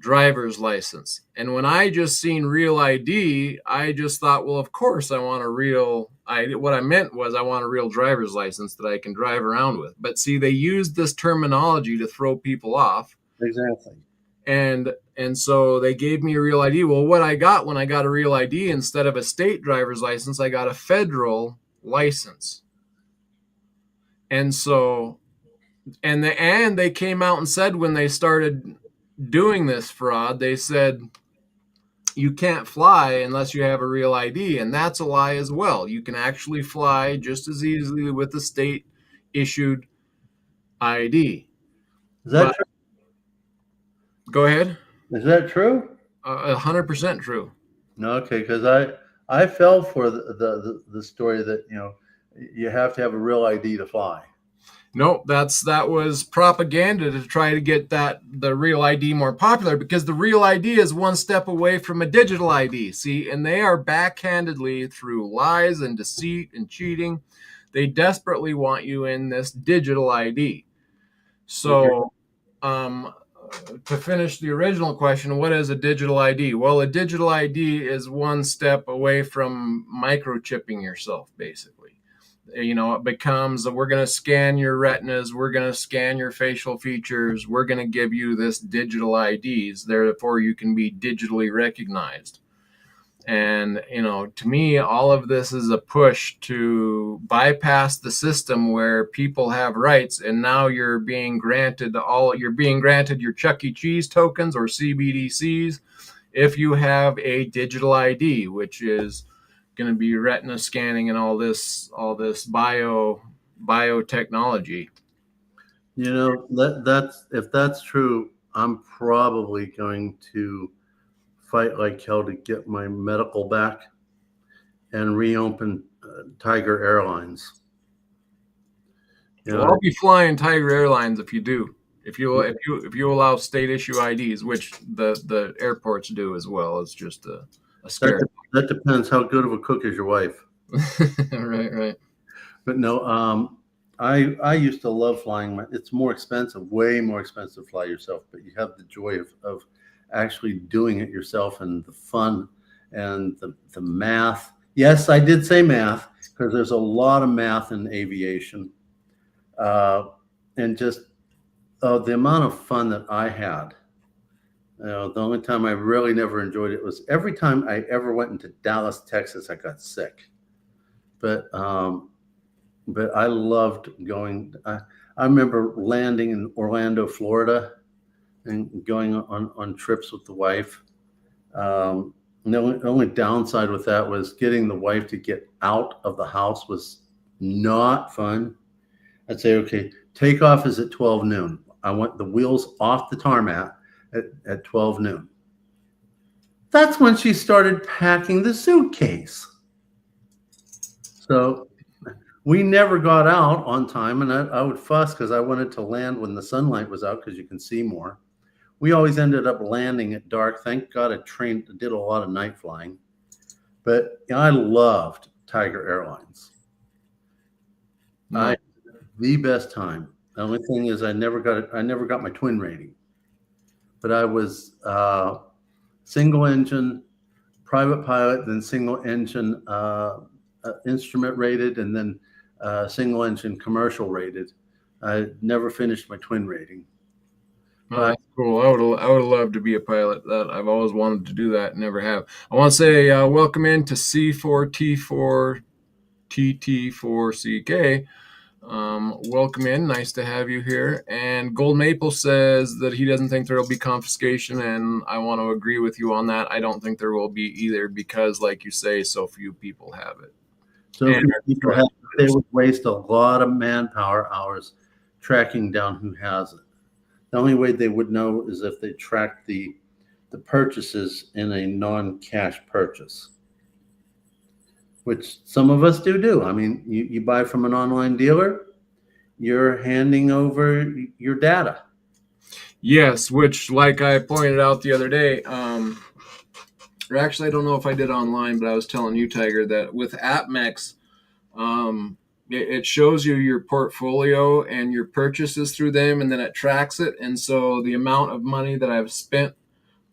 driver's license. And when I just seen real ID, I just thought, well, of course I want a real ID. What I meant was I want a real driver's license that I can drive around with. But see, they used this terminology to throw people off. Exactly. And so they gave me a real ID. Well, what I got when I got a real ID, instead of a state driver's license, I got a federal license. And so and they came out and said, when they started doing this fraud, they said you can't fly unless you have a real ID, and that's a lie as well. You can actually fly just as easily with a state issued ID. Is that true? Go ahead. Is that true? 100% true. No, okay, because I fell for the story that you have to have a real ID to fly. Nope, that was propaganda to try to get the real ID more popular, because the real ID is one step away from a digital ID. See, and they are backhandedly, through lies and deceit and cheating, they desperately want you in this digital ID. So, um, to finish the original question, what is a digital ID? Well, a digital ID is one step away from microchipping yourself, basically. It becomes, we're going to scan your retinas, we're going to scan your facial features, we're going to give you this digital IDs, therefore you can be digitally recognized. And to me, all of this is a push to bypass the system where people have rights, and now you're being granted your Chuck E. Cheese tokens or CBDCs if you have a digital ID, which is going to be retina scanning and all this biotechnology. That's if that's true, I'm probably going to fight like hell to get my medical back and reopen Tiger Airlines. Well, I'll be flying Tiger Airlines if you do. If you allow state issue IDs, which the airports do as well. It's just a scare. That depends how good of a cook is your wife. Right. But no, I used to love flying. It's more expensive, way more expensive to fly yourself, but you have the joy of actually doing it yourself, and the fun and the math. Yes, I did say math, because there's a lot of math in aviation, and just the amount of fun that I had. The only time I really never enjoyed it was every time I ever went into Dallas, Texas, I got sick. But I loved going. I remember landing in Orlando, Florida, and going on trips with the wife. The only downside with that was getting the wife to get out of the house was not fun. I'd say, okay, takeoff is at 12 noon. I want the wheels off the tarmac at 12 noon. That's when she started packing the suitcase. So we never got out on time, and I would fuss because I wanted to land when the sunlight was out because you can see more. We always ended up landing at dark. Thank God I did a lot of night flying. But I loved Tiger Airlines. No. The best time. The only thing is I never got my twin rating. But I was single engine, private pilot, then single engine instrument rated, and then single engine commercial rated. I never finished my twin rating. Oh, that's cool. I would have loved to be a pilot. That I've always wanted to do that, never have. I want to say welcome in to C4T4TT4CK. Welcome in. Nice to have you here. And Gold Maple says that he doesn't think there will be confiscation, and I want to agree with you on that. I don't think there will be either, because, like you say, so few people have it. So people they would waste a lot of manpower hours tracking down who has it. The only way they would know is if they tracked the purchases in a non-cash purchase, which some of us do. I mean, you buy from an online dealer, you're handing over your data. Yes, which, like I pointed out the other day, or actually, I don't know if I did online, but I was telling you, Tiger, that with AppMex, it shows you your portfolio and your purchases through them, and then it tracks it. And so the amount of money that I've spent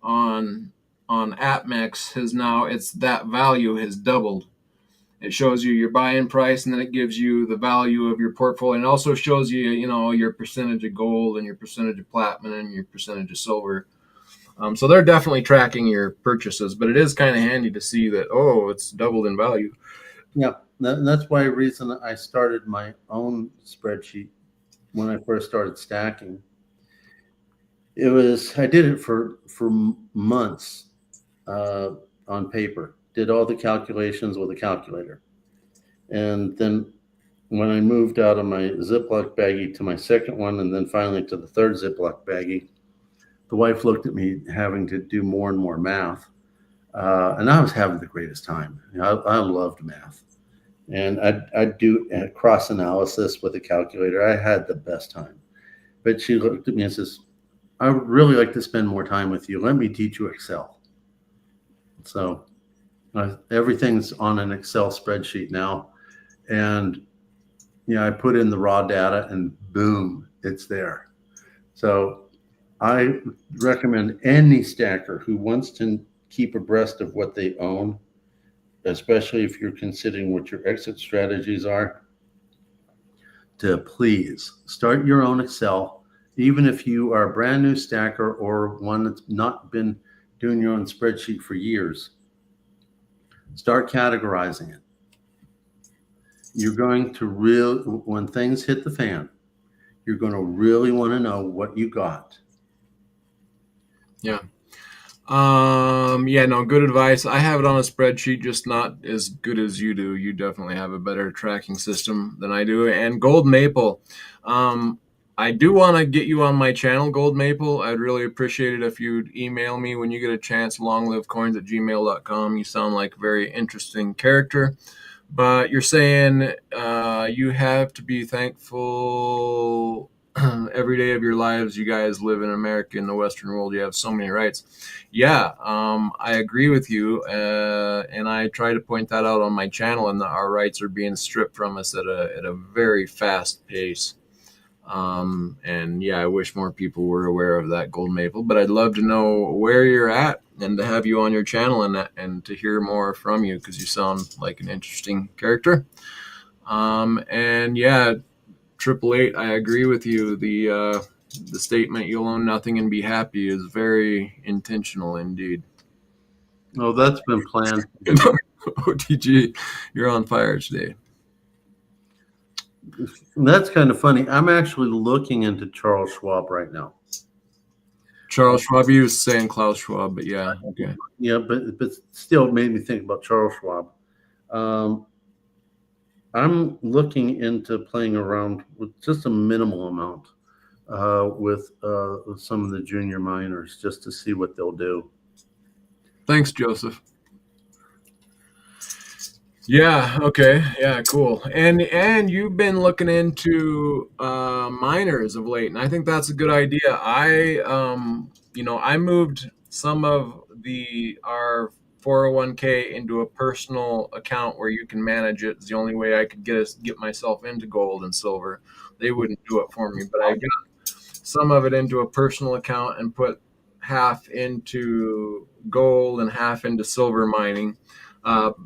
on AppMex that value has doubled. It shows you your buy-in price, and then it gives you the value of your portfolio. And it also shows you, your percentage of gold and your percentage of platinum and your percentage of silver. So they're definitely tracking your purchases, but it is kind of handy to see that, it's doubled in value. Yeah, that's why reason I started my own spreadsheet when I first started stacking. I did it for months on paper, did all the calculations with a calculator. And then when I moved out of my Ziploc baggie to my second one, and then finally to the third Ziploc baggie, the wife looked at me having to do more and more math. And I was having the greatest time. I loved math. And I'd do a cross analysis with a calculator. I had the best time. But she looked at me and says, I would really like to spend more time with you. Let me teach you Excel. So everything's on an Excel spreadsheet now. And I put in the raw data and boom, it's there. So I recommend any stacker who wants to keep abreast of what they own, especially if you're considering what your exit strategies are, to please start your own Excel, even if you are a brand new stacker or one that's not been doing your own spreadsheet for years. Start categorizing it. You're going to when things hit the fan, you're going to really want to know what you got. Yeah. Yeah, no, good advice. I have it on a spreadsheet, just not as good as you do. You definitely have a better tracking system than I do. And Gold Maple, I do want to get you on my channel, Gold Maple. I'd really appreciate it if you'd email me when you get a chance, longlivecoins@gmail.com. You sound like a very interesting character. But you're saying you have to be thankful every day of your lives. You guys live in America, in the Western world. You have so many rights. Yeah, I agree with you. And I try to point that out on my channel, and our rights are being stripped from us at a very fast pace. And yeah, I wish more people were aware of that, Gold Maple, but I'd love to know where you're at and to have you on your channel and to hear more from you, because you sound like an interesting character. And yeah, 888, I agree with you. The statement, you'll own nothing and be happy, is very intentional indeed. Oh, that's been planned. OTG, you're on fire today. That's kind of funny. I'm actually looking into Charles Schwab right now. Charles Schwab, you was saying Klaus Schwab, but yeah, okay. Yeah, but still, it made me think about Charles Schwab. I'm looking into playing around with just a minimal amount with some of the junior miners, just to see what they'll do. Thanks, Joseph. Yeah, okay. Yeah, cool. And you've been looking into miners of late, and I think that's a good idea. I moved some of our 401k into a personal account where you can manage it. It's the only way I could get myself into gold and silver. They wouldn't do it for me, but I got some of it into a personal account and put half into gold and half into silver mining.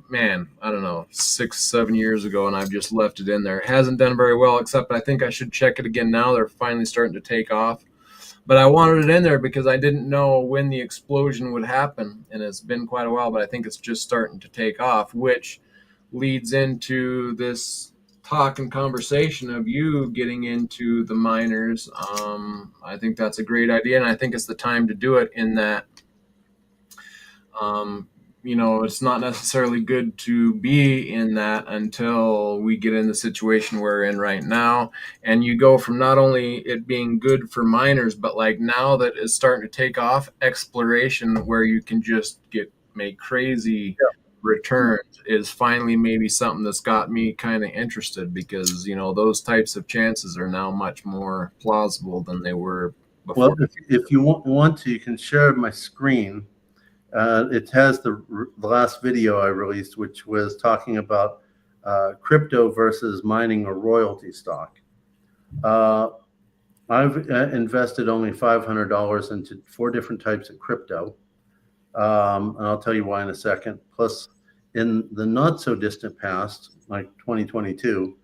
Man, I don't know, 6-7 years ago, and I've just left it in there. It hasn't done very well, except I think I should check it again now. They're finally starting to take off. But I wanted it in there because I didn't know when the explosion would happen, and it's been quite a while, but I think it's just starting to take off, which leads into this talk and conversation of you getting into the miners. I think that's a great idea, and I think it's the time to do it, in that it's not necessarily good to be in that until we get in the situation we're in right now. And you go from not only it being good for miners, but like now that it's starting to take off, exploration where you can just make crazy returns is finally maybe something that's got me kind of interested, because those types of chances are now much more plausible than they were before. Well, if you want to, you can share my screen. It has the last video I released, which was talking about crypto versus mining or royalty stock. I've invested only $500 into 4 different types of crypto. And I'll tell you why in a second. Plus, in the not so distant past, like 2022,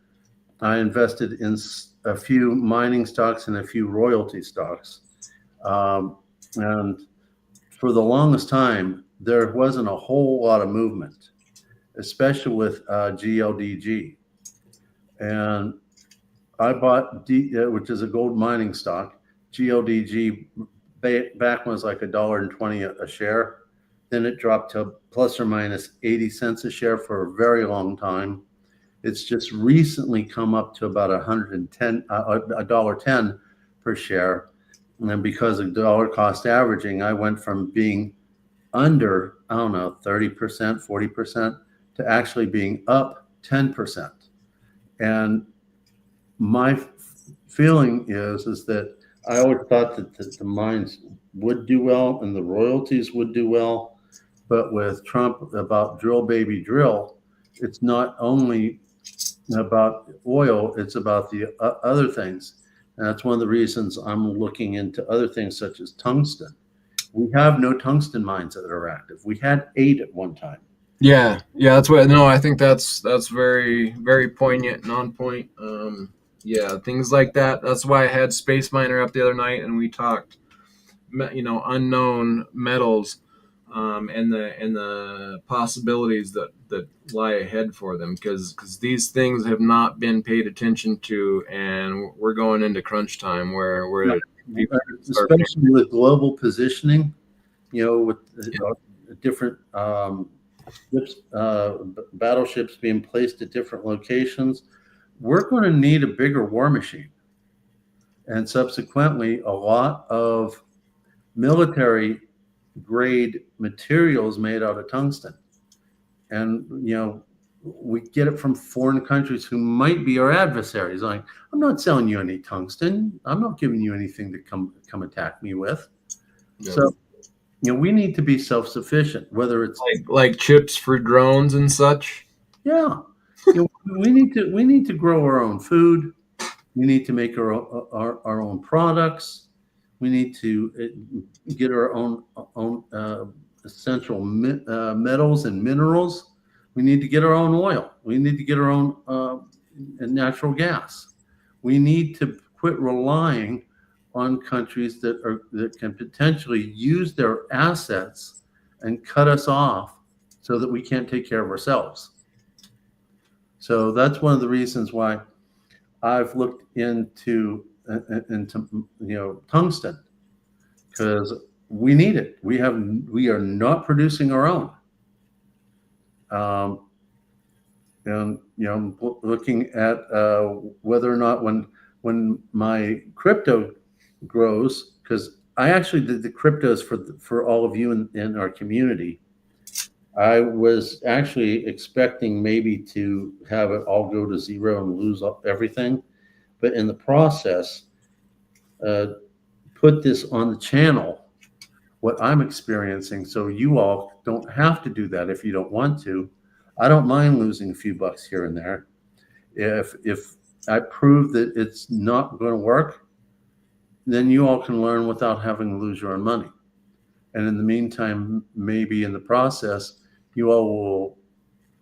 I invested in a few mining stocks and a few royalty stocks. And for the longest time, there wasn't a whole lot of movement, especially with GLDG. And I bought, which is a gold mining stock. GLDG back was like $1.20 a share. Then it dropped to plus or minus 80 cents a share for a very long time. It's just recently come up to about $110 per share. And because of dollar cost averaging, I went from being under, I don't know, 30%, 40% to actually being up 10%. And my feeling is that I always thought that the mines would do well and the royalties would do well. But with Trump about drill, baby, drill, it's not only about oil, it's about the other things. And that's one of the reasons I'm looking into other things such as tungsten. We have no tungsten mines that are active. We had 8 at one time. Yeah, that's what. No, I think that's very very poignant and on point. Yeah, things like that. That's why I had Space Miner up the other night, and we talked, unknown metals, and the possibilities that lie ahead for them, because these things have not been paid attention to, and we're going into crunch time where people start. Especially with global positioning, with different ships, battleships being placed at different locations, we're going to need a bigger war machine. And subsequently, a lot of military grade materials made out of tungsten. And, we get it from foreign countries who might be our adversaries. Like, I'm not selling you any tungsten. I'm not giving you anything to come attack me with. Yeah. So, we need to be self-sufficient, whether it's like chips for drones and such. yeah. We need to grow our own food. We need to make our own products. We need to get our own essential metals and minerals. We need to get our own oil. We need to get our own natural gas. We need to quit relying on countries that can potentially use their assets and cut us off so that we can't take care of ourselves. So that's one of the reasons why I've looked into tungsten, because we need it. We are not producing our own. And I'm looking at whether or not when my crypto grows, because I actually did the cryptos for all of you in our community. I was actually expecting maybe to have it all go to zero and lose everything, but in the process, put this on the channel, what I'm experiencing, so you all don't have to do that if you don't want to. I don't mind losing a few bucks here and there. If I prove that it's not going to work, then you all can learn without having to lose your own money. And in the meantime, maybe in the process, you all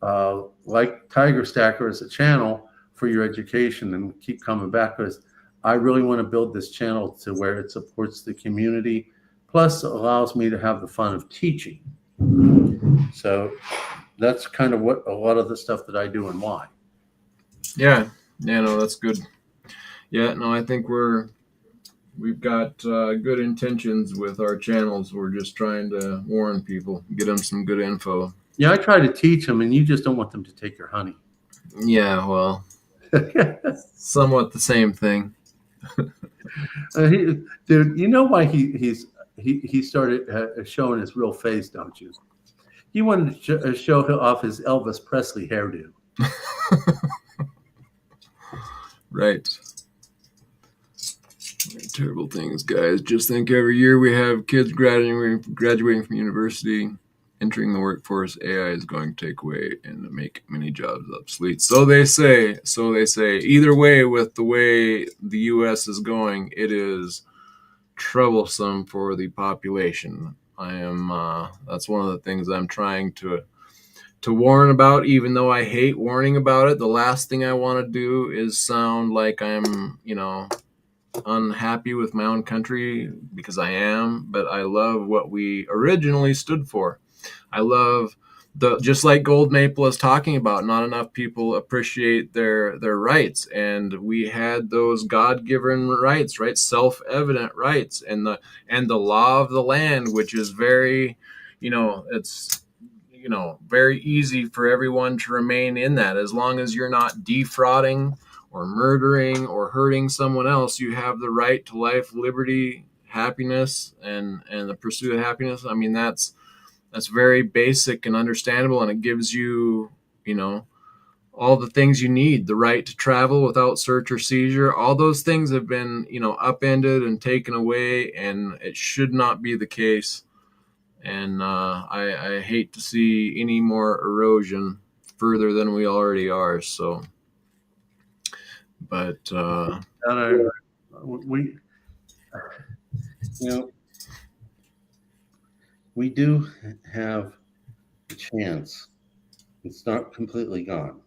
will like Tiger Stacker as a channel for your education and keep coming back, because I really want to build this channel to where it supports the community, plus allows me to have the fun of teaching. So that's kind of what a lot of the stuff that I do and why. Yeah, no, that's good. Yeah, no, I think we've got good intentions with our channels. We're just trying to warn people, get them some good info. Yeah, I try to teach them, and you just don't want them to take your honey. Yeah, well, somewhat the same thing. Dude, you know why he started showing his real face, don't you? He wanted to show off his Elvis Presley hairdo. Right. Terrible things, guys. Just think every year we have kids graduating from university, entering the workforce. AI is going to take away and make many jobs obsolete. So they say. Either way, with the way the U.S. is going, it is troublesome for the population. That's one of the things I'm trying to warn about, even though I hate warning about it. The last thing I want to do is sound like I'm, unhappy with my own country, because I am, but I love what we originally stood for. I love just like Gold Maple is talking about, not enough people appreciate their rights, and we had those God-given rights, right? Self-evident rights, and the law of the land, which is very, it's very easy for everyone to remain in that. As long as you're not defrauding or murdering or hurting someone else, you have the right to life, liberty, happiness and the pursuit of happiness. I mean, that's very basic and understandable, and it gives you, you know, all the things you need: the right to travel without search or seizure. All those things have been, upended and taken away, and it should not be the case. And I hate to see any more erosion further than we already are. So, but we, you know, we do have a chance. It's not completely gone,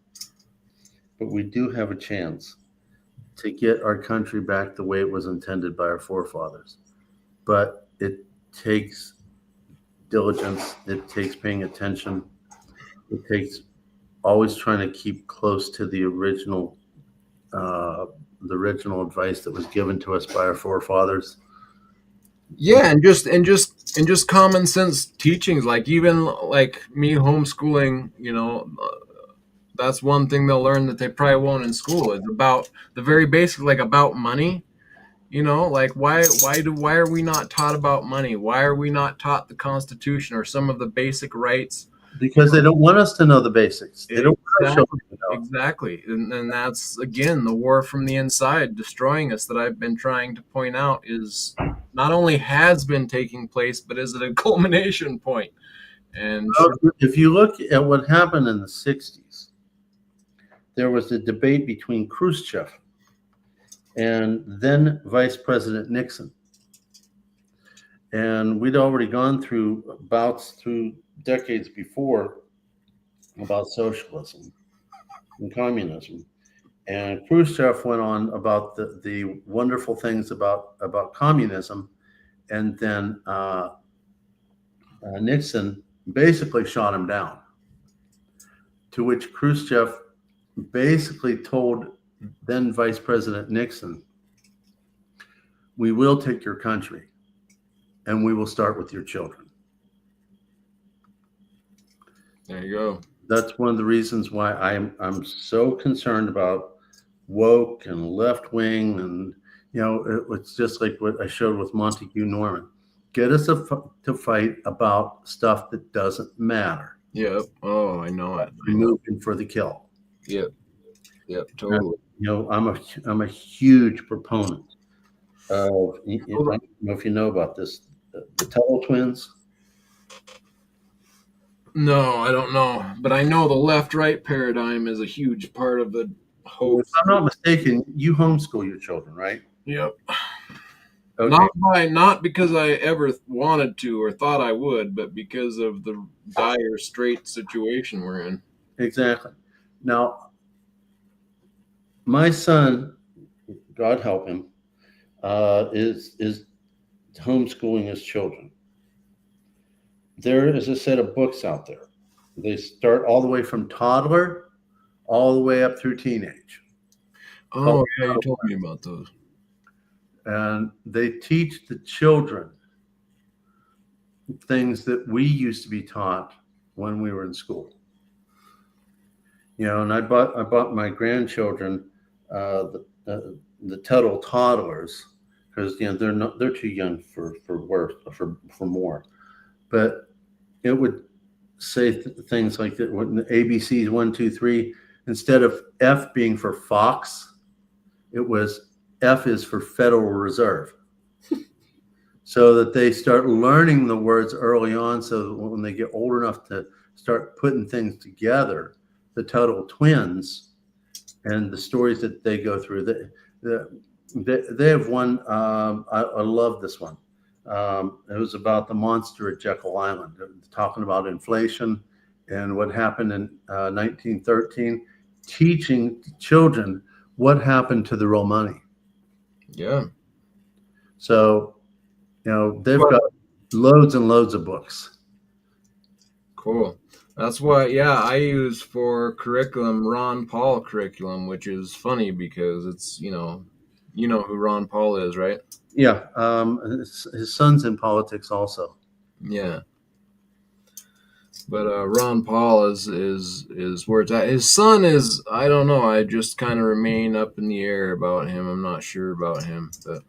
but we do have a chance to get our country back the way it was intended by our forefathers. But it takes diligence, it takes paying attention, it takes always trying to keep close to the original advice that was given to us by our forefathers. yeah, and just common sense teachings, like even like me homeschooling, that's one thing they'll learn that they probably won't in school. It's about the very basic, like about money. Like why are we not taught about money? Why are we not taught the Constitution or some of the basic rights? Because they don't want us to know the basics. They don't want our children to know. Exactly. And that's, again, the war from the inside destroying us that I've been trying to point out is not only has been taking place, but is at a culmination point. And if you look at what happened in the 60s, there was a debate between Khrushchev and then Vice President Nixon. And we'd already gone through bouts through decades before about socialism and communism. And Khrushchev went on about the wonderful things about communism. And then Nixon basically shot him down, to which Khrushchev basically told then Vice President Nixon, "We will take your country, and we will start with your children." there you go. That's one of the reasons why I'm so concerned about woke and left wing, and it's just like what I showed with Montague Norman. Get us to fight about stuff that doesn't matter. Yep. Oh, I know it. Moving for the kill. Yep. Yep. Totally. I'm a huge proponent of. I don't know if you know about this, the Tuttle twins. No, I don't know, but I know the left-right paradigm is a huge part of the hope. If I'm not mistaken, you homeschool your children, right? Yep. Okay. Not because I ever wanted to or thought I would, but because of the dire straight situation we're in. Exactly. Now, my son, God help him, is homeschooling his children. There is a set of books out there. They start all the way from toddler all the way up through teenage. Oh, yeah, you told me about those. And they teach the children things that we used to be taught when we were in school. And I bought my grandchildren the Tuttle toddlers because they're too young for more. But it would say things like that. When the ABCs 1, 2, 3, instead of F being for Fox, it was F is for Federal Reserve. So that they start learning the words early on, so that when they get old enough to start putting things together, the Tuttle twins and the stories that they go through, they have one. I love this one. It was about the monster at Jekyll Island, talking about inflation and what happened in 1913, teaching children what happened to the real money. Yeah. So, they've got loads and loads of books. Cool. That's what, I use for curriculum, Ron Paul curriculum, which is funny because it's, you know who Ron Paul is, right? Yeah. His son's in politics also. Yeah. But Ron Paul is where it's at. His son is, I don't know. I just kind of remain up in the air about him. I'm not sure about him, but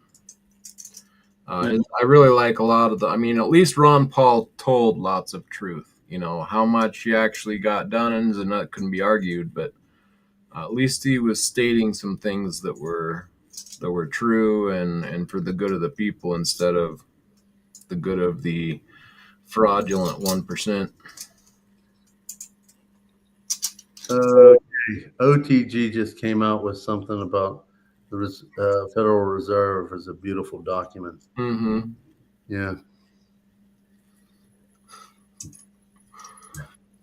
Yeah. I really like a lot of the. I mean, at least Ron Paul told lots of truth. You know how much he actually got done, and that couldn't be argued. But at least he was stating some things that were true and for the good of the people instead of the good of the fraudulent 1%. Okay. OTG just came out with something about the Federal Reserve as a beautiful document. Mm-hmm. Yeah.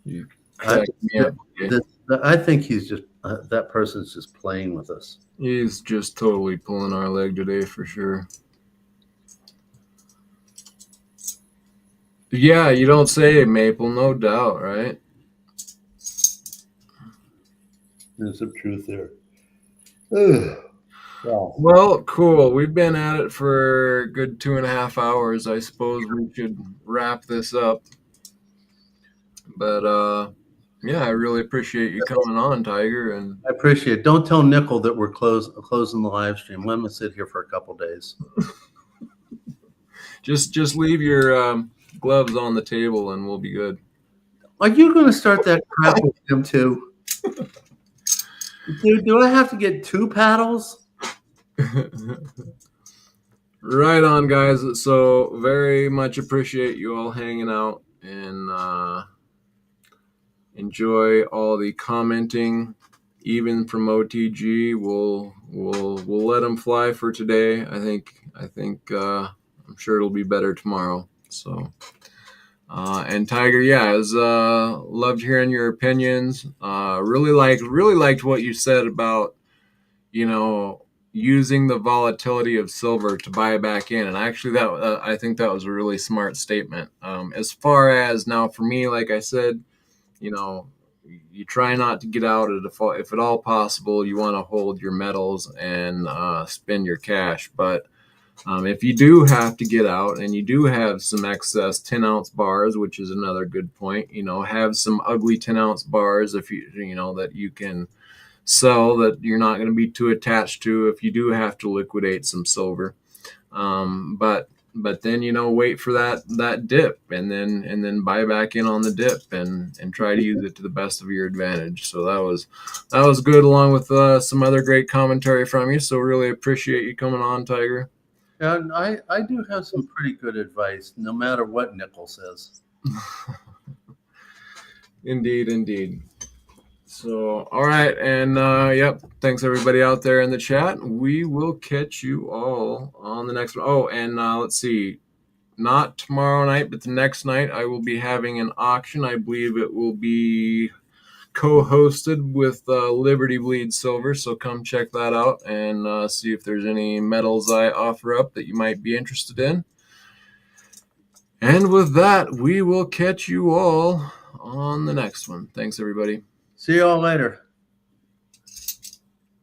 You I, cracked me up. Okay. I think he's just that person's just playing with us. He's just totally pulling our leg today for sure. Yeah, you don't say, Maple, no doubt, right? There's some truth there. Ugh. Wow. Well, cool. We've been at it for a good 2.5 hours. I suppose we should wrap this up. But yeah, I really appreciate you coming on, Tiger. And I appreciate it. Don't tell Nickel that we're closing the live stream. Let him sit here for a couple days. just leave your gloves on the table, and we'll be good. Are you going to start that crap with him too? Dude, do I have to get 2 paddles? Right on, guys. So very much appreciate you all hanging out and enjoy all the commenting, even from OTG. We'll let them fly for today. I think I'm sure it'll be better tomorrow. So. And Tiger, yeah, I was loved hearing your opinions. Really liked what you said about using the volatility of silver to buy back in. And actually, that I think that was a really smart statement. As far as now for me, like I said, you try not to get out if at all possible. You want to hold your metals and spend your cash, but if you do have to get out and you do have some excess 10-ounce bars, which is another good point, have some ugly 10-ounce bars if that you can sell, that you're not going to be too attached to if you do have to liquidate some silver. But then wait for that dip and then buy back in on the dip and try to use it to the best of your advantage. So that was good, along with some other great commentary from you. So really appreciate you coming on, Tiger. And I do have some pretty good advice, no matter what Nickel says. Indeed. So, all right. And yep, thanks everybody out there in the chat. We will catch you all on the next one. Oh, and let's see. Not tomorrow night, but the next night, I will be having an auction. I believe it will be co-hosted with Liberty Bleed Silver, so come check that out and see if there's any metals I offer up that you might be interested in. And with that, we will catch you all on the next one. Thanks, everybody. See you all later.